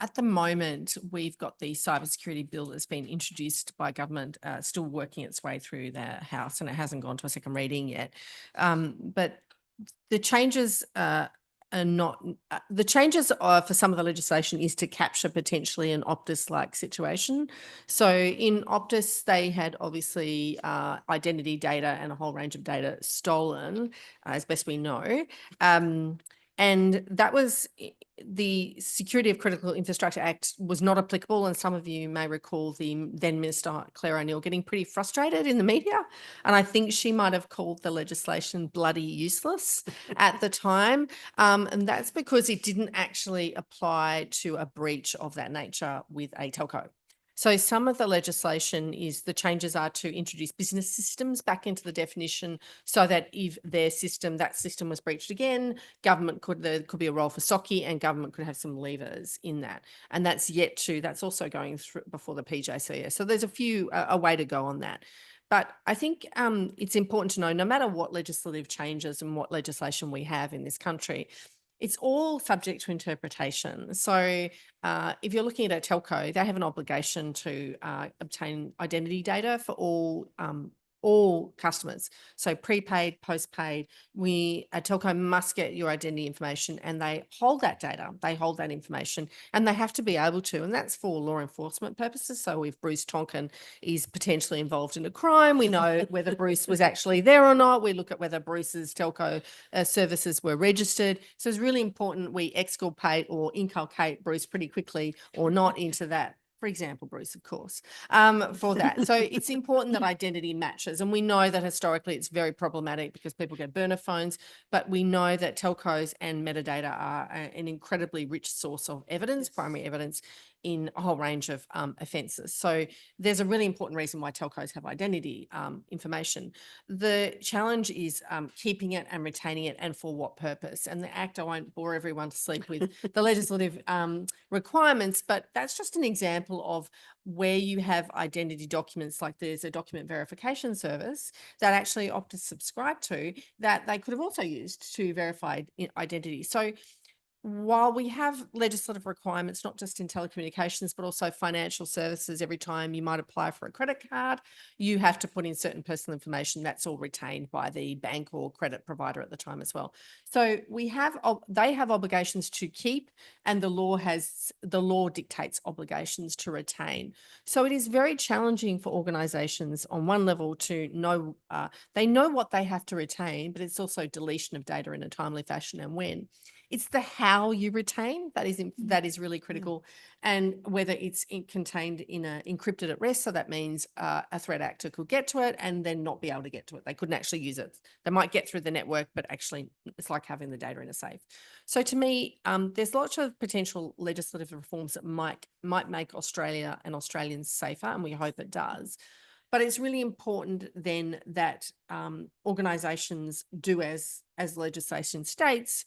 at the moment, we've got the cybersecurity bill that's been introduced by government, still working its way through the House, and it hasn't gone to a second reading yet. But the changes are not, the changes are for some of the legislation is to capture potentially an Optus-like situation. So in Optus, they had obviously identity data and a whole range of data stolen, as best we know. And that was the Security of Critical Infrastructure Act was not applicable. And some of you may recall the then Minister Claire O'Neil getting pretty frustrated in the media. And I think she might have called the legislation bloody useless at the time. And that's because it didn't actually apply to a breach of that nature with a telco. So some of the legislation is the changes are to introduce business systems back into the definition so that if their system, that system was breached again, government there could be a role for SOCI and government could have some levers in that. And that's that's also going through before the PJCS. So there's a way to go on that. But I think it's important to know, no matter what legislative changes and what legislation we have in this country, it's all subject to interpretation. So if you're looking at a telco, they have an obligation to obtain identity data for all customers. So prepaid, postpaid, a telco must get your identity information and they hold that data, they hold that information and they have to be able to, and that's for law enforcement purposes. So if Bruce Tonkin is potentially involved in a crime, we know whether Bruce was actually there or not. We look at whether Bruce's telco services were registered. So it's really important we exculpate or inculcate Bruce pretty quickly or not into that. For example, Bruce, of course, for that. So it's important that identity matches. And we know that historically it's very problematic because people get burner phones, but we know that telcos and metadata are an incredibly rich source of evidence, primary evidence in a whole range of offences. So there's a really important reason why telcos have identity information. The challenge is keeping it and retaining it and for what purpose. And the Act, I won't bore everyone to sleep with the legislative requirements, but that's just an example of where you have identity documents, like there's a document verification service that actually Optus subscribe to that they could have also used to verify identity. So while we have legislative requirements, not just in telecommunications, but also financial services, every time you might apply for a credit card, you have to put in certain personal information that's all retained by the bank or credit provider at the time as well. So they have obligations to keep, and the law dictates obligations to retain. So it is very challenging for organisations on one level to know, they know what they have to retain, but it's also deletion of data in a timely fashion and when. It's the how you retain that is really critical, and whether it's contained in an encrypted at rest. So that means a threat actor could get to it and then not be able to get to it. They couldn't actually use it. They might get through the network, but actually it's like having the data in a safe. So to me, there's lots of potential legislative reforms that might make Australia and Australians safer, and we hope it does. But it's really important then that organisations do as legislation states.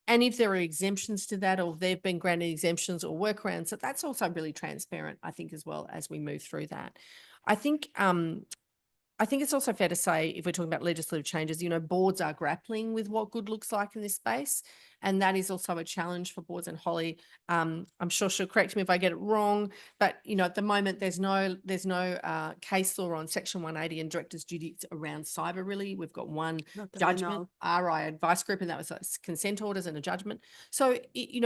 And if there are exemptions to that, or they've been granted exemptions or workarounds, so that's also really transparent, I think, as well as we move through that. I think it's also fair to say, if we're talking about legislative changes, boards are grappling with what good looks like in this space. And that is also a challenge for boards. And Holly, I'm sure she'll correct me if I get it wrong, but at the moment there's no case law on Section 180 and directors' duties around cyber. Really, we've got one judgment, RI Advice Group, and that was consent orders and a judgment. So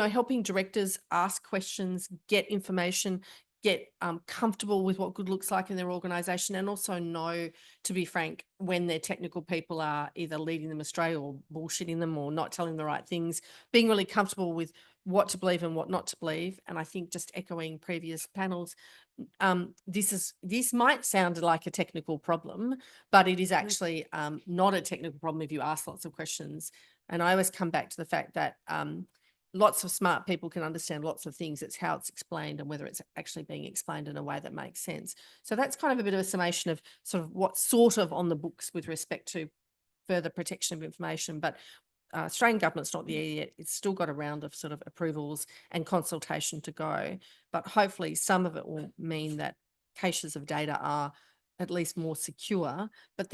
helping directors ask questions, get information, get comfortable with what good looks like in their organisation, and also know, to be frank, when their technical people are either leading them astray or bullshitting them or not telling the right things, being really comfortable with what to believe and what not to believe. And I think, just echoing previous panels, this might sound like a technical problem, but it is actually not a technical problem if you ask lots of questions. And I always come back to the fact that lots of smart people can understand lots of things. It's how it's explained and whether it's actually being explained in a way that makes sense. So that's kind of a bit of a summation of sort of what's sort of on the books with respect to further protection of information. But Australian government's not there yet. It's still got a round of sort of approvals and consultation to go. But hopefully some of it will mean that caches of data are at least more secure. But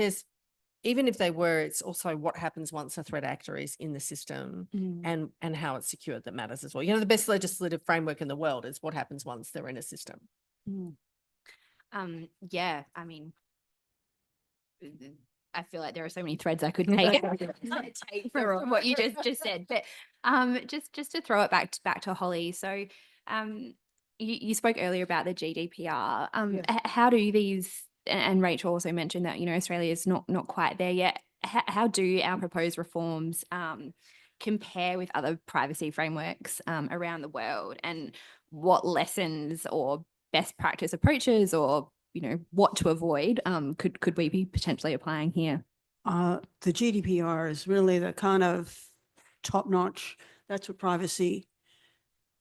even if they were, it's also what happens once a threat actor is in the system and how it's secured that matters as well. The best legislative framework in the world is what happens once they're in a system. Yeah, I mean, I feel like there are so many threads I could take, take from what you just said. But just to throw it back to Holly. So you spoke earlier about the GDPR. How do these, and Rachel also mentioned that, you know, Australia is not quite there yet. How do our proposed reforms compare with other privacy frameworks around the world, and what lessons or best practice approaches, or, you know, what to avoid could we be potentially applying here? The GDPR is really the kind of top notch. That's what privacy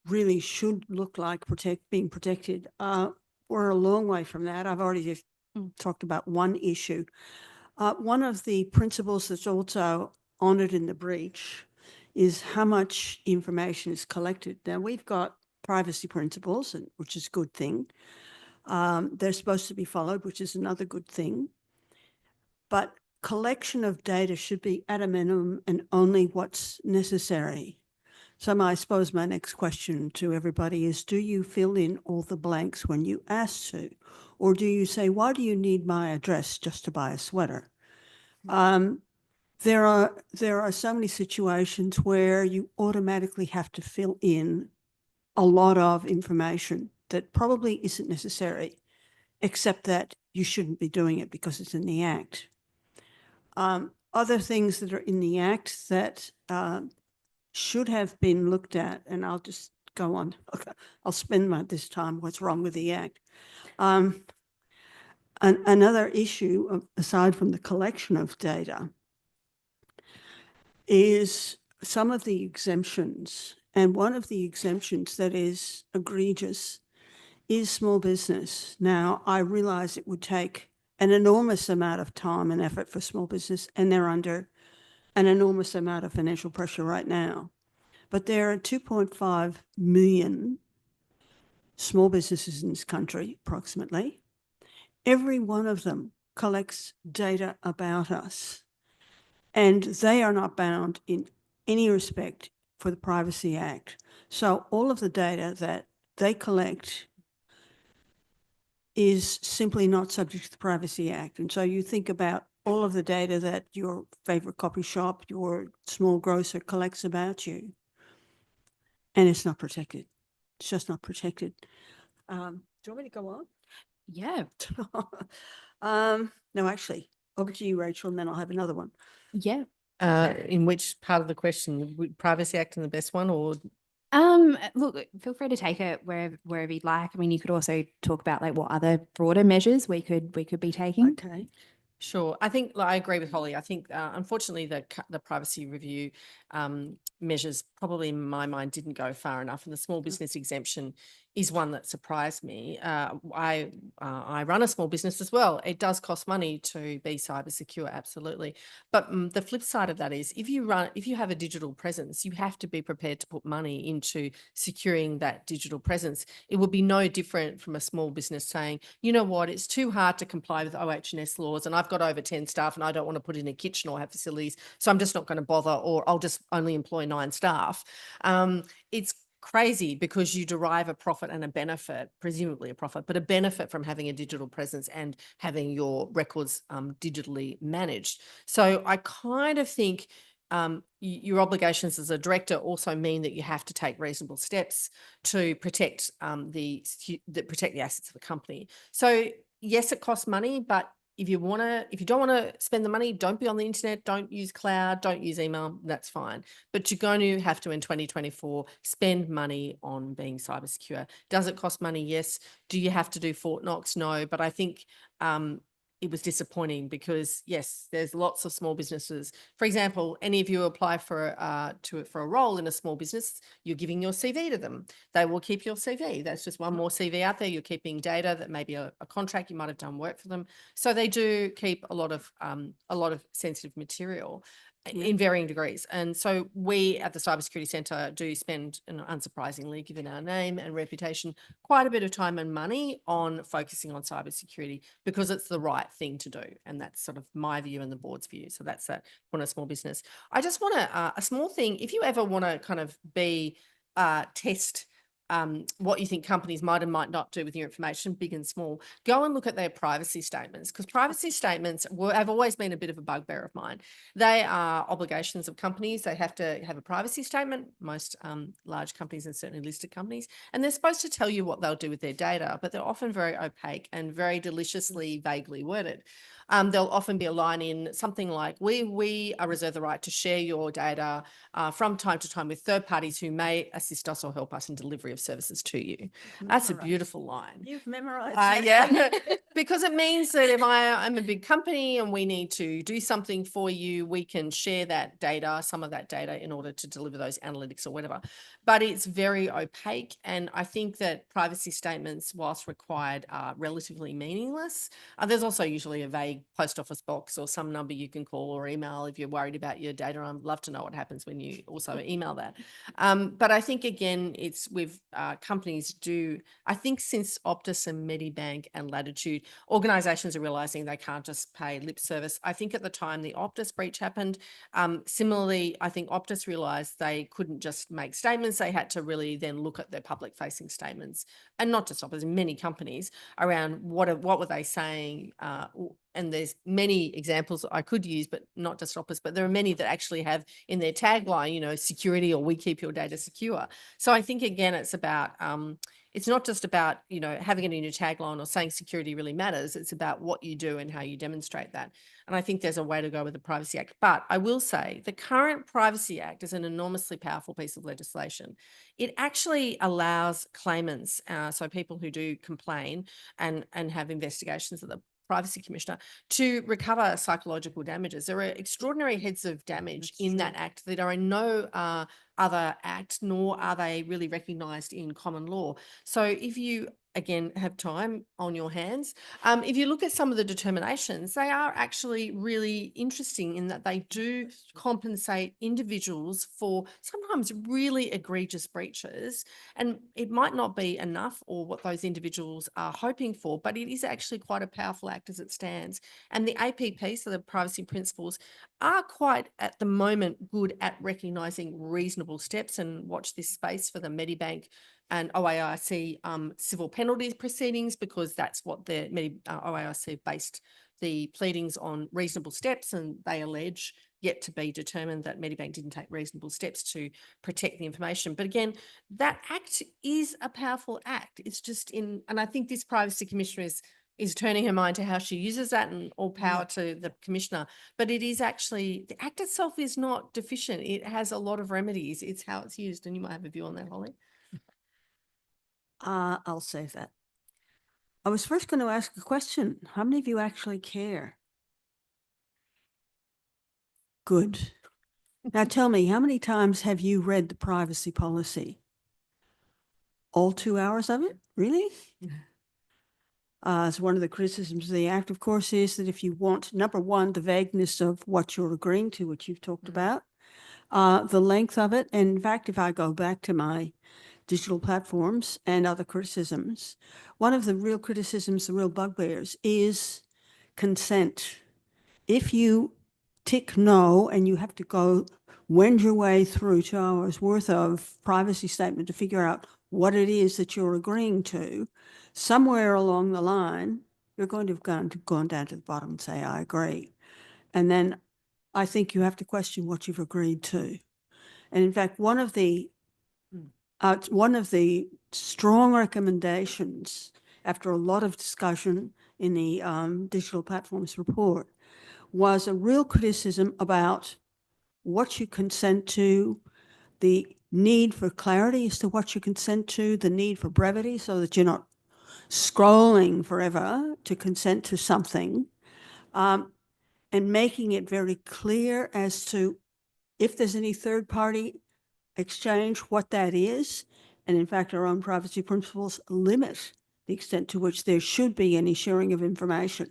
really should look like, being protected. We're a long way from that. I've already just talked about one issue. One of the principles that's also honoured in the breach is how much information is collected. Now, we've got privacy principles, which is a good thing. They're supposed to be followed, which is another good thing. But collection of data should be at a minimum and only what's necessary. So I suppose my next question to everybody is, do you fill in all the blanks when you ask to? Or do you say, why do you need my address just to buy a sweater? There are so many situations where you automatically have to fill in a lot of information that probably isn't necessary, except that you shouldn't be doing it because it's in the Act. Other things that are in the Act that should have been looked at, and I'll just go on. Okay. I'll spend this time what's wrong with the Act. Another issue, aside from the collection of data, is some of the exemptions. And one of the exemptions that is egregious is small business. Now, I realize it would take an enormous amount of time and effort for small business, and they're under an enormous amount of financial pressure right now. But there are 2.5 million small businesses in this country, approximately. Every one of them collects data about us, and they are not bound in any respect for the Privacy Act. So all of the data that they collect is simply not subject to the Privacy Act. And so you think about all of the data that your favorite coffee shop, your small grocer collects about you, and it's not protected. It's just not protected. Do you want me to go on? Yeah. No, actually, over to you, Rachel, and then I'll have another one. Yeah. In which part of the question? Would Privacy Act in the best one, or? Look, feel free to take it wherever you'd like. I mean, you could also talk about like what other broader measures we could be taking. Okay. Sure. I think I agree with Holly. I think, unfortunately, the privacy review measures probably in my mind didn't go far enough, and the small business exemption is one that surprised me. I run a small business as well. It does cost money to be cyber secure, absolutely. But the flip side of that is, if you have a digital presence, you have to be prepared to put money into securing that digital presence. It would be no different from a small business saying, you know what, it's too hard to comply with OH&S laws, and I've got over 10 staff and I don't want to put in a kitchen or have facilities, so I'm just not going to bother, or I'll just only employ 9 staff. It's crazy because you derive a profit and a benefit, presumably a profit, but a benefit from having a digital presence and having your records digitally managed. So I kind of think your obligations as a director also mean that you have to take reasonable steps to protect the assets of the company. So yes, it costs money, but if you don't want to spend the money, don't be on the internet, don't use cloud, don't use email, that's fine. But you're going to have to, in 2024, spend money on being cyber secure. Does it cost money? Yes. Do you have to do Fort Knox? No. But I think it was disappointing because, yes, there's lots of small businesses. For example, any of you apply for a role in a small business, you're giving your CV to them. They will keep your CV. That's just one more CV out there. You're keeping data that may be a contract. You might have done work for them. So they do keep a lot of sensitive material in varying degrees. And so we at the Cybersecurity Centre do spend, and unsurprisingly, given our name and reputation, quite a bit of time and money on focusing on cybersecurity because it's the right thing to do. And that's sort of my view and the board's view. So that's that on a small business. I just want to, a small thing, if you ever want to kind of test what you think companies might and might not do with your information, big and small, go and look at their privacy statements, because privacy statements have always been a bit of a bugbear of mine. They are obligations of companies. They have to have a privacy statement, most large companies and certainly listed companies, and they're supposed to tell you what they'll do with their data, but they're often very opaque and very deliciously vaguely worded. There'll often be a line in something like, we reserve the right to share your data from time to time with third parties who may assist us or help us in delivery of services to you. That's a beautiful line. You've memorized that. Yeah, because it means that if I'm a big company and we need to do something for you, we can share that data, some of that data, in order to deliver those analytics or whatever. But it's very opaque. And I think that privacy statements, whilst required, are relatively meaningless. There's also usually a vague post office box or some number you can call or email if you're worried about your data. I'd love to know what happens when you also email that. But I think, again, it's with companies I think since Optus and Medibank and Latitude, organisations are realising they can't just pay lip service. I think at the time the Optus breach happened, similarly, I think Optus realised they couldn't just make statements. They had to really then look at their public facing statements, and not just Optus, many companies, around what were they saying. And there's many examples I could use, but not just Optus, but there are many that actually have in their tagline, security, or we keep your data secure. So I think, again, it's about, it's not just about, having it in your tagline or saying security really matters. It's about what you do and how you demonstrate that. And I think there's a way to go with the Privacy Act. But I will say the current Privacy Act is an enormously powerful piece of legislation. It actually allows claimants, so people who do complain and have investigations of the Privacy Commissioner, to recover psychological damages. There are extraordinary heads of damage in that act that are in no other act, nor are they really recognised in common law. So if you, again, have time on your hands, if you look at some of the determinations, they are actually really interesting in that they do compensate individuals for sometimes really egregious breaches. And it might not be enough or what those individuals are hoping for, but it is actually quite a powerful act as it stands. And the APP, so the privacy principles, are quite, at the moment, good at recognising reasonable steps. And watch this space for the Medibank and OAIC civil penalties proceedings, because that's what the OAIC based the pleadings on reasonable steps, and they allege, yet to be determined, that Medibank didn't take reasonable steps to protect the information. But again, that act is a powerful act. It's just and I think this Privacy Commissioner is turning her mind to how she uses that, and all power to the Commissioner. But it is actually, the act itself is not deficient. It has a lot of remedies. It's how it's used. And you might have a view on that, Holly. I'll save that. I was first going to ask a question. How many of you actually care? Good. Now tell me, how many times have you read the privacy policy? All 2 hours of it? Really? So one of the criticisms of the Act, of course, is that if you want, number one, the vagueness of what you're agreeing to, which you've talked about, the length of it. And in fact, if I go back to my digital platforms and other criticisms, one of the real criticisms, the real bugbears, is consent. If you tick no and you have to go wend your way through 2 hours worth of privacy statement to figure out what it is that you're agreeing to, somewhere along the line, you're going to have gone down to the bottom and say, I agree. And then I think you have to question what you've agreed to. And in fact, one of the strong recommendations, after a lot of discussion in the digital platforms report, was a real criticism about what you consent to, the need for clarity as to what you consent to, the need for brevity so that you're not scrolling forever to consent to something, and making it very clear as to if there's any third-party exchange, what that is. And in fact, our own privacy principles limit the extent to which there should be any sharing of information.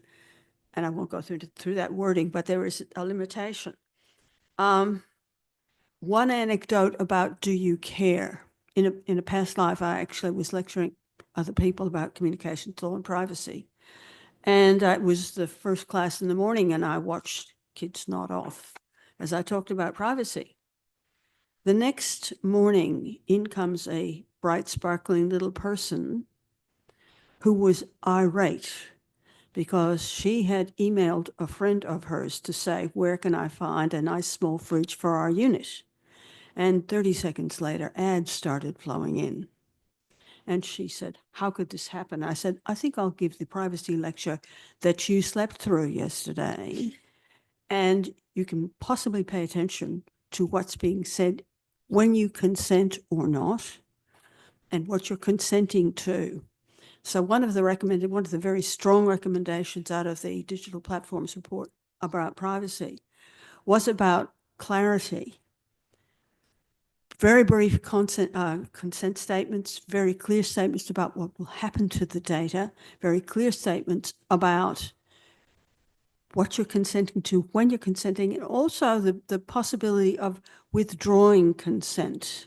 And I won't go through that wording, but there is a limitation. One anecdote about do you care? In a past life, I actually was lecturing other people about communications law and privacy. And it was the first class in the morning, and I watched kids nod off as I talked about privacy. The next morning, in comes a bright, sparkling little person who was irate because she had emailed a friend of hers to say, where can I find a nice small fridge for our unit? And 30 seconds later, ads started flowing in. And she said, how could this happen? I said, I think I'll give the privacy lecture that you slept through yesterday. And you can possibly pay attention to what's being said when you consent or not, and what you're consenting to. So one of the very strong recommendations out of the Digital Platforms Report about privacy was about clarity. Very brief consent statements, very clear statements about what will happen to the data, very clear statements about what you're consenting to, when you're consenting, and also the possibility of withdrawing consent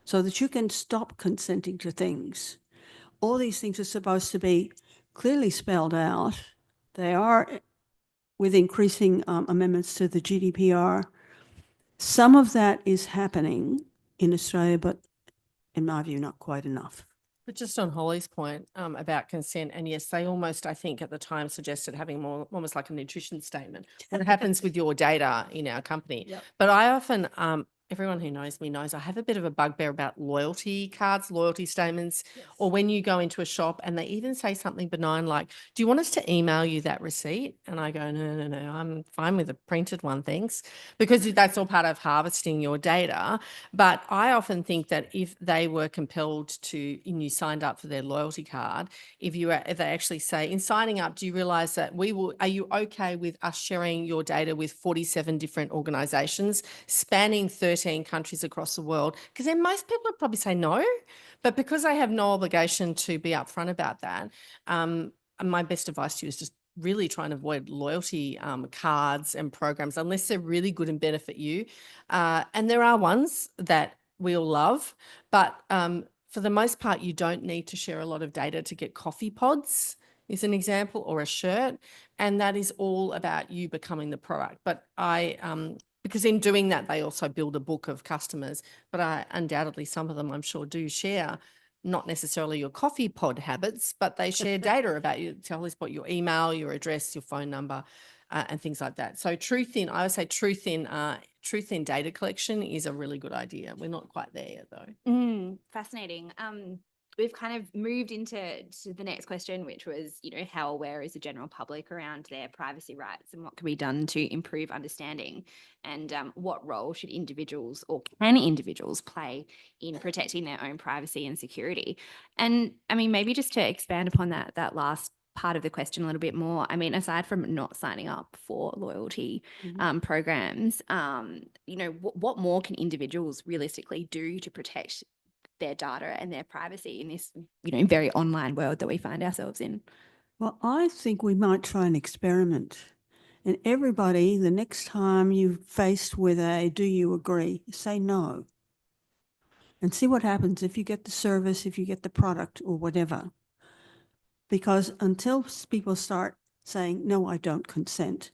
so that you can stop consenting to things. All these things are supposed to be clearly spelled out. They are, with increasing amendments to the GDPR. Some of that is happening in Australia, but in my view, not quite enough. But just on Holly's point about consent, and yes, they almost, I think at the time suggested having more almost like a nutrition statement. What happens with your data in our company? Yep. But I often, everyone who knows me knows I have a bit of a bugbear about loyalty cards, loyalty statements, or when you go into a shop and they even say something benign like, do you want us to email you that receipt? And I go, no, I'm fine with a printed one, thanks, because that's all part of harvesting your data. But I often think that if they were compelled to, and you signed up for their loyalty card, if they actually say, in signing up, do you realize that are you okay with us sharing your data with 47 different organizations spanning 13 countries across the world? Because then most people would probably say no, but because I have no obligation to be upfront about that, my best advice to you is just really try and avoid loyalty cards and programs unless they're really good and benefit you. And there are ones that we all love, but for the most part, you don't need to share a lot of data to get coffee pods, is an example, or a shirt. And that is all about you becoming the product. But because in doing that, they also build a book of customers, but undoubtedly some of them I'm sure do share not necessarily your coffee pod habits, but they share data about you, tell us what your email, your address, your phone number, and things like that. So I would say truth in data collection is a really good idea. We're not quite there yet though. Fascinating. We've kind of moved into the next question, which was, how aware is the general public around their privacy rights and what can be done to improve understanding, and what role should individuals or can individuals play in protecting their own privacy and security? And I mean, maybe just to expand upon that last part of the question a little bit more. I mean, aside from not signing up for loyalty programs, what more can individuals realistically do to protect their data and their privacy in this, very online world that we find ourselves in? Well, I think we might try an experiment. And everybody, the next time you're faced with a do you agree, say no. And see what happens if you get the service, if you get the product or whatever. Because until people start saying, no, I don't consent,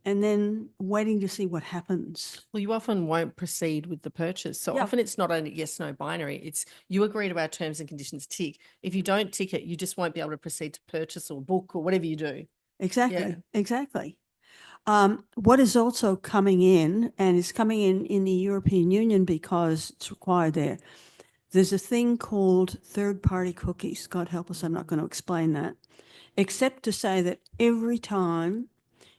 and then waiting to see what happens. Well, you often won't proceed with the purchase. So often it's not a yes, no binary. It's you agree to our terms and conditions, tick. If you don't tick it, you just won't be able to proceed to purchase or book or whatever you do. Exactly, exactly. What is also coming in, and it's coming in the European Union because it's required there, there's a thing called third-party cookies. God help us, I'm not going to explain that, except to say that every time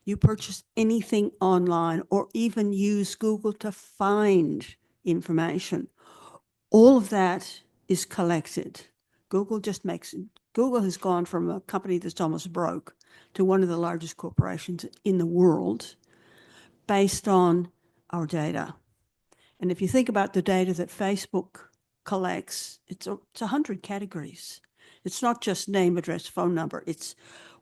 you purchase anything online or even use Google to find information, all of that is collected. Google has gone from a company that's almost broke to one of the largest corporations in the world based on our data. And if you think about the data that Facebook collects, it's 100 categories. It's not just name, address, phone number. It's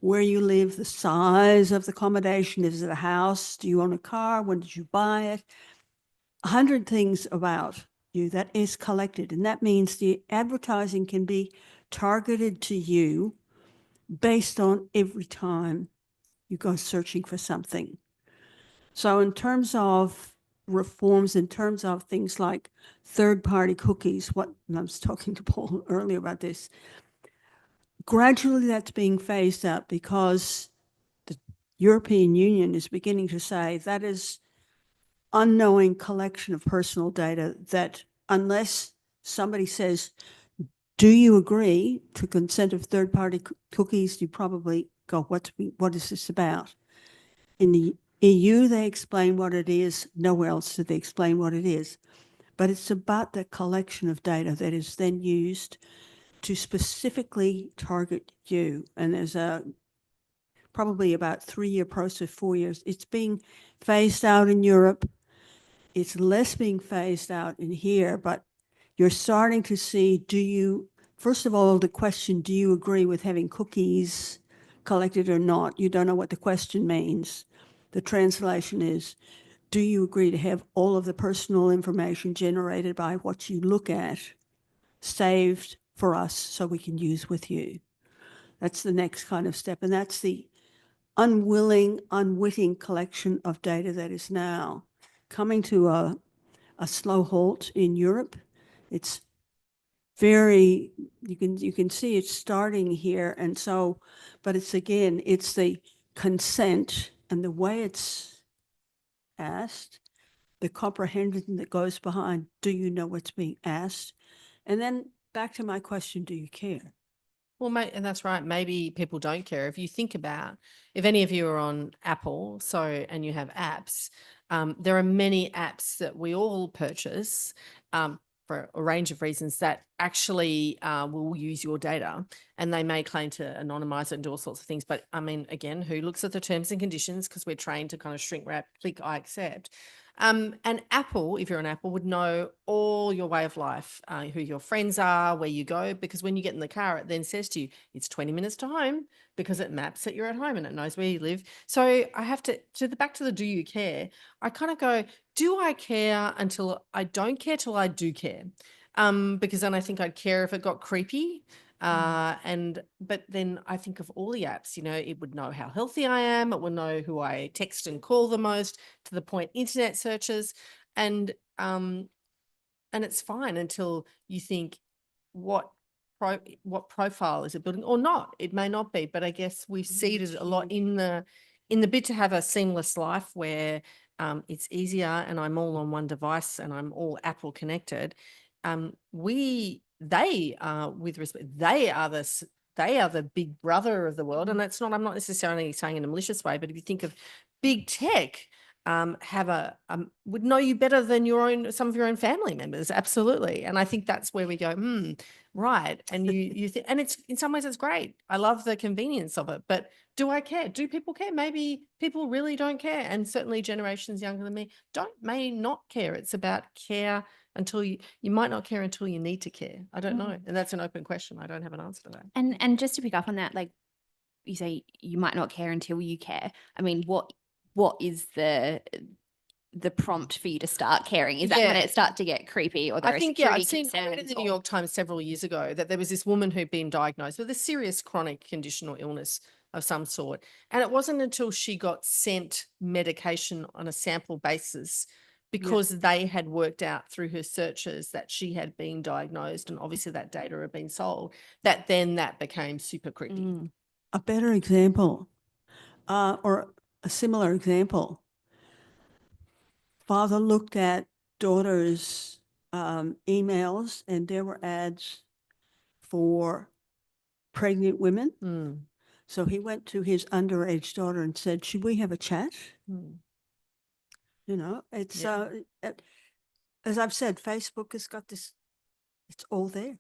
where you live, the size of the accommodation. Is it a house? Do you own a car? When did you buy it? 100 things about you that is collected. And that means the advertising can be targeted to you based on every time you go searching for something. So in terms of reforms in terms of things like third-party cookies, and I was talking to Paul earlier about this, gradually that's being phased out because the European Union is beginning to say that is unknowing collection of personal data that unless somebody says, do you agree to consent of third-party cookies, you probably go, what is this about? In the EU, they explain what it is. Nowhere else do they explain what it is. But it's about the collection of data that is then used to specifically target you. And there's probably about 3-year process, 4 years. It's being phased out in Europe. It's less being phased out in here, but you're starting to see, first of all, the question, do you agree with having cookies collected or not? You don't know what the question means. The translation is, do you agree to have all of the personal information generated by what you look at saved for us so we can use with you? That's the next kind of step. And that's the unwilling, unwitting collection of data that is now coming to a slow halt in Europe. It's very, you can see it's starting here. And so, but it's again, it's the consent and the way it's asked, the comprehension that goes behind, do you know what's being asked? And then back to my question, do you care? Well, mate, and that's right. Maybe people don't care. If you think about, if any of you are on Apple, and you have apps, there are many apps that we all purchase for a range of reasons that actually will use your data, and they may claim to anonymize it and do all sorts of things. But I mean, again, who looks at the terms and conditions? Because we're trained to kind of shrink wrap, click, I accept. And Apple, if you're an Apple, would know all your way of life, who your friends are, where you go, because when you get in the car, it then says to you, it's 20 minutes to home because it maps that you're at home and it knows where you live. So I have back to the do you care, I kind of go, do I care until I don't care till I do care? Because then I think I'd care if it got creepy. But then I think of all the apps, it would know how healthy I am. It will know who I text and call the most, to the point internet searches, and it's fine until you think what profile is it building or not. It may not be, but I guess we've seen it a lot in the bid to have a seamless life where it's easier and I'm all on one device and I'm all Apple connected. They are, with respect, they are the big brother of the world. And that's not, I'm not necessarily saying in a malicious way, but if you think of big tech, would know you better than some of your own family members. Absolutely. And I think that's where we go, right. And and it's, in some ways it's great. I love the convenience of it, but do I care? Do people care? Maybe people really don't care. And certainly generations younger than me may not care. It's about care until you might not care until you need to care. I don't know. And that's an open question. I don't have an answer to that. And just to pick up on that, like you say, you might not care until you care. I mean, what is the prompt for you to start caring? Is that when it starts to get creepy, or there I think, security I've seen I read in the New York Times several years ago that there was this woman who'd been diagnosed with a serious chronic condition or illness of some sort. And it wasn't until she got sent medication on a sample basis, because they had worked out through her searches that she had been diagnosed, and obviously that data had been sold, that became super creepy. A better example, or a similar example, father looked at daughter's emails and there were ads for pregnant women. So he went to his underage daughter and said, should we have a chat? It's, as I've said, Facebook has got this, it's all there.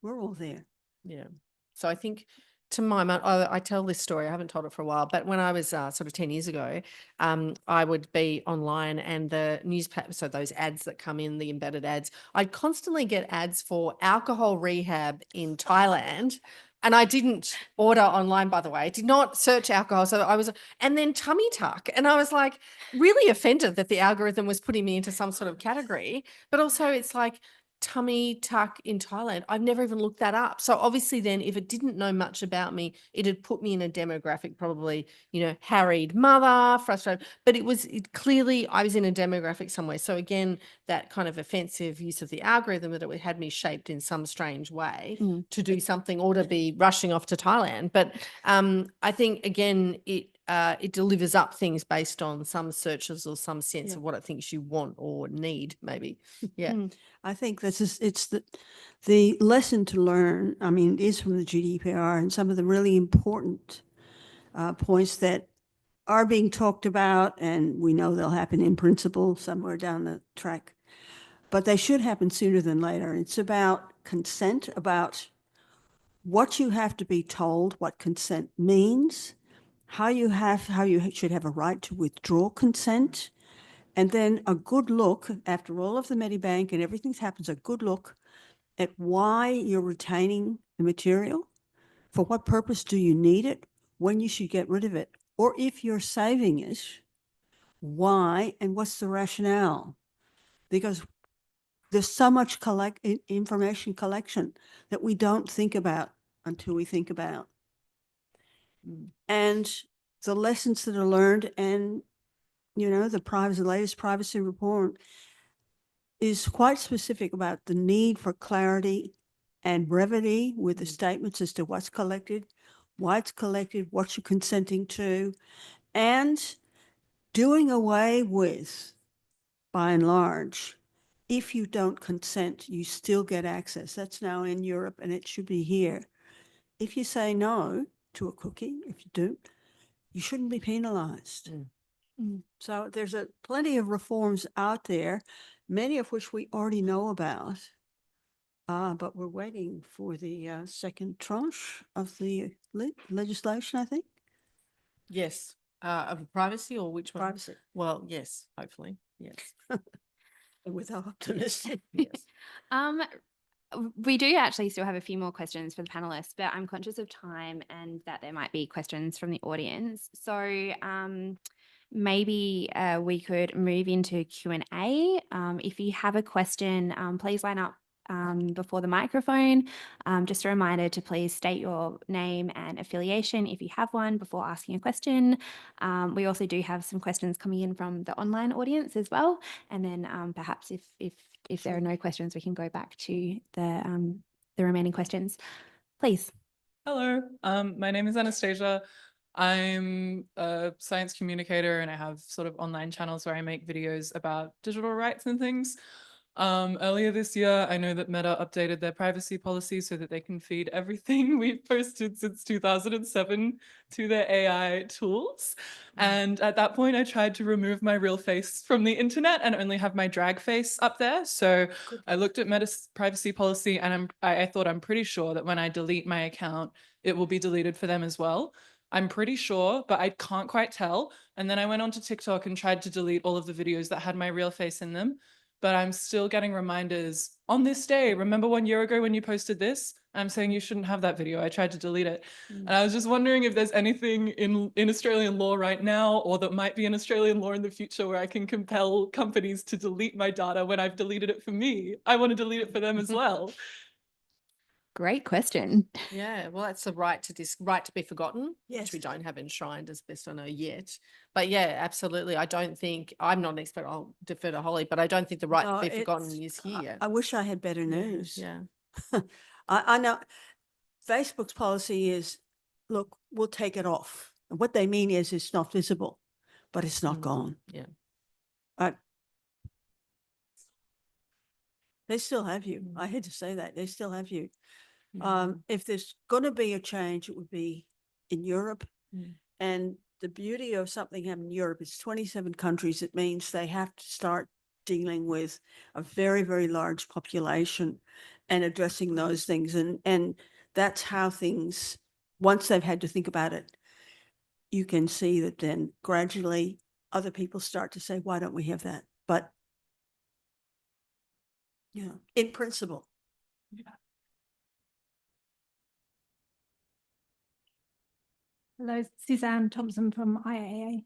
We're all there. Yeah. So I think, to my mind, I tell this story, I haven't told it for a while, but when I was sort of 10 years ago, I would be online, and the newspaper, so those ads that come in, the embedded ads, I'd constantly get ads for alcohol rehab in Thailand. And I didn't order online, by the way. I did not search alcohol. So and then tummy tuck. And I was like really offended that the algorithm was putting me into some sort of category. But also it's like, tummy tuck in Thailand. I've never even looked that up. So obviously then if it didn't know much about me, it had put me in a demographic, probably, harried mother, frustrated, but clearly I was in a demographic somewhere. So again, that kind of offensive use of the algorithm that it had me shaped in some strange way to do something or to be rushing off to Thailand. But I think again, it delivers up things based on some searches or some sense of what it thinks you want or need, maybe. Yeah. I think it's the lesson to learn, I mean, is from the GDPR and some of the really important points that are being talked about, and we know they'll happen in principle somewhere down the track, but they should happen sooner than later. It's about consent, about what you have to be told, what consent means, how you should have a right to withdraw consent, and then a good look, after all of the Medibank and everything happens, a good look at why you're retaining the material, for what purpose do you need it, when you should get rid of it, or if you're saving it, why, and what's the rationale? Because there's so much information collection that we don't think about until we think about. And the lessons that are learned, and the latest privacy report is quite specific about the need for clarity and brevity with the statements as to what's collected, why it's collected, what you're consenting to, and doing away with, by and large, if you don't consent, you still get access. That's now in Europe and it should be here. If you say no to a cookie, if you do, you shouldn't be penalized. So there's plenty of reforms out there, many of which we already know about, but we're waiting for the second tranche of the legislation, I think. Yes. Of privacy or which one? Privacy. Well, yes, hopefully. Yes. With our optimistic. Yes. We do actually still have a few more questions for the panelists, but I'm conscious of time and that there might be questions from the audience. So maybe we could move into Q&A. If you have a question, please line up before the microphone. Just a reminder to please state your name and affiliation if you have one before asking a question. We also do have some questions coming in from the online audience as well. And then perhaps if there are no questions, we can go back to the remaining questions. Please. Hello, my name is Anastasia. I'm a science communicator and I have sort of online channels where I make videos about digital rights and things. Earlier this year, I know that Meta updated their privacy policy so that they can feed everything we've posted since 2007 to their AI tools. And at that point, I tried to remove my real face from the internet and only have my drag face up there. So I looked at Meta's privacy policy and I thought I'm pretty sure that when I delete my account, it will be deleted for them as well. I'm pretty sure, but I can't quite tell. And then I went onto TikTok and tried to delete all of the videos that had my real face in them. But I'm still getting reminders on this day. Remember 1 year ago when you posted this? I'm saying you shouldn't have that video. I tried to delete it. And I was just wondering if there's anything in Australian law right now or that might be in Australian law in the future where I can compel companies to delete my data when I've deleted it for me. I want to delete it for them as well. Great question. Yeah, well, that's the right to be forgotten, Yes. which we don't have enshrined as best I know yet. But yeah, absolutely. I don't think, I'm not an expert, I'll defer to Holly, but I don't think the right to be forgotten is here. I wish I had better news. Yeah. I know Facebook's policy is, look, we'll take it off. And what they mean is it's not visible, but it's not gone. Yeah. They still have you. I hate to say that. They still have you. If there's going to be a change, it would be in Europe. And the beauty of something happening in Europe is 27 countries. It means they have to start dealing with a very, very large population and addressing those things. And that's how things, once they've had to think about it, you can see that then gradually other people start to say, why don't we have that? But, in principle. Hello, Suzanne Thompson from IAA.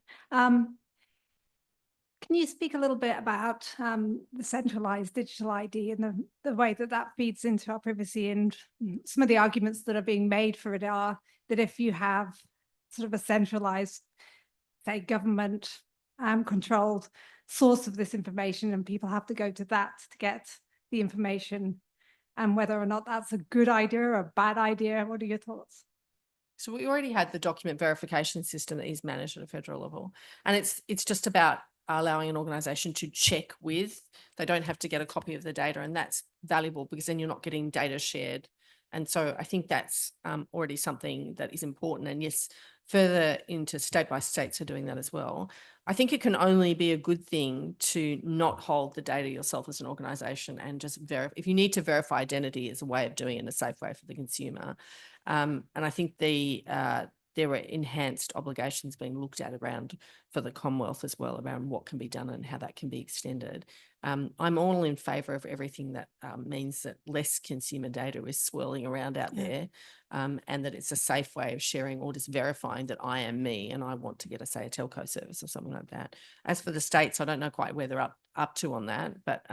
Can you speak a little bit about the centralized digital ID and the way that that feeds into our privacy, and some of the arguments that are being made for it are that if you have sort of a centralized, say, government controlled source of this information and people have to go to that to get the information, and whether or not that's a good idea or a bad idea. What are your thoughts? So we already had the document verification system that is managed at a federal level, and it's just about allowing an organisation to check with. They don't have to get a copy of the data, and that's valuable because then you're not getting data shared. And so I think that's already something that is important. And yes, further into state by states are doing that as well. I think it can only be a good thing to not hold the data yourself as an organisation and just verify. If you need to verify identity, as a way of doing it in a safe way for the consumer. And I think there were enhanced obligations being looked at around for the Commonwealth as well, around what can be done and how that can be extended. I'm all in favour of everything that means that less consumer data is swirling around out there, and that it's a safe way of sharing or just verifying that I am me and I want to get, say, a telco service or something like that. As for the states, I don't know quite where they're up to on that, but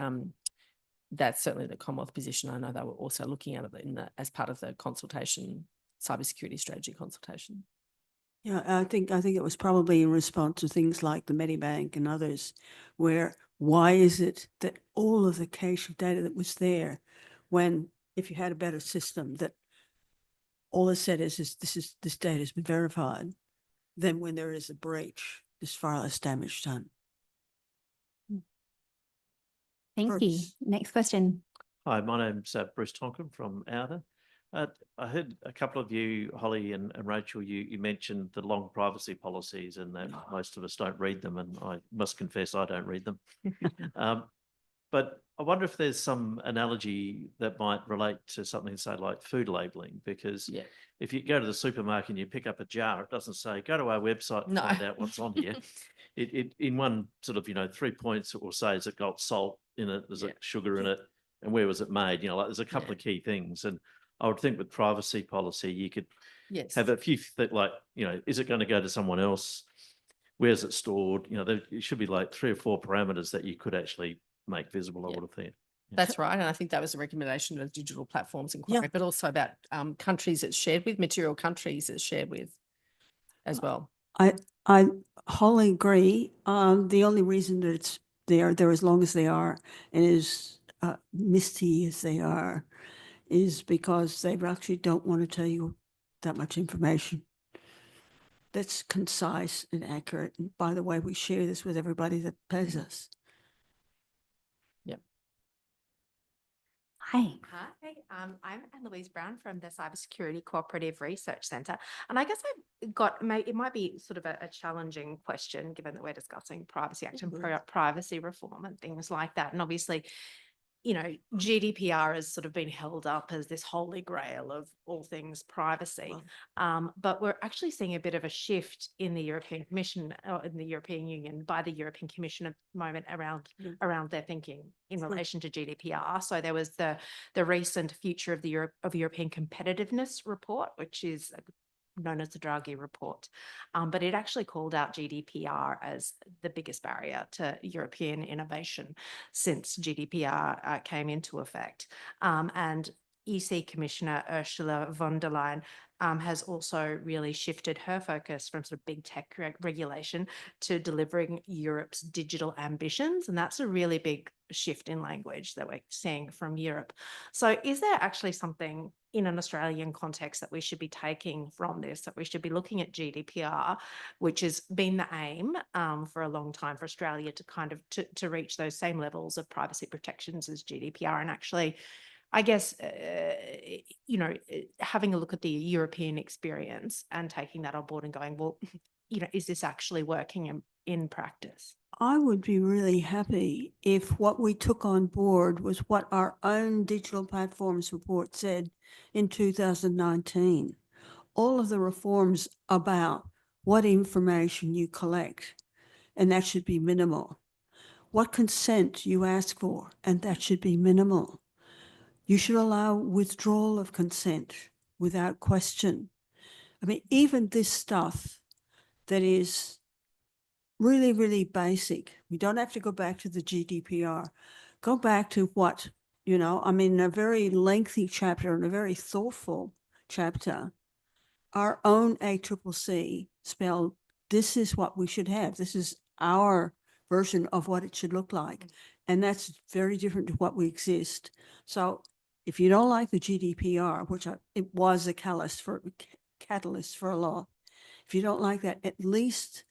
that's certainly the Commonwealth position. I know they were also looking at it as part of the consultation, cybersecurity strategy consultation. Yeah, I think it was probably in response to things like the Medibank and others, where why is it that all of the cache of data that was there, when if you had a better system that all it said is this data has been verified, then when there is a breach, there's far less damage done. Thank you. Next question. Hi, my name's Bruce Tonkin from Outer. I heard a couple of you, Holly and Rachel, you mentioned the long privacy policies and that most of us don't read them, and I must confess I don't read them. But I wonder if there's some analogy that might relate to something, say, like food labelling, because if you go to the supermarket and you pick up a jar, it doesn't say, go to our website and find out what's on here. It in one sort of, 3 points, it will say, has it got salt in it, there's sugar in it, and where was it made? Like there's a couple of key things. And I would think with privacy policy, you could have a few like, is it going to go to someone else? Where's it stored? There should be like 3 or 4 parameters that you could actually make visible, I would have thought. That's right. And I think that was a recommendation of digital platforms inquiry, but also about countries it's shared with, material countries it's shared with as well. I wholly agree. The only reason that they're as long as they are and as misty as they are is because they actually don't want to tell you that much information that's concise and accurate. And by the way, we share this with everybody that pays us. Yep. Hi. Hi, I'm Anne-Louise Brown from the Cybersecurity Cooperative Research Centre. And I guess I've got, it might be sort of a challenging question, given that we're discussing Privacy Act and privacy reform and things like that. And obviously, GDPR has sort of been held up as this holy grail of all things privacy. But we're actually seeing a bit of a shift in the European Commission, or in the European Union, by the European Commission at the moment around their thinking in relation to GDPR. So there was the recent Future of European Competitiveness report, which is known as the Draghi report, but it actually called out GDPR as the biggest barrier to European innovation since GDPR came into effect. And EC Commissioner Ursula von der Leyen has also really shifted her focus from sort of big tech regulation to delivering Europe's digital ambitions. And that's a really big shift in language that we're seeing from Europe. So is there actually something in an Australian context that we should be taking from this, that we should be looking at GDPR, which has been the aim for a long time for Australia to kind of to reach those same levels of privacy protections as GDPR, and actually, I guess, having a look at the European experience and taking that on board and going, well, is this actually working in practice? I would be really happy if what we took on board was what our own digital platforms report said in 2019. All of the reforms about what information you collect, and that should be minimal. What consent you ask for, and that should be minimal. You should allow withdrawal of consent without question. I mean, even this stuff that is really, really basic. We don't have to go back to the GDPR. Go back to what, I mean, a very lengthy chapter and a very thoughtful chapter. Our own ACCC spelled, this is what we should have. This is our version of what it should look like. And that's very different to what we exist. So if you don't like the GDPR, which it was a catalyst for a lot, if you don't like that, at least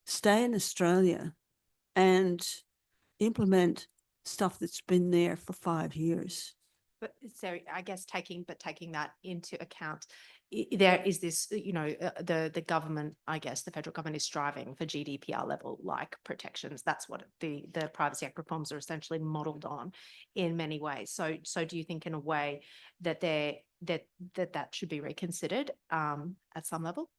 stay in Australia and implement stuff that's been there for 5 years. But so I guess taking that into account, there is this, the government, I guess the federal government is striving for GDPR level like protections. That's what the Privacy Act reforms are essentially modelled on in many ways. So do you think in a way that that should be reconsidered at some level?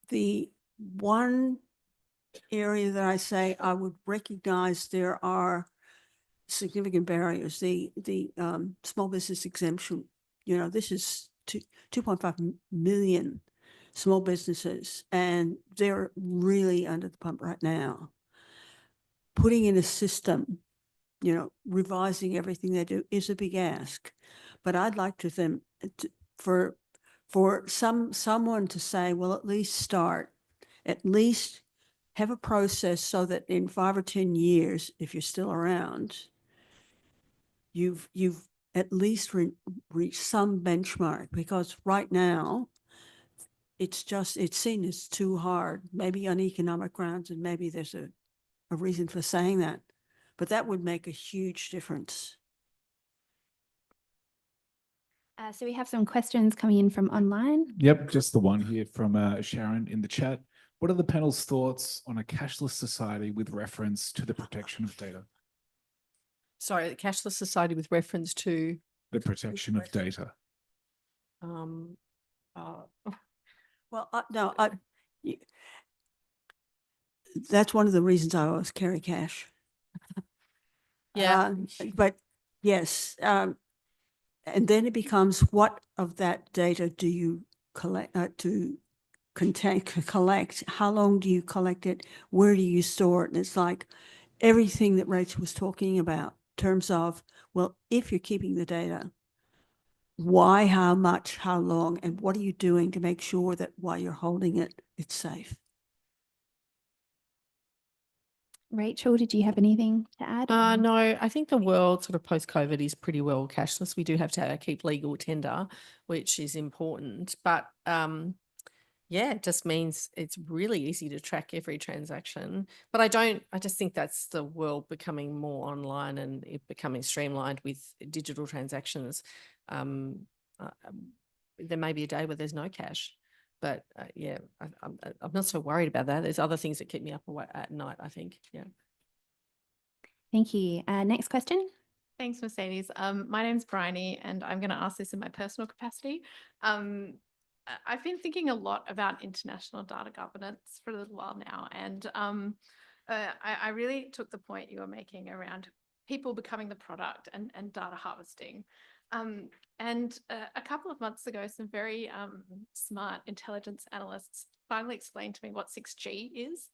The one area that I say I would recognize there are significant barriers, the small business exemption. This is 2.5 million small businesses, and they're really under the pump right now. Putting in a system, revising everything they do is a big ask, but I'd like for someone to say, well, at least have a process so that in 5 or 10 years, if you're still around, you've at least reached some benchmark, because right now it's seen as too hard, maybe on economic grounds, and maybe there's a reason for saying that, but that would make a huge difference. So we have some questions coming in from online. Yep, just the one here from Sharon in the chat. What are the panel's thoughts on a cashless society with reference to the protection of data? Sorry, the cashless society with reference to the protection of data. That's one of the reasons I always carry cash. Yeah. But yes, and then it becomes, what of that data do you collect collect? How long do you collect it? Where do you store it? And it's like everything that Rachel was talking about in terms of, well, if you're keeping the data, why, how much, how long, and what are you doing to make sure that while you're holding it, it's safe? Rachel, did you have anything to add? No, I think the world sort of post-COVID is pretty well cashless. We do have to keep legal tender, which is important. But yeah, it just means it's really easy to track every transaction. But I just think that's the world becoming more online and it becoming streamlined with digital transactions. There may be a day where there's no cash. But yeah, I'm not so worried about that. There's other things that keep me up at night, I think. Yeah. Thank you. Next question. Thanks, Mercedes. My name's Bryony, and I'm going to ask this in my personal capacity. I've been thinking a lot about international data governance for a little while now, and I really took the point you were making around people becoming the product and data harvesting. And a couple of months ago, some very smart intelligence analysts finally explained to me what 6G is.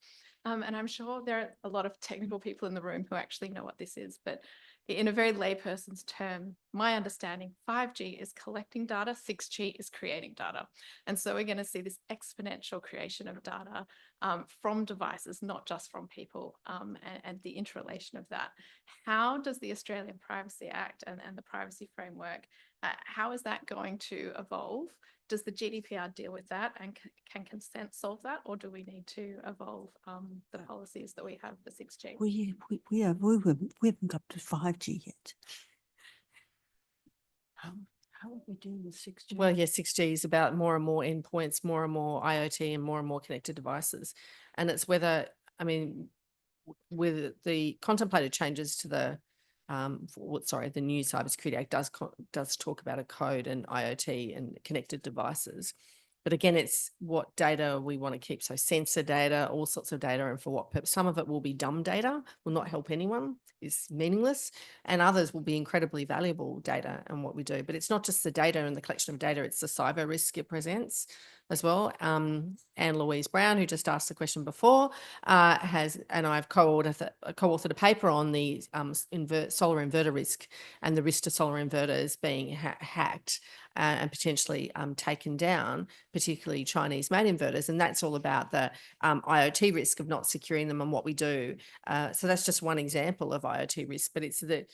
And I'm sure there are a lot of technical people in the room who actually know what this is, but in a very layperson's term, my understanding, 5G is collecting data, 6G is creating data. And so we're going to see this exponential creation of data from devices, not just from people, and the interrelation of that. How does the Australian Privacy Act and the privacy framework, how is that going to evolve? Does the GDPR deal with that, and can consent solve that, or do we need to evolve the policies that we have for 6G? We haven't got to 5G yet. How are we doing with 6G? Well, yeah, 6G is about more and more endpoints, more and more IoT, and more connected devices. And it's whether, I mean, with the contemplated changes to the the new Cybersecurity Act does talk about a code and IoT and connected devices. But again, it's what data we want to keep. So sensor data, all sorts of data, and for what purpose. Some of it will be dumb data, will not help anyone, is meaningless, and others will be incredibly valuable data and what we do. But it's not just the data and the collection of data, it's the cyber risk it presents. as well. Anne-Louise Brown, who just asked the question before, and I've co-authored a paper on the solar inverter risk and the risk to solar inverters being hacked and potentially taken down, particularly Chinese-made inverters. And that's all about the IoT risk of not securing them and what we do. So that's just one example of IoT risk, but it's the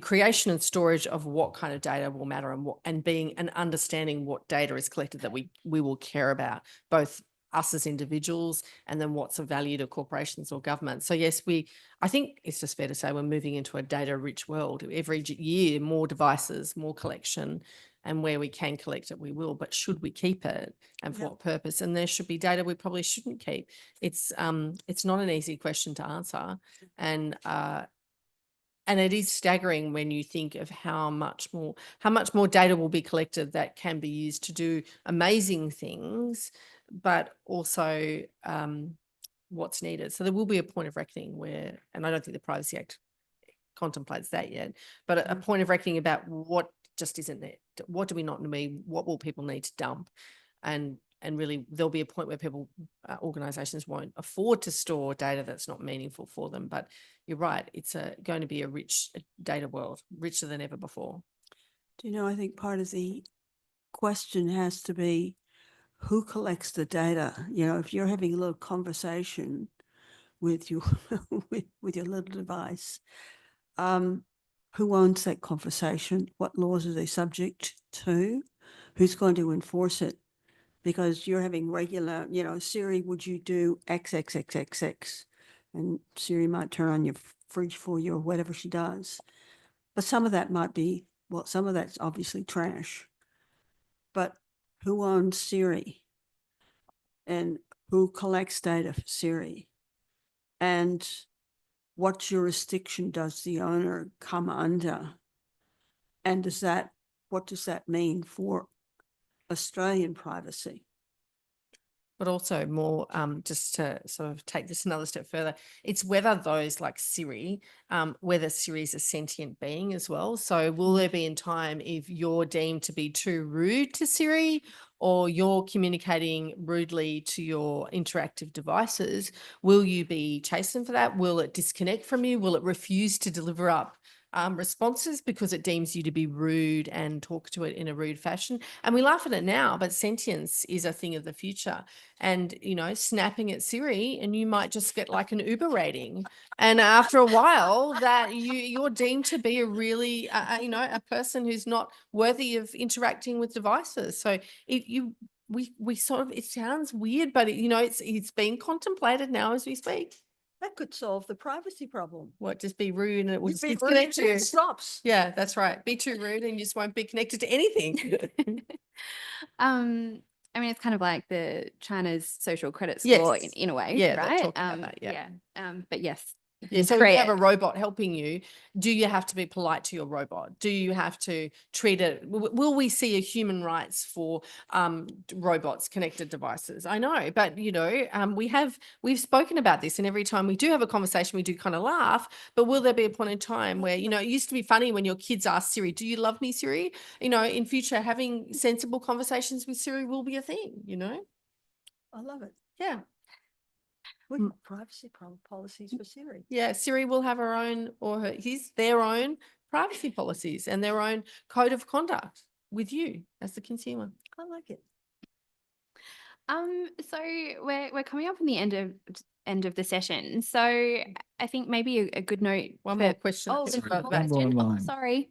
creation and storage of what kind of data will matter and understanding what data is collected that we will care about, both us as individuals and then what's of value to corporations or governments. So yes, I think it's just fair to say we're moving into a data-rich world. Every year, more devices, more collection, and where we can collect it, we will. But should we keep it, and for what purpose? And there should be data we probably shouldn't keep. It's not an easy question to answer, and it is staggering when you think of how much more data will be collected that can be used to do amazing things, but also what's needed. So there will be a point of reckoning where, and I don't think the Privacy Act contemplates that yet, but a point of reckoning about what just isn't there. What do we not need? What will people need to dump? And really there'll be a point where organizations won't afford to store data that's not meaningful for them. But you're right, it's going to be a rich data world, richer than ever before. Do you know, I think part of the question has to be who collects the data. You know, if you're having a little conversation with your with your little device, who owns that conversation? What laws are they subject to? Who's going to enforce it? Because you're having regular, you know, Siri, would you do XXXXX? And Siri might turn on your fridge for you or whatever she does. But some of that might be, well, some of that's obviously trash. But who owns Siri? And who collects data for Siri? And what jurisdiction does the owner come under? And what does that mean for Australian privacy? But also more, just to sort of take this another step further, it's whether those like Siri, whether Siri is a sentient being as well. So will there be in time if you're deemed to be too rude to Siri or you're communicating rudely to your interactive devices, will you be chastened for that? Will it disconnect from you? Will it refuse to deliver up responses because it deems you to be rude and talk to it in a rude fashion? And we laugh at it now, but sentience is a thing of the future. And, you know, snapping at Siri and you might just get like an Uber rating. And after a while that you're deemed to be a really, a person who's not worthy of interacting with devices. So we sort of, it sounds weird, but it's being contemplated now as we speak. That could solve the privacy problem. What, just be rude and it will Just be disconnect rude and you? it stops. Yeah, that's right. Be too rude and you just won't be connected to anything. I mean, it's kind of like the China's social credit Yes. score in a way, Yeah, they're right? talking about that, yeah. But yes. Yeah, so if create you have it. a robot helping you, do you have to be polite to your robot? Do you have to treat it? Will we see a human rights for robots, connected devices? I know, but we've spoken about this, and every time we do have a conversation, we do kind of laugh. But will there be a point in time where it used to be funny when your kids ask Siri, "Do you love me, Siri?" In future, having sensible conversations with Siri will be a thing. I love it. Yeah. We've got privacy policies for Siri. Yeah, Siri will have her own their own privacy policies and their own code of conduct with you as the consumer. I like it. So we're coming up on the end of the session. So I think maybe a good note. One more question. Oh, Sorry, there's one more one more question. Oh, online.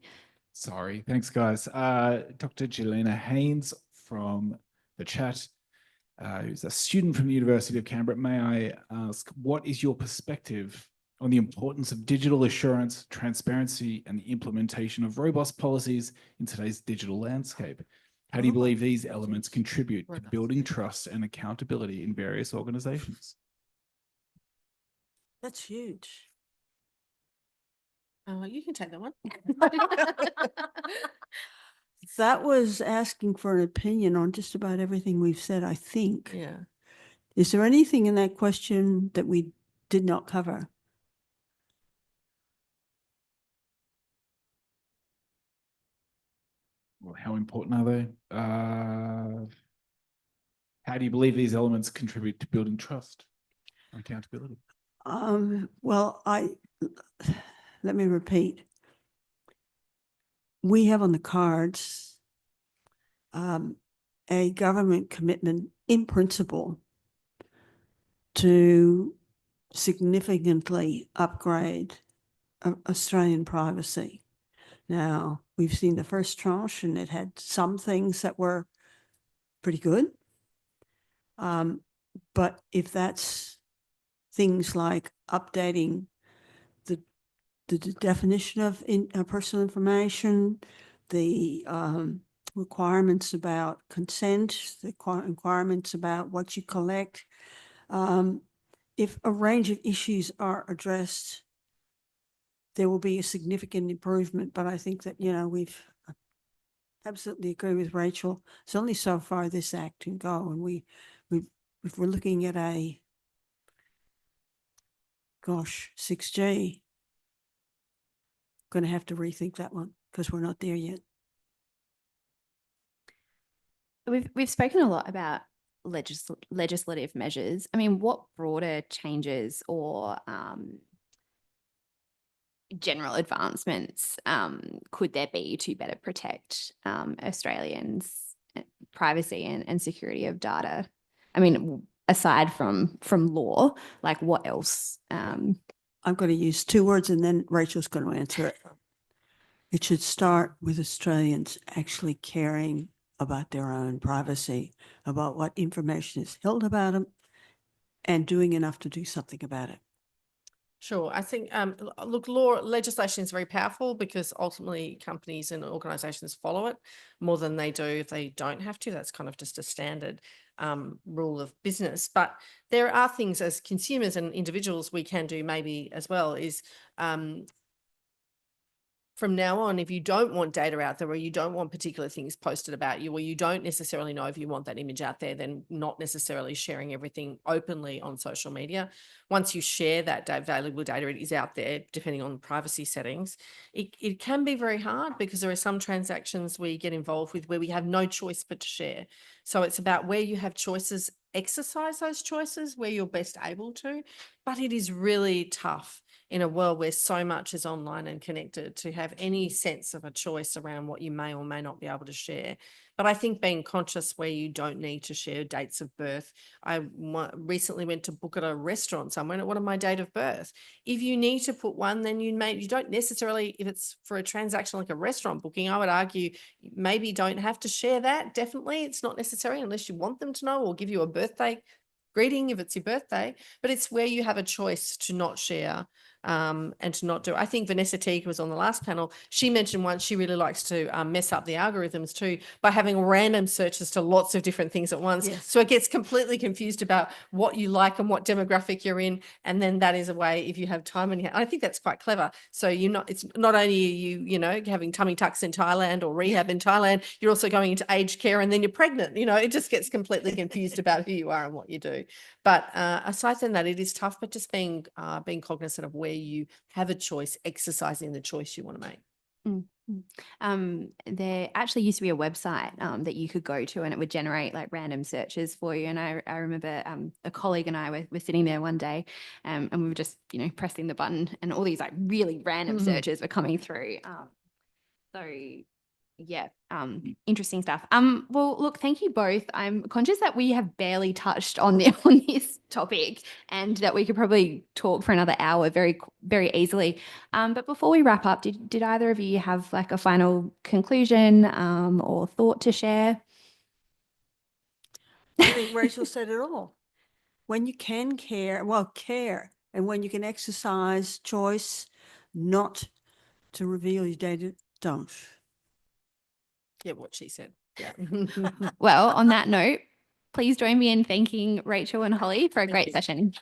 sorry. Thanks, guys. Dr. Jelena Haynes from the chat, who's a student from the University of Canberra. May I ask, what is your perspective on the importance of digital assurance, transparency, and the implementation of robust policies in today's digital landscape? How do you believe these elements contribute to building trust and accountability in various organizations? That's huge. You can take that one. That was asking for an opinion on just about everything we've said, I think. Yeah. Is there anything in that question that we did not cover? Well, how important are they? How do you believe these elements contribute to building trust and accountability? Well, let me repeat. We have on the cards a government commitment in principle to significantly upgrade Australian privacy. Now, we've seen the first tranche and it had some things that were pretty good. But if that's things like updating the definition of personal information, the requirements about consent, the requirements about what you collect, if a range of issues are addressed, there will be a significant improvement. But I think that, you know, we've absolutely agree with Rachel. It's only so far this act can go, and if we're looking at 6G, going to have to rethink that one because we're not there yet. We've spoken a lot about legislative measures. I mean, what broader changes or general advancements could there be to better protect Australians' privacy and security of data? I mean, aside from law, like what else? I'm going to use two words and then Rachel's going to answer it. It should start with Australians actually caring about their own privacy, about what information is held about them, and doing enough to do something about it. Sure. I think, look, legislation is very powerful because ultimately companies and organizations follow it more than they do if they don't have to. That's kind of just a standard rule of business. But there are things as consumers and individuals we can do maybe as well is from now on, if you don't want data out there or you don't want particular things posted about you or you don't necessarily know if you want that image out there, then not necessarily sharing everything openly on social media. Once you share that valuable data, it is out there, depending on privacy settings. It can be very hard because there are some transactions we get involved with where we have no choice but to share. So it's about where you have choices, exercise those choices where you're best able to, but it is really tough in a world where so much is online and connected to have any sense of a choice around what you may or may not be able to share. But I think being conscious where you don't need to share dates of birth. I recently went to book at a restaurant somewhere and it wanted my date of birth. If you need to put one, then you don't necessarily, if it's for a transaction like a restaurant booking, I would argue maybe don't have to share that. Definitely, it's not necessary unless you want them to know or give you a birthday greeting if it's your birthday, but it's where you have a choice to not share and to not do. I think Vanessa Teague was on the last panel. She mentioned once she really likes to mess up the algorithms too by having random searches to lots of different things at once. Yes. So it gets completely confused about what you like and what demographic you're in. And then that is a way if you have time and I think that's quite clever. So it's not only you having tummy tucks in Thailand or rehab in Thailand, you're also going into aged care and then you're pregnant. It just gets completely confused about who you are and what you do. But aside from that, it is tough, but just being cognizant of where you have a choice, exercising the choice you want to make. There actually used to be a website that you could go to and it would generate like random searches for you. And I remember a colleague and I were sitting there one day and we were just, pressing the button and all these like really random searches were coming through. Yeah, interesting stuff. Well, look, thank you both. I'm conscious that we have barely touched on this topic and that we could probably talk for another hour very, very easily. But before we wrap up, did either of you have like a final conclusion or thought to share? I think Rachel said it all. When you can care, and when you can exercise choice not to reveal your data, don't. Yeah, what she said. Yeah. Well, on that note, please join me in thanking Rachel and Holly for a great session.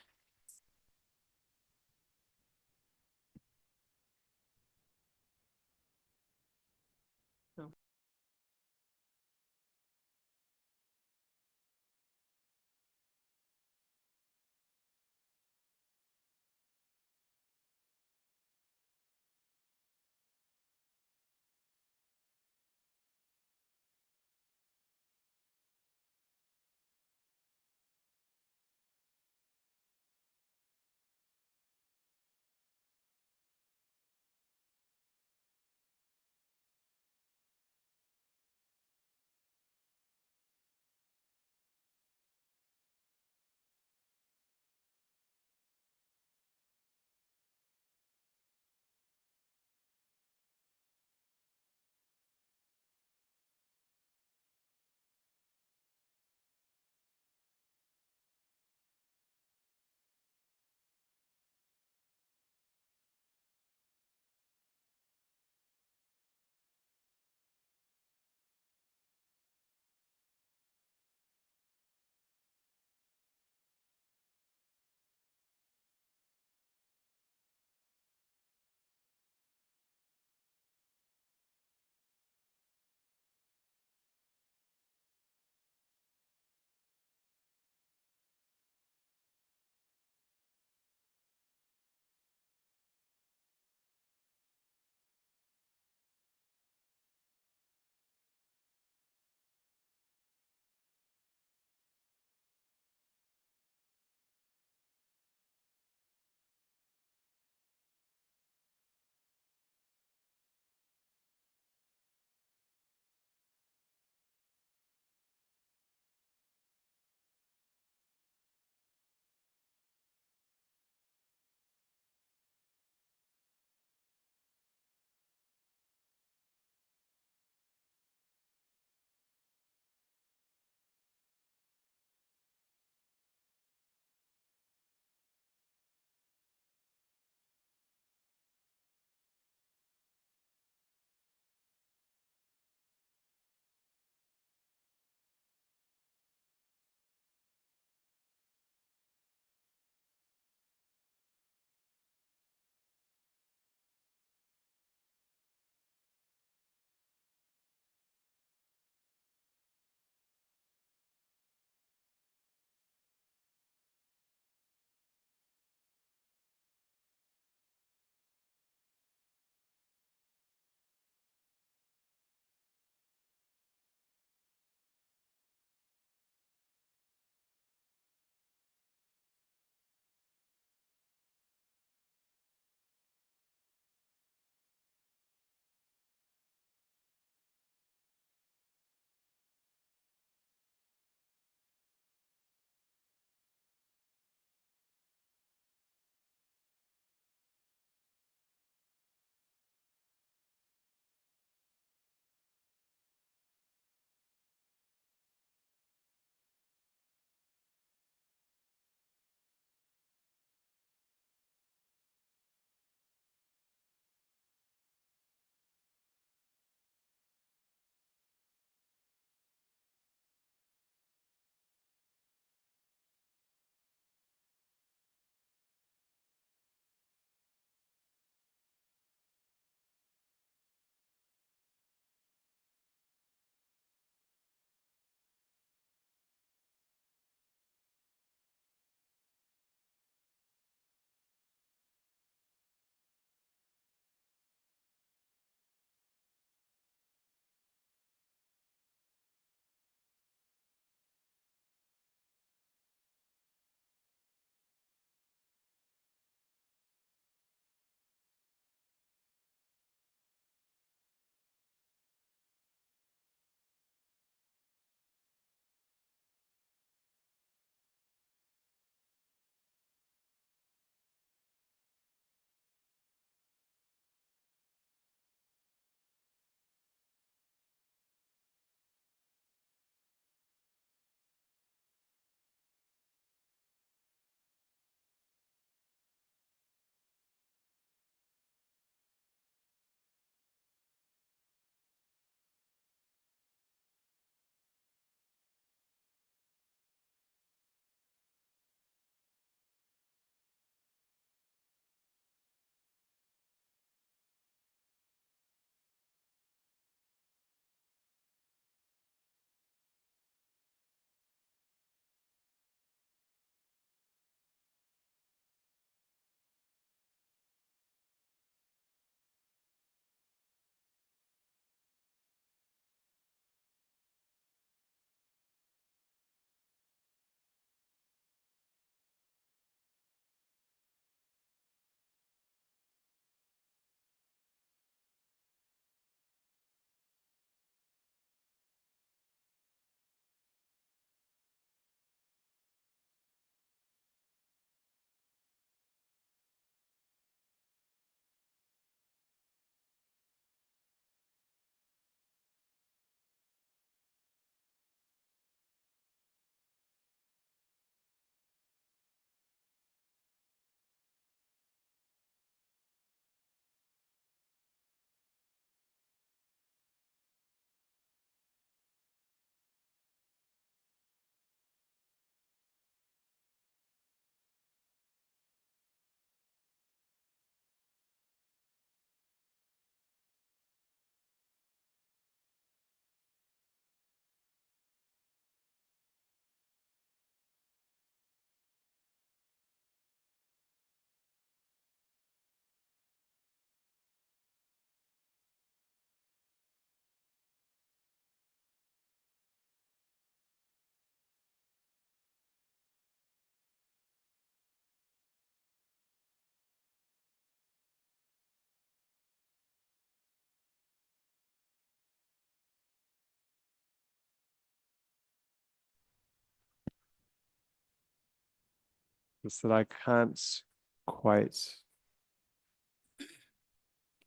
Just that I can't quite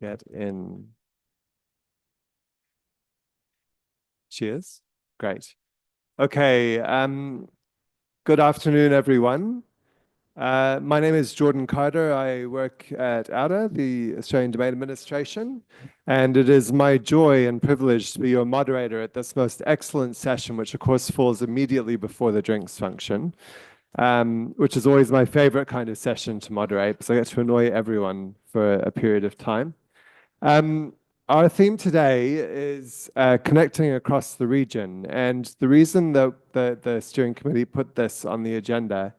get in. Cheers. Great. Okay. Good afternoon, everyone. My name is Jordan Carter. I work at AUDA, the Australian Domain Administration, and it is my joy and privilege to be your moderator at this most excellent session, which of course falls immediately before the drinks function, which is always my favorite kind of session to moderate because I get to annoy everyone for a period of time. Our theme today is connecting across the region, and the reason that the steering committee put this on the agenda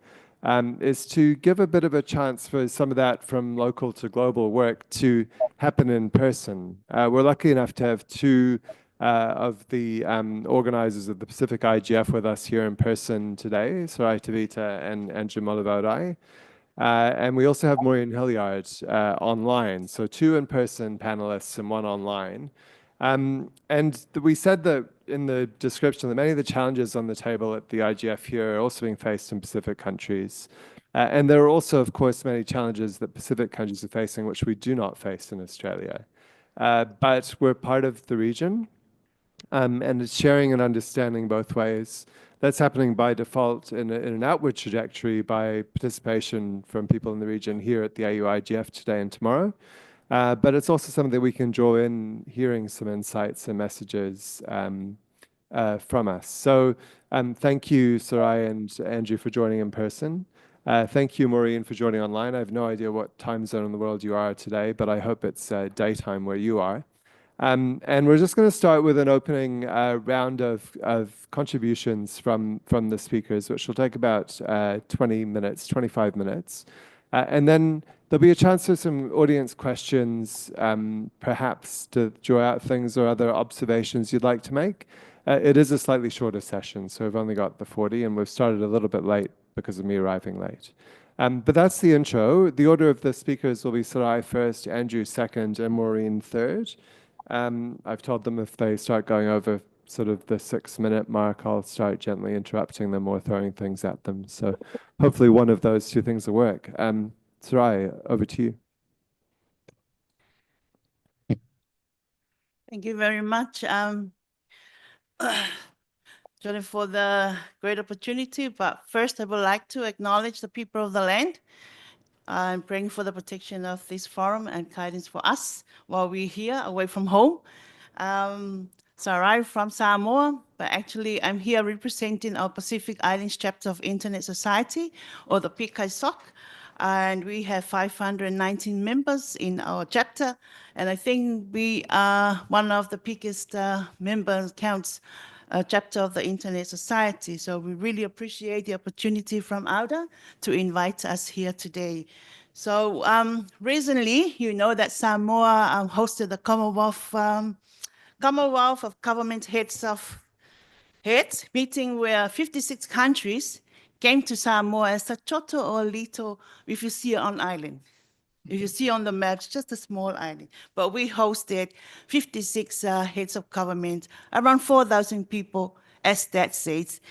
is to give a bit of a chance for some of that from local to global work to happen in person. We're lucky enough to have two of the organizers of the Pacific IGF with us here in person today, Sarai Tavita and Andrew Molivaurai. And we also have Maureen Hilliard online, so two in-person panelists and one online. We said that in the description that many of the challenges on the table at the IGF here are also being faced in Pacific countries. And there are also, of course, many challenges that Pacific countries are facing, which we do not face in Australia. But we're part of the region, and it's sharing and understanding both ways. That's happening by default in an outward trajectory by participation from people in the region here at the AU-IGF today and tomorrow. But it's also something that we can draw in, hearing some insights and messages from us. So thank you, Sarai and Andrew, for joining in person. Thank you, Maureen, for joining online. I have no idea what time zone in the world you are today, but I hope it's daytime where you are. And we're just going to start with an opening round of contributions from the speakers, which will take about 20 minutes, 25 minutes. And then there'll be a chance for some audience questions, perhaps to draw out things or other observations you'd like to make. It is a slightly shorter session, so we've only got the 40, and we've started a little bit late because of me arriving late. But that's the intro. The order of the speakers will be Sarai first, Andrew second, and Maureen third. I've told them if they start going over sort of the 6-minute mark, I'll start gently interrupting them or throwing things at them. So hopefully one of those two things will work. Sarai, over to you. Thank you very much, Jordan, for the great opportunity. But first, I would like to acknowledge the people of the land. I'm praying for the protection of this forum and guidance for us while we're here away from home. Sarai from Samoa, but actually I'm here representing our Pacific Islands chapter of Internet Society, or the PICAISOC, and we have 519 members in our chapter, and I think we are one of the biggest member counts chapter of the Internet Society. So we really appreciate the opportunity from AUDA to invite us here today. So recently, you know that Samoa hosted the Commonwealth of Government Heads meeting where 56 countries came to Samoa as a choto or little, if you see it on island. If you see on the map, it's just a small island. But we hosted 56 heads of government, around 4,000 people, as that says,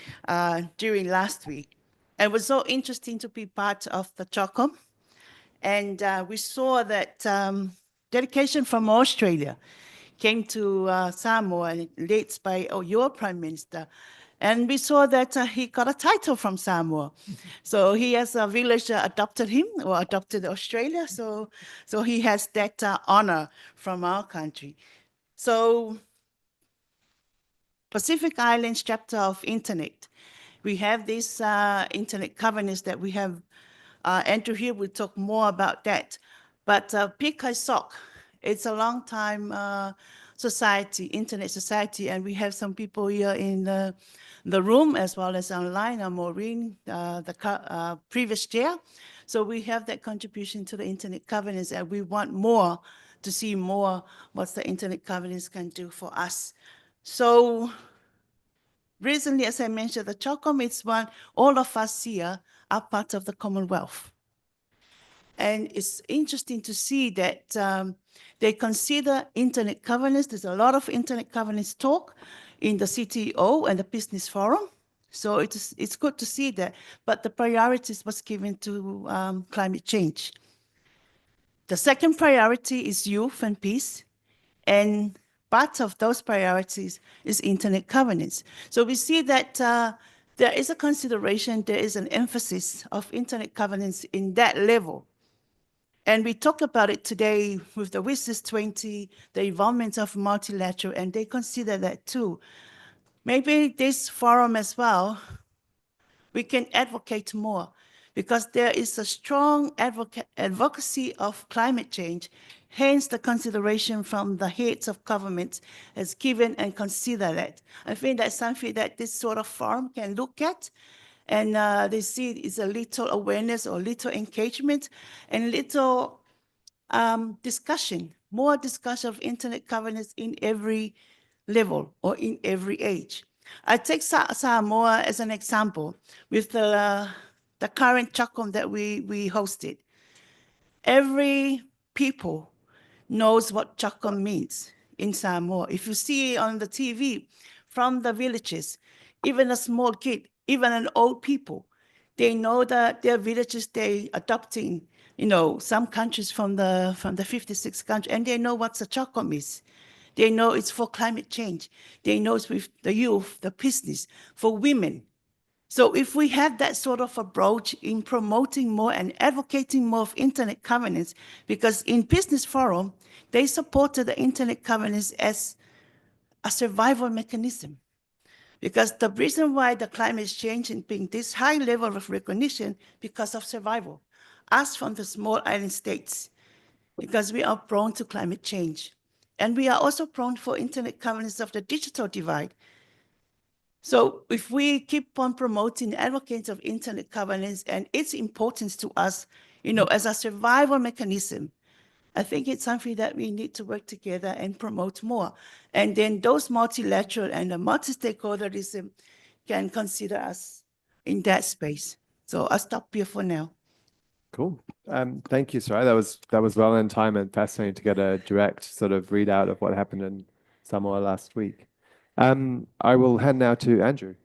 during last week. And it was so interesting to be part of the CHOCOM. And we saw that delegation from Australia came to Samoa, led by your Prime Minister. And we saw that he got a title from Samoa. So he has a village adopted him or adopted Australia. So he has that honor from our country. So Pacific Islands chapter of Internet. We have this Internet governance that we have. Andrew here will talk more about that. But PICAISOC, it's a long time society, Internet society, and we have some people here in the room as well as online, Maureen, the previous chair. So we have that contribution to the Internet governance, and we want more to see more what the Internet governance can do for us. So recently, as I mentioned, the CHOCOM is one, all of us here are part of the Commonwealth. And it's interesting to see that they consider Internet governance. There's a lot of Internet governance talk in the CTO and the Business Forum. So it's good to see that, but the priorities was given to climate change. The second priority is youth and peace, and part of those priorities is internet governance. So we see that there is a consideration, there is an emphasis of internet governance in that level. And we talked about it today with the WSIS 20, the involvement of multilateral, and they consider that too. Maybe this forum as well, we can advocate more, because there is a strong advocacy of climate change. Hence, the consideration from the heads of government is given and consider that. I think that's something that this sort of forum can look at, and they see it's a little awareness or little engagement and little discussion, more discussion of internet governance in every level or in every age. I take Samoa as an example with the current Chakon that we hosted. Every people knows what Chakon means in Samoa. If you see on the TV from the villages, even a small kid, even an old people, they know that their villages, they adopting, you know, some countries from the 56 countries, and they know what the Chakon is. They know it's for climate change. They know it's with the youth, the business, for women. So if we have that sort of approach in promoting more and advocating more of internet governance, because in Business Forum, they supported the internet governance as a survival mechanism. Because the reason why the climate is changing, being this high level of recognition, because of survival. Us from the small island states, because we are prone to climate change. And we are also prone for internet governance of the digital divide. So if we keep on promoting advocates of internet governance and its importance to us, you know, as a survival mechanism, I think it's something that we need to work together and promote more. And then those multilateral and the multi-stakeholderism can consider us in that space. So I'll stop here for now. Cool. Thank you, Sarai. That was well in time and fascinating to get a direct sort of readout of what happened in Samoa last week. I will hand now to Andrew.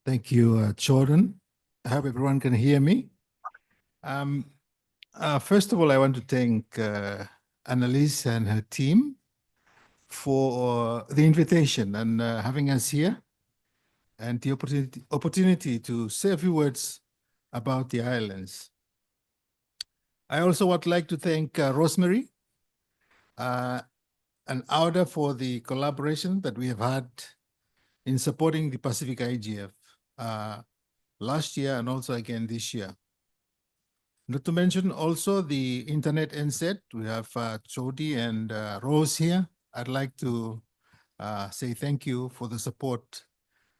Thank you, Jordan. I hope everyone can hear me. First of all, I want to thank Annalise and her team for the invitation and having us here, and the opportunity to say a few words about the islands. I also would like to thank Rosemary and Auda for the collaboration that we have had in supporting the Pacific IGF last year and also again this year. Not to mention also the Internet NZ. We have Jody and Rose here. I'd like to say thank you for the support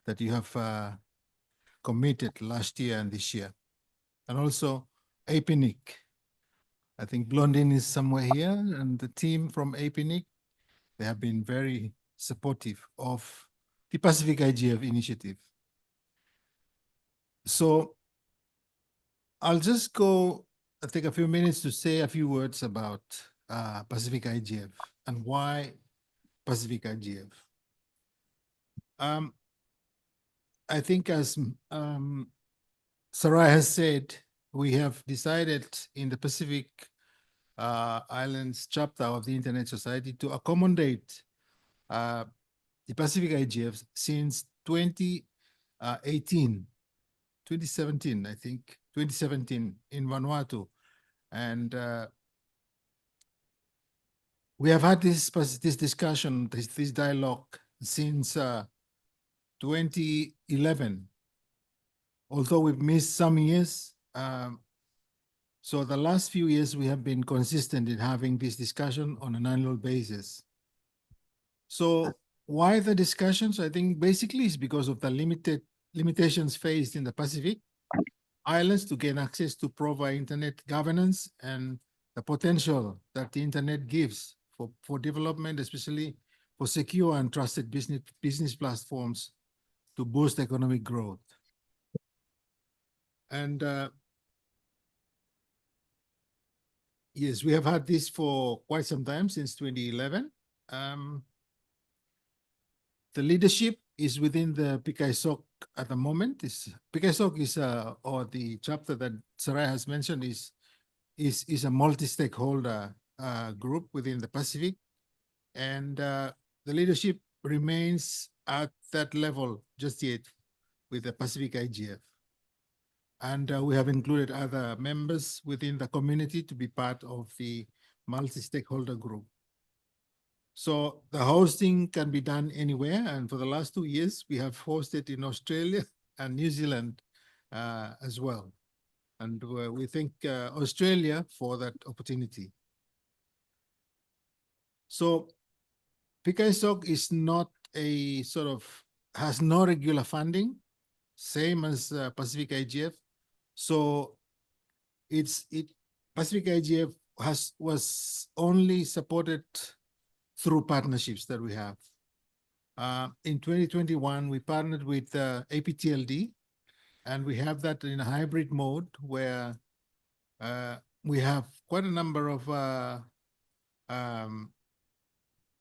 that you have committed last year and this year. And also APNIC. I think Blondin is somewhere here, and the team from APNIC, they have been very supportive of the Pacific IGF initiative. So I'll just take a few minutes to say a few words about Pacific IGF and why Pacific IGF. I think as Sarai has said, we have decided in the Pacific Islands chapter of the Internet Society to accommodate the Pacific IGF since 2017, I think, 2017 in Vanuatu. And we have had this discussion, this dialogue since 2011, although we've missed some years. So the last few years, we have been consistent in having this discussion on an annual basis. So why the discussions? I think basically it's because of the limitations faced in the Pacific Islands to gain access to proper internet governance and the potential that the internet gives for development, especially for secure and trusted business platforms to boost economic growth. And yes, we have had this for quite some time, since 2011. the leadership is within the PKSOC at the moment. PKSOC is or the chapter that Saraya has mentioned is a multi-stakeholder group within the Pacific, and the leadership remains at that level just yet with the Pacific IGF. And we have included other members within the community to be part of the multi-stakeholder group. So the hosting can be done anywhere. And for the last 2 years, we have hosted in Australia and New Zealand as well. And we thank Australia for that opportunity. So PKSOC is not a sort of, has no regular funding, same as Pacific IGF. So Pacific IGF was only supported through partnerships that we have. In 2021, we partnered with APTLD, and we have that in a hybrid mode where we have quite a number of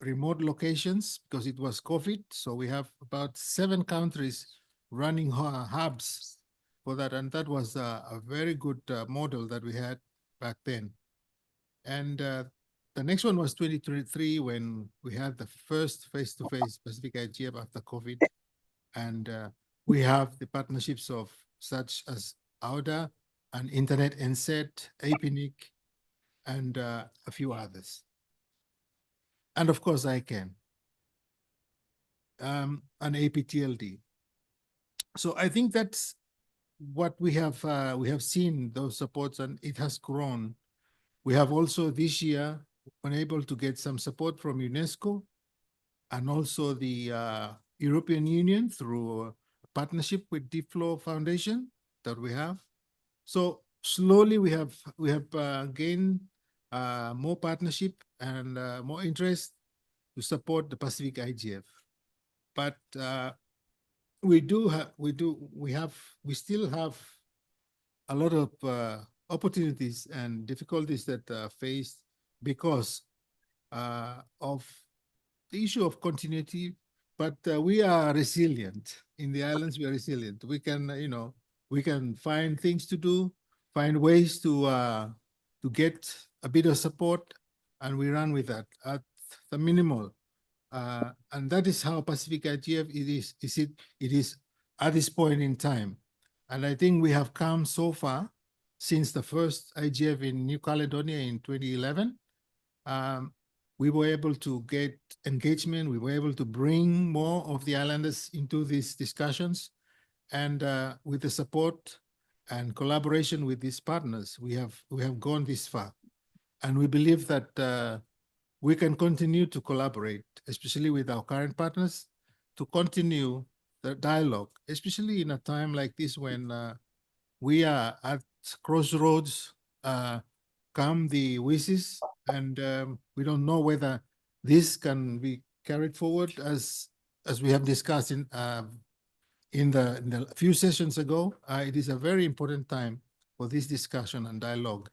remote locations because it was COVID. So we have about 7 countries running hubs for that. And that was a very good model that we had back then. And the next one was 2023 when we had the first face-to-face Pacific IGF after COVID. And we have the partnerships of such as AUDA and Internet NSET, APNIC, and a few others. And of course, ICANN and APTLD. So I think that's what we have seen, those supports, and it has grown. We have also this year been able to get some support from UNESCO and also the European Union through a partnership with DeepFlow Foundation that we have. So slowly we have gained more partnership and more interest to support the Pacific IGF. But we still have a lot of opportunities and difficulties that are faced because of the issue of continuity. But we are resilient in the islands. We are resilient. We can, we can find things to do, find ways to get a bit of support, and we run with that at the minimal. And that is how Pacific IGF it is at this point in time. And I think we have come so far since the first IGF in New Caledonia in 2011. We were able to get engagement. We were able to bring more of the islanders into these discussions. And with the support and collaboration with these partners, we have gone this far. And we believe that we can continue to collaborate, especially with our current partners, to continue the dialogue, especially in a time like this when we are at crossroads, come the wishes, and we don't know whether this can be carried forward as we have discussed in the few sessions ago. It is a very important time for this discussion and dialogue.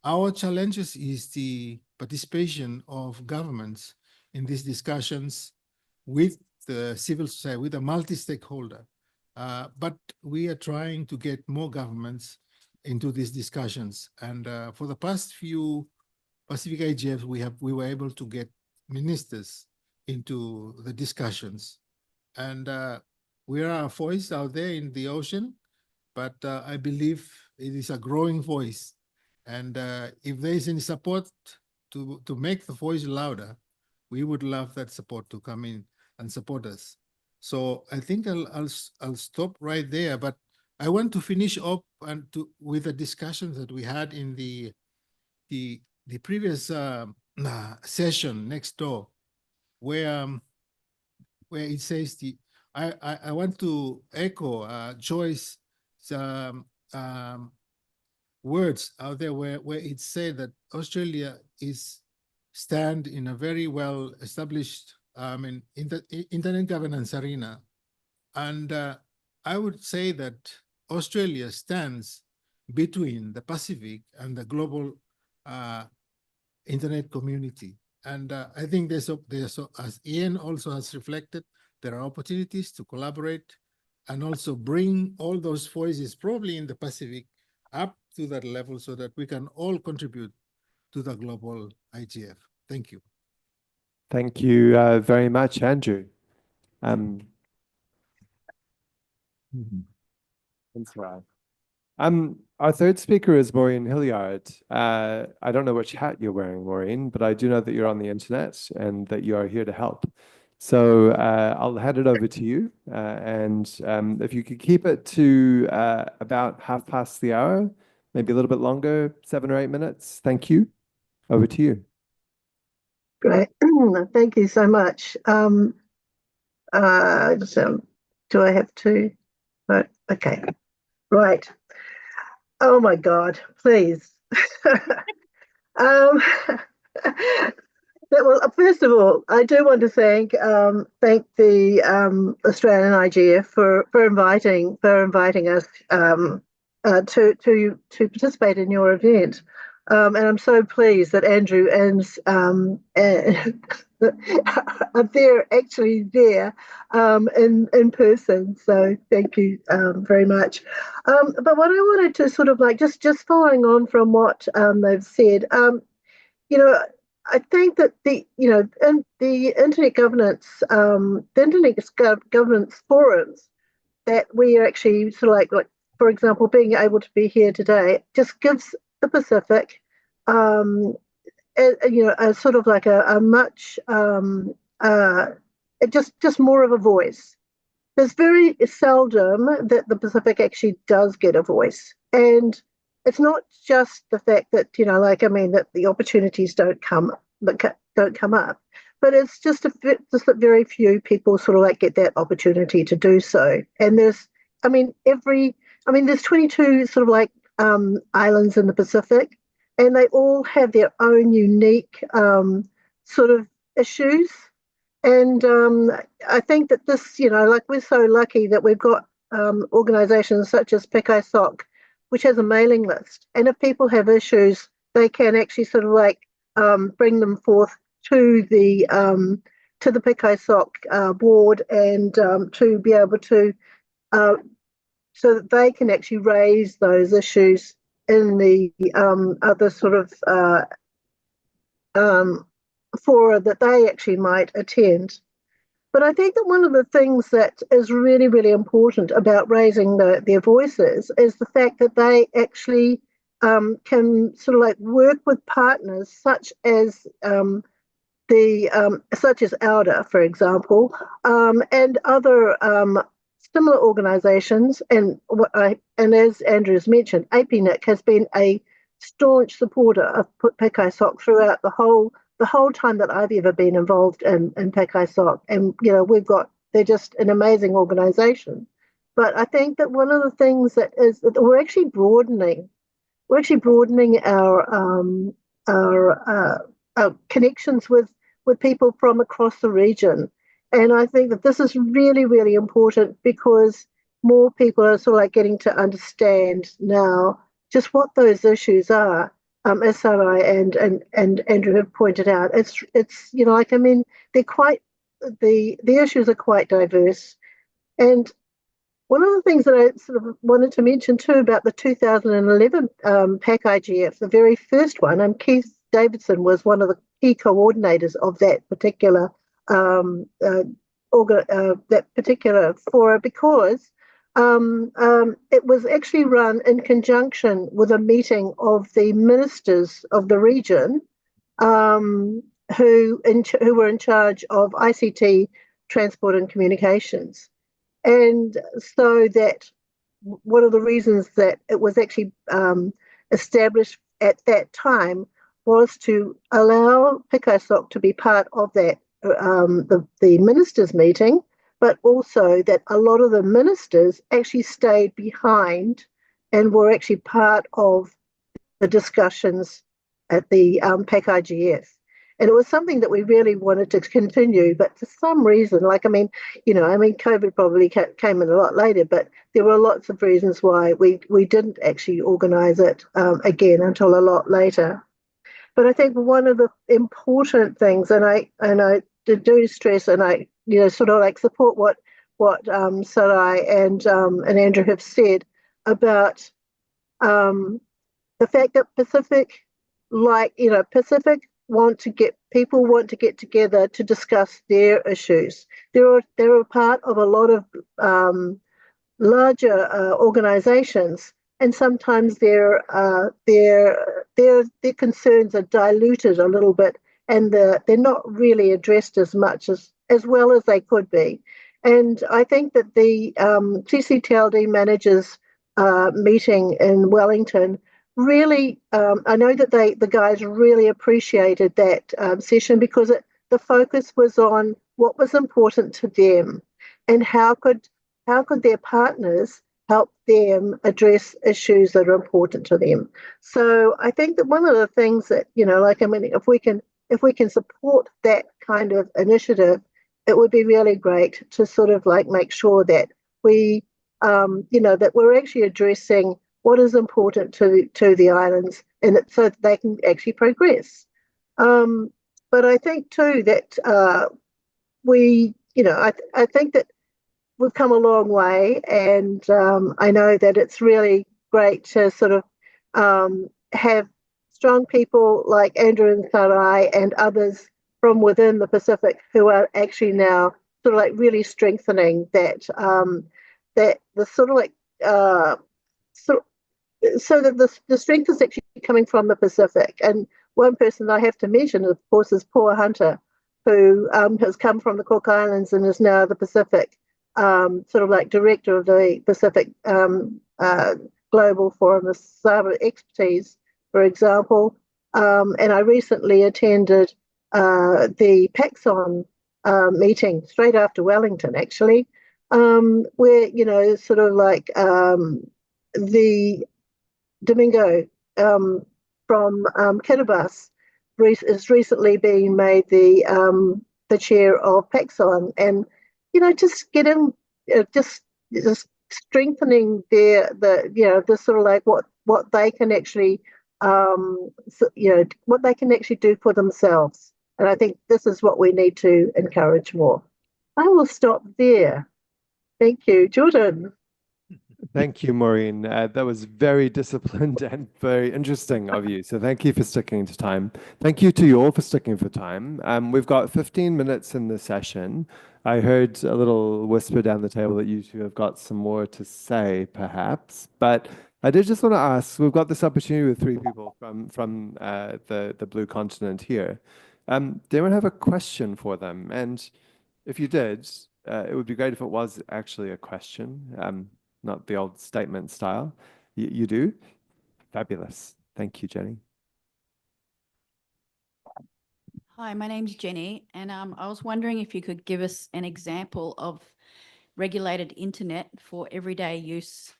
Our challenges is the participation of governments in these discussions with the civil society, with a multi-stakeholder. But we are trying to get more governments into these discussions. And for the past few Pacific IGFs, we were able to get ministers into the discussions. And we are a voice out there in the ocean, but I believe it is a growing voice. And if there is any support to make the voice louder, we would love that support to come in and support us. So I think I'll stop right there, but I want to finish up with the discussions that we had in the previous session next door, where it says I want to echo Joyce's words out there where it said that Australia stand in a very well established internet governance arena. And I would say that Australia stands between the Pacific and the global internet community. And I think as Ian also has reflected, there are opportunities to collaborate and also bring all those voices, probably in the Pacific, up to that level so that we can all contribute to the global IGF. Thank you. Thank you very much, Andrew. That's right. Our third speaker is Maureen Hilliard. I don't know which hat you're wearing, Maureen, but I do know that you're on the internet and that you are here to help. So I'll hand it over to you. And if you could keep it to about hour, maybe a little bit longer, 7 or 8 minutes. Thank you. Over to you. Great. Thank you so much. Do I have to? Okay. Right. Oh my God, please. Well, first of all, I do want to thank the Australian IGF for inviting us to participate in your event. And I'm so pleased that Andrew and are actually there in person. So thank you very much. But what I wanted to sort of like just following on from what they've said, I think that the internet governance, governance forums that we are actually sort of like for example, being able to be here today just gives the Pacific, a sort of like a much, just more of a voice. There's very seldom that the Pacific actually does get a voice, and it's not just the fact that that the opportunities don't come up, but it's just that very few people sort of like get that opportunity to do so. And there's 22 sort of like islands in the Pacific, and they all have their own unique sort of issues. And I think that this, we're so lucky that we've got organisations such as PKSOC, which has a mailing list. And if people have issues, they can actually sort of like bring them forth to the PKSOC board and to be able to so that they can actually raise those issues in the other sort of fora that they actually might attend. But I think that one of the things that is really, really important about raising their voices is the fact that they actually can sort of like work with partners such as AUDA, for example, and other similar organisations. And as Andrew has mentioned, APNIC has been a staunch supporter of PKSOC throughout the whole time that I've ever been involved in PKSOC. And they're just an amazing organisation. But I think that one of the things that is that we're actually broadening our connections with people from across the region. And I think that this is really, really important because more people are sort of like getting to understand now just what those issues are. As Sarai and Andrew have pointed out, it's they're quite the issues are quite diverse. And one of the things that I sort of wanted to mention too about the 2011 PAC IGF, the very first one, and Keith Davidson was one of the key coordinators of that particular fora, because it was actually run in conjunction with a meeting of the ministers of the region who were in charge of ICT, transport and communications. And so that one of the reasons that it was actually established at that time was to allow PKSOC to be part of that the ministers' meeting, but also that a lot of the ministers actually stayed behind and were actually part of the discussions at the PAC IGF. And it was something that we really wanted to continue, but for some reason, COVID probably came in a lot later, but there were lots of reasons why we didn't actually organise it again until a lot later. But I think one of the important things, and I do stress, and I sort of like support what Sarai and Andrew have said about the fact that Pacific, Pacific people want to get together to discuss their issues. They're a part of a lot of larger organizations, and sometimes their concerns are diluted a little bit, and they're not really addressed as much as well as they could be. And I think that the TCTLD managers meeting in Wellington really, I know that the guys really appreciated that session, because the focus was on what was important to them and how could their partners help them address issues that are important to them. So I think that one of the things that, if we can support that kind of initiative, it would be really great to sort of like make sure that we, that we're actually addressing what is important to the islands, and so that they can actually progress. But I think too that I think that we've come a long way, and I know that it's really great to sort of have strong people like Andrew and Sarai and others from within the Pacific who are actually now sort of like really strengthening that the sort of like so that the strength is actually coming from the Pacific. And one person I have to mention, of course, is Paul Hunter, who has come from the Cook Islands and is now the Pacific sort of like director of the Pacific Global Forum of Cyber Expertise, for example. And I recently attended the PAXON meeting straight after Wellington, actually, where, sort of like the Domingo from Kiribati is recently being made the chair of PAXON, and just getting just strengthening the sort of like what they can actually what they can actually do for themselves. And I think this is what we need to encourage more. I will stop there. Thank you, Jordan. Thank you, Maureen. That was very disciplined and very interesting of you. So thank you for sticking to time. Thank you to you all for sticking for time. We've got 15 minutes in the session. I heard a little whisper down the table that you two have got some more to say, perhaps. But I did just want to ask, we've got this opportunity with 3 people from the Blue Continent here. Do anyone have a question for them? And if you did, it would be great if it was actually a question. Not the old statement style. You do? Fabulous. Thank you, Jenny. Hi, my name's Jenny, and I was wondering if you could give us an example of regulated internet for everyday use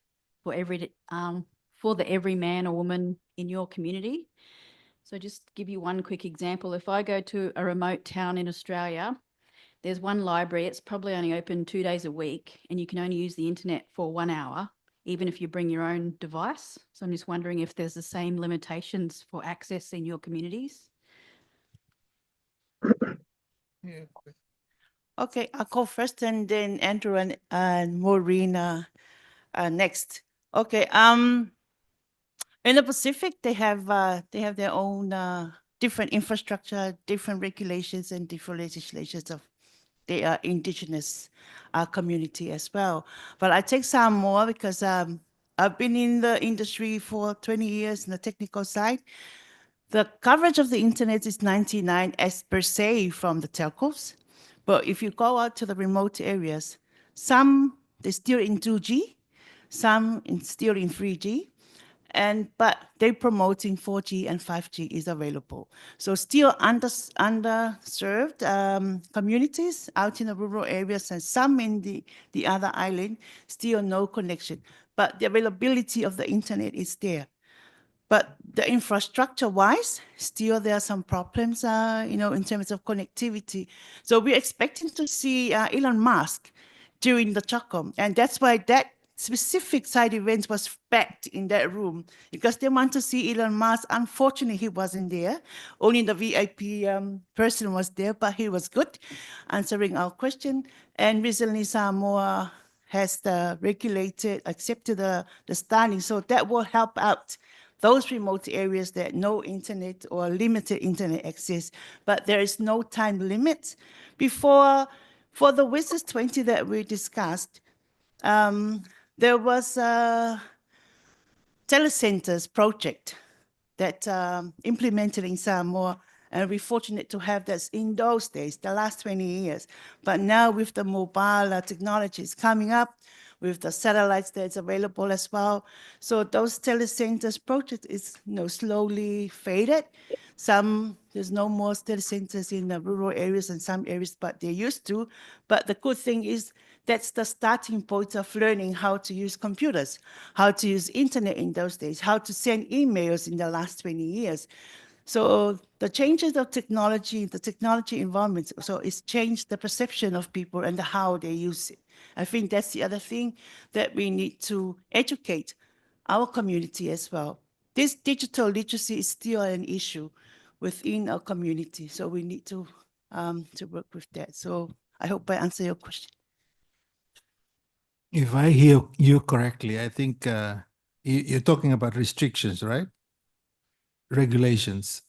for the every man or woman in your community. So just give you one quick example. If I go to a remote town in Australia, there's one library, it's probably only open 2 days a week, and you can only use the internet for 1 hour, even if you bring your own device. So I'm just wondering if there's the same limitations for access in your communities. Okay, I'll go first, and then Andrew and Maureen next. Okay, in the Pacific, they have their own different infrastructure, different regulations, and different legislations of the indigenous community as well. But I take some more because I've been in the industry for 20 years in the technical side. The coverage of the internet is 99 as per se from the telcos. But if you go out to the remote areas, some they're still in 2G, some still in 3G. But they're promoting 4G and 5G is available. So still underserved communities out in the rural areas, and some in the other island, still no connection. But the availability of the internet is there. But the infrastructure-wise, still there are some problems, in terms of connectivity. So we're expecting to see Elon Musk during the CHOCOM, and that's why that specific side events was packed in that room because they want to see Elon Musk. Unfortunately, he wasn't there. Only the VIP person was there, but he was good answering our question. And recently, Samoa has accepted the Starlink. So that will help out those remote areas that no internet or limited internet access, but there is no time limit. For the WSIS 20 that we discussed, there was a telecenters project that implemented in Samoa, and we're fortunate to have this in those days, the last 20 years. But now with the mobile technologies coming up, with the satellites that's available as well. So those telecenters project is slowly faded. There's no more telecenters in the rural areas and some areas, but they used to. But the good thing is that's the starting point of learning how to use computers, how to use internet in those days, how to send emails in the last 20 years. So the changes of technology, the technology environment, so it's changed the perception of people and how they use it. I think that's the other thing that we need to educate our community as well. This digital literacy is still an issue within our community, so we need to work with that. So I hope I answer your question. If I hear you correctly, I think you're talking about restrictions, right? Regulations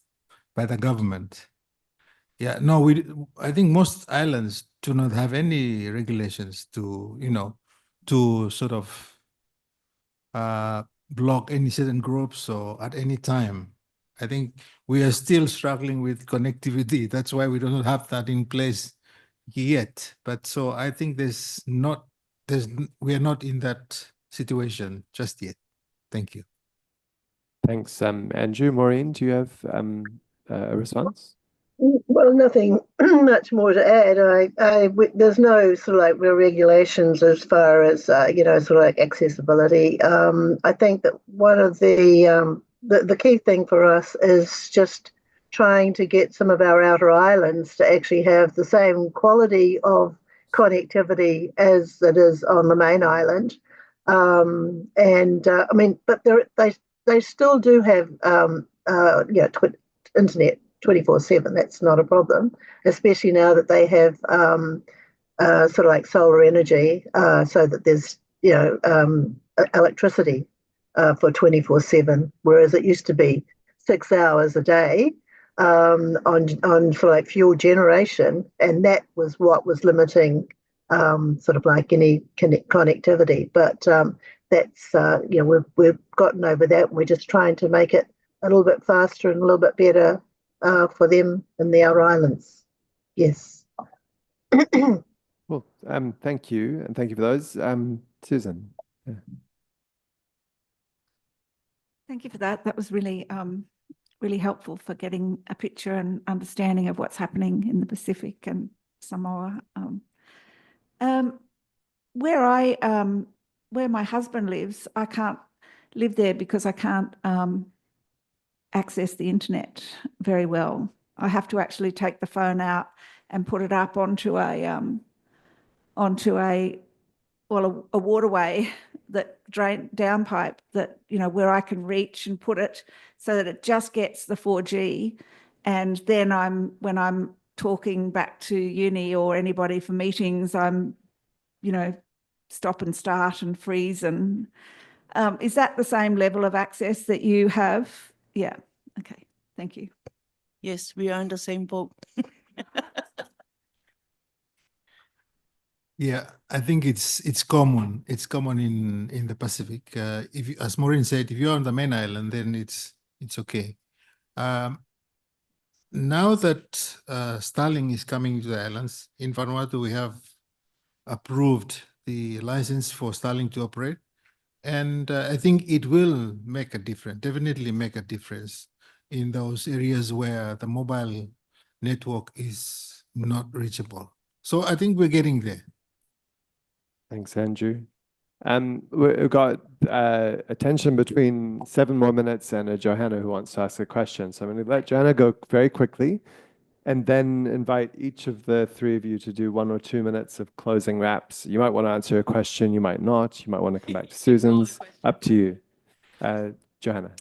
by the government. Yeah, no, I think most islands do not have any regulations to, to sort of block any certain groups or at any time. I think we are still struggling with connectivity. That's why we don't have that in place yet. But so I think we are not in that situation just yet. Thank you. Thanks, Andrew. Maureen, do you have a response? Well, nothing much more to add. There's no sort of like real regulations as far as sort of like accessibility. I think that one of the key thing for us is just trying to get some of our outer islands to actually have the same quality of connectivity as it is on the main island. I mean, but they still do have internet 24/7. That's not a problem, especially now that they have sort of like solar energy, so that there's electricity for 24/7, whereas it used to be 6 hours a day on for like fuel generation, and that was what was limiting sort of like any connectivity. But that's we've gotten over that, and we're just trying to make it a little bit faster and a little bit better for them in the outer islands. Yes. Well, thank you, and thank you for those. Susan. Yeah. Thank you for that. That was really, really helpful for getting a picture and understanding of what's happening in the Pacific and Samoa. Where my husband lives, I can't live there because I can't access the internet very well. I have to actually take the phone out and put it up onto a waterway that downpipe that where I can reach and put it so that it just gets the 4G, and then when I'm talking back to uni or anybody for meetings, I'm stop and start and freeze. And is that the same level of access that you have? Yeah. Okay. Thank you. Yes, we are in the same boat. Yeah, I think it's common. It's common in the Pacific. As Maureen said, if you're on the main island, then it's okay. Now that Starlink is coming to the islands, in Vanuatu we have approved the license for Starlink to operate, and I think it will make a difference. Definitely make a difference in those areas where the mobile network is not reachable. So I think we're getting there. Thanks, Andrew. We've got a tension between 7 more minutes and a Johanna who wants to ask a question. So I'm going to let Johanna go very quickly, and then invite each of the three of you to do 1 or 2 minutes of closing wraps. You might want to answer a question, you might not. You might want to come back to Susan's. Up to you. Johanna.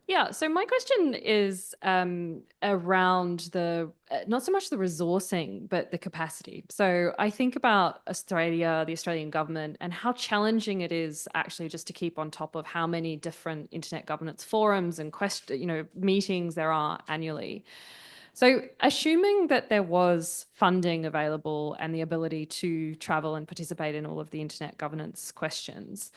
Yeah, so my question is around the, not so much the resourcing, but the capacity. So I think about Australia, the Australian government, and how challenging it is actually just to keep on top of how many different internet governance forums and meetings there are annually. So assuming that there was funding available and the ability to travel and participate in all of the internet governance questions,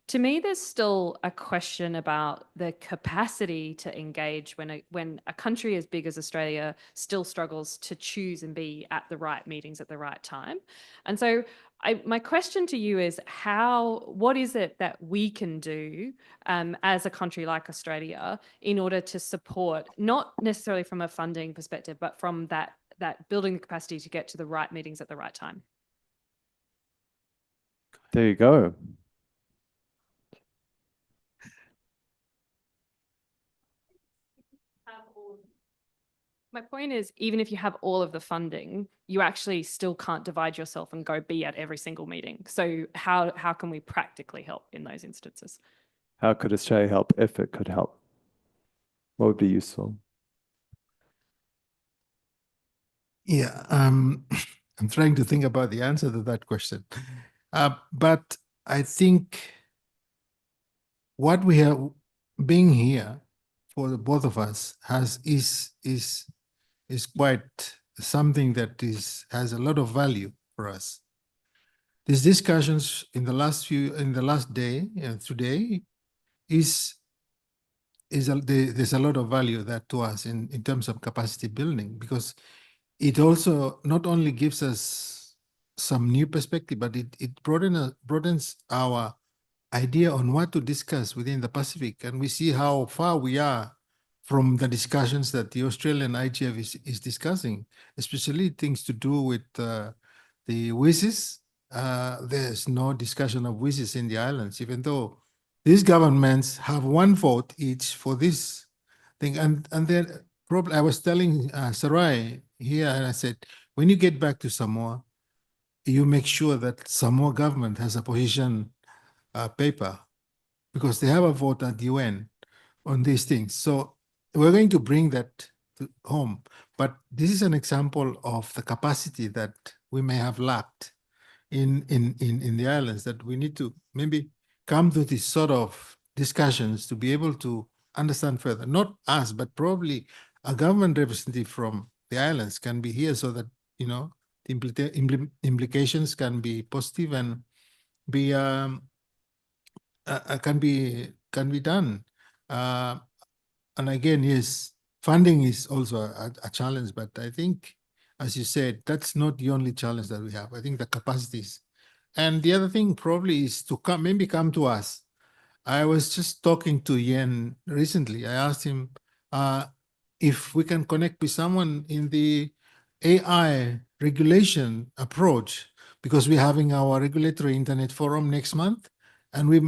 to me, there's still a question about the capacity to engage when a country as big as Australia still struggles to choose and be at the right meetings at the right time. And so my question to you is what is it that we can do as a country like Australia in order to support, not necessarily from a funding perspective, but from that building the capacity to get to the right meetings at the right time? There you go. My point is, even if you have all of the funding, you actually still can't divide yourself and go be at every single meeting. So how can we practically help in those instances? How could Australia help if it could help? What would be useful? Yeah, I'm trying to think about the answer to that question. But I think what we have being here for the both of us is quite something that has a lot of value for us. These discussions in the last day and today there's a lot of value that to us in terms of capacity building, because it also not only gives us some new perspective, but it broadens our idea on what to discuss within the Pacific, and we see how far we are from the discussions that the Australian IGF is discussing, especially things to do with the WSIS. There's no discussion of WSIS in the islands, even though these governments have 1 vote each for this thing. And then probably I was telling Sarai here, and I said, when you get back to Samoa, you make sure that Samoa government has a position paper, because they have a vote at the UN on these things. So we're going to bring that home. But this is an example of the capacity that we may have lacked in the islands, that we need to maybe come to these sort of discussions to be able to understand further. Not us, but probably a government representative from the islands can be here, so that, you know, the implications can be positive and be can be done. And again, yes, funding is also a challenge, but I think, as you said, that's not the only challenge that we have. I think the capacities. And the other thing probably is to maybe come to us. I was just talking to Yen recently. I asked him if we can connect with someone in the AI regulation approach, because we're having our regulatory internet forum next month, and we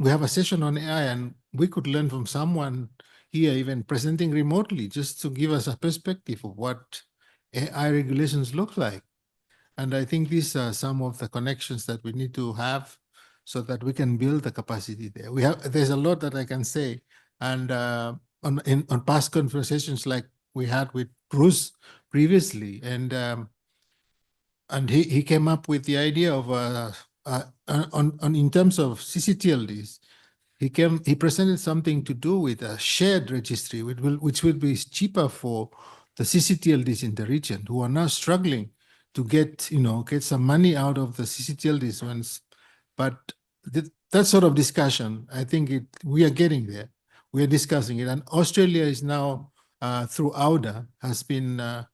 have a session on AI, and we could learn from someone here, even presenting remotely, just to give us a perspective of what AI regulations look like. And I think these are some of the connections that we need to have so that we can build the capacity there. There's a lot that I can say, and on past conversations like we had with Bruce previously, and he came up with the idea of in terms of CCTLDs. He presented something to do with a shared registry, which will be cheaper for the CCTLDs in the region, who are now struggling to get some money out of the CCTLDs ones. But that sort of discussion, I think we are getting there. We are discussing it, and Australia is now through AUDA has been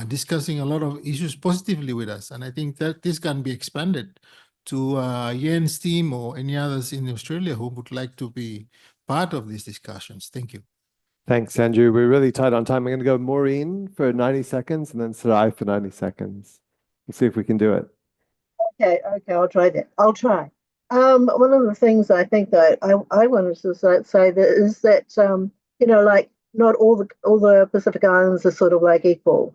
discussing a lot of issues positively with us, and I think that this can be expanded to Yen's team or any others in Australia who would like to be part of these discussions. Thank you. Thanks, Andrew. We're really tight on time. I'm going to go Maureen for 90 seconds and then Sarai for 90 seconds. Let's see if we can do it. Okay, I'll try that. I'll try. One of the things I think that I wanted to say that is that, like not all the Pacific Islands are sort of like equal.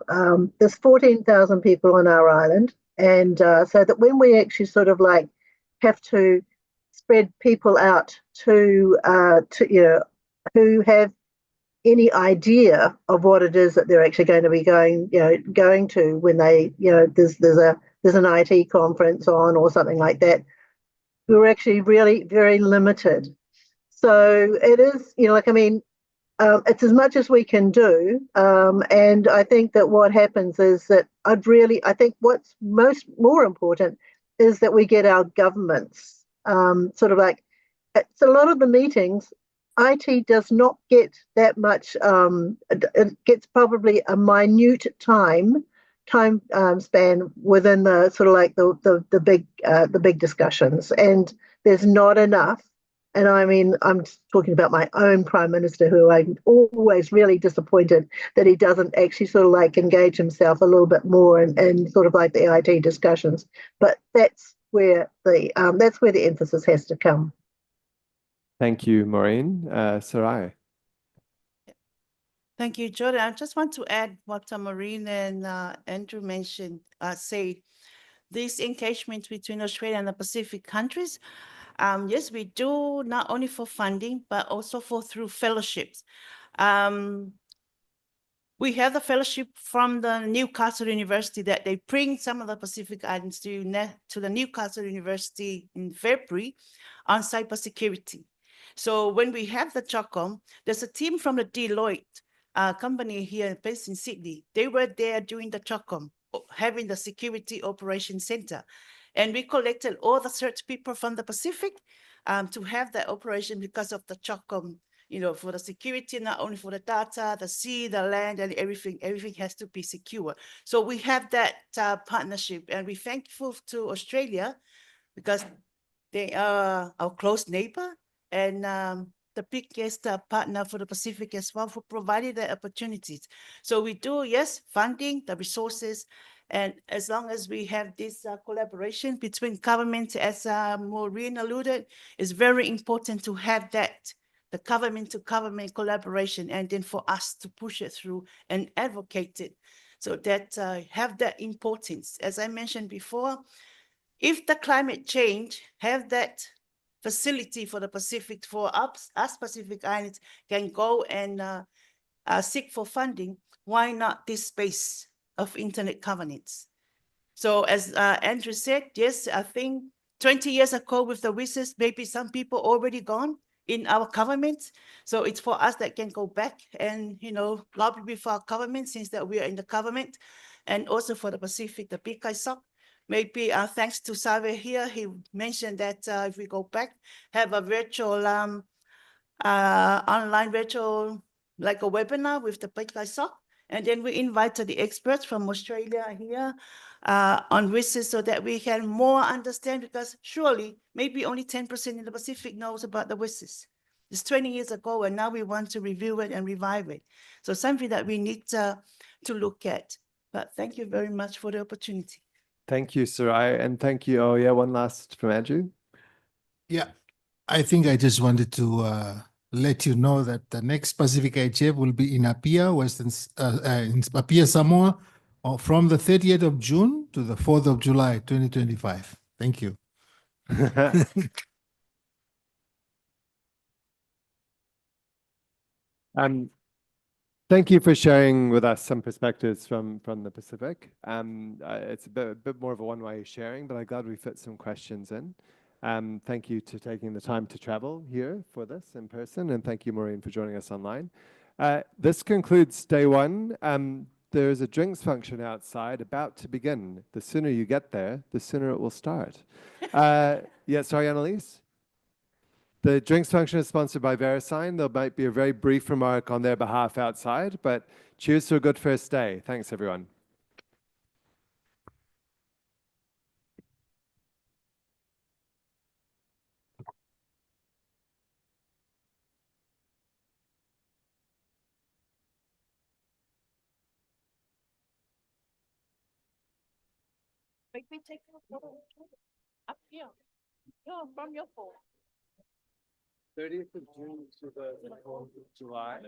There's 14,000 people on our island, and so that when we actually sort of like have to spread people out to who have any idea of what it is that they're actually going to be going to when they there's an IT conference on or something like that. We're actually really very limited. So it is, it's as much as we can do. And I think that what happens is that I think what's more important is that we get our governments sort of like, it's a lot of the meetings, IT does not get that much, it gets probably a minute time span within the sort of like the big discussions, and there's not enough. And I mean, I'm talking about my own Prime Minister, who I'm always really disappointed that he doesn't actually sort of like engage himself a little bit more in sort of like the IT discussions. But that's where the emphasis has to come. Thank you, Maureen. Sarai. Thank you, Jordan. I just want to add what Maureen and Andrew mentioned, say this engagement between Australia and the Pacific countries. Yes, we do not only for funding, but also through fellowships. We have the fellowship from the Newcastle University that they bring some of the Pacific Islands to the Newcastle University in February on cybersecurity. So when we have the CHOCOM, there's a team from the Deloitte company here based in Sydney. They were there during the CHOCOM, having the Security Operations Center. And we collected all the search people from the Pacific to have that operation because of the CHOCOM, for the security, not only for the data, the sea, the land, and everything has to be secure. So we have that partnership, and we're thankful to Australia because they are our close neighbor and the biggest partner for the Pacific as well, for providing the opportunities. So we do, yes, funding, the resources, and as long as we have this collaboration between government, as Maureen alluded, it's very important to have that, the government to government collaboration, and then for us to push it through and advocate it. So that have that importance. As I mentioned before, if the climate change have that facility for the Pacific, for us Pacific Islands can go and seek for funding, why not this space of internet governance? So as Andrew said, yes, I think 20 years ago with the WSIS, maybe some people already gone in our government. So it's for us that can go back and, lobby before our government, since that we are in the government, and also for the Pacific, the PICISOC. Maybe thanks to Save here, he mentioned that if we go back, have a virtual, online virtual, like a webinar with the PICISOC. And then we invited the experts from Australia here on WSIS so that we can more understand, because surely maybe only 10% in the Pacific knows about the WSIS. It's 20 years ago, and now we want to review it and revive it. So something that we need to look at. But thank you very much for the opportunity. Thank you, Sarai, and thank you. Oh yeah, one last from Andrew. Yeah, I think I just wanted to let you know that the next Pacific IGF will be in Apia, in Apia, Samoa, from the 30th of June to the 4th of July, 2025. Thank you. Thank you for sharing with us some perspectives from the Pacific. It's a bit more of a one-way sharing, but I'm glad we fit some questions in. Thank you to taking the time to travel here for this in person, and thank you, Maureen, for joining us online. This concludes day one. There's a drinks function outside about to begin. The sooner you get there, the sooner it will start. Yeah, sorry, Annalise? The drinks function is sponsored by VeriSign. There might be a very brief remark on their behalf outside, but cheers to a good first day. Thanks, everyone. Make me take a photo up here. Yeah, from your phone. 30th of June to the 4th of July.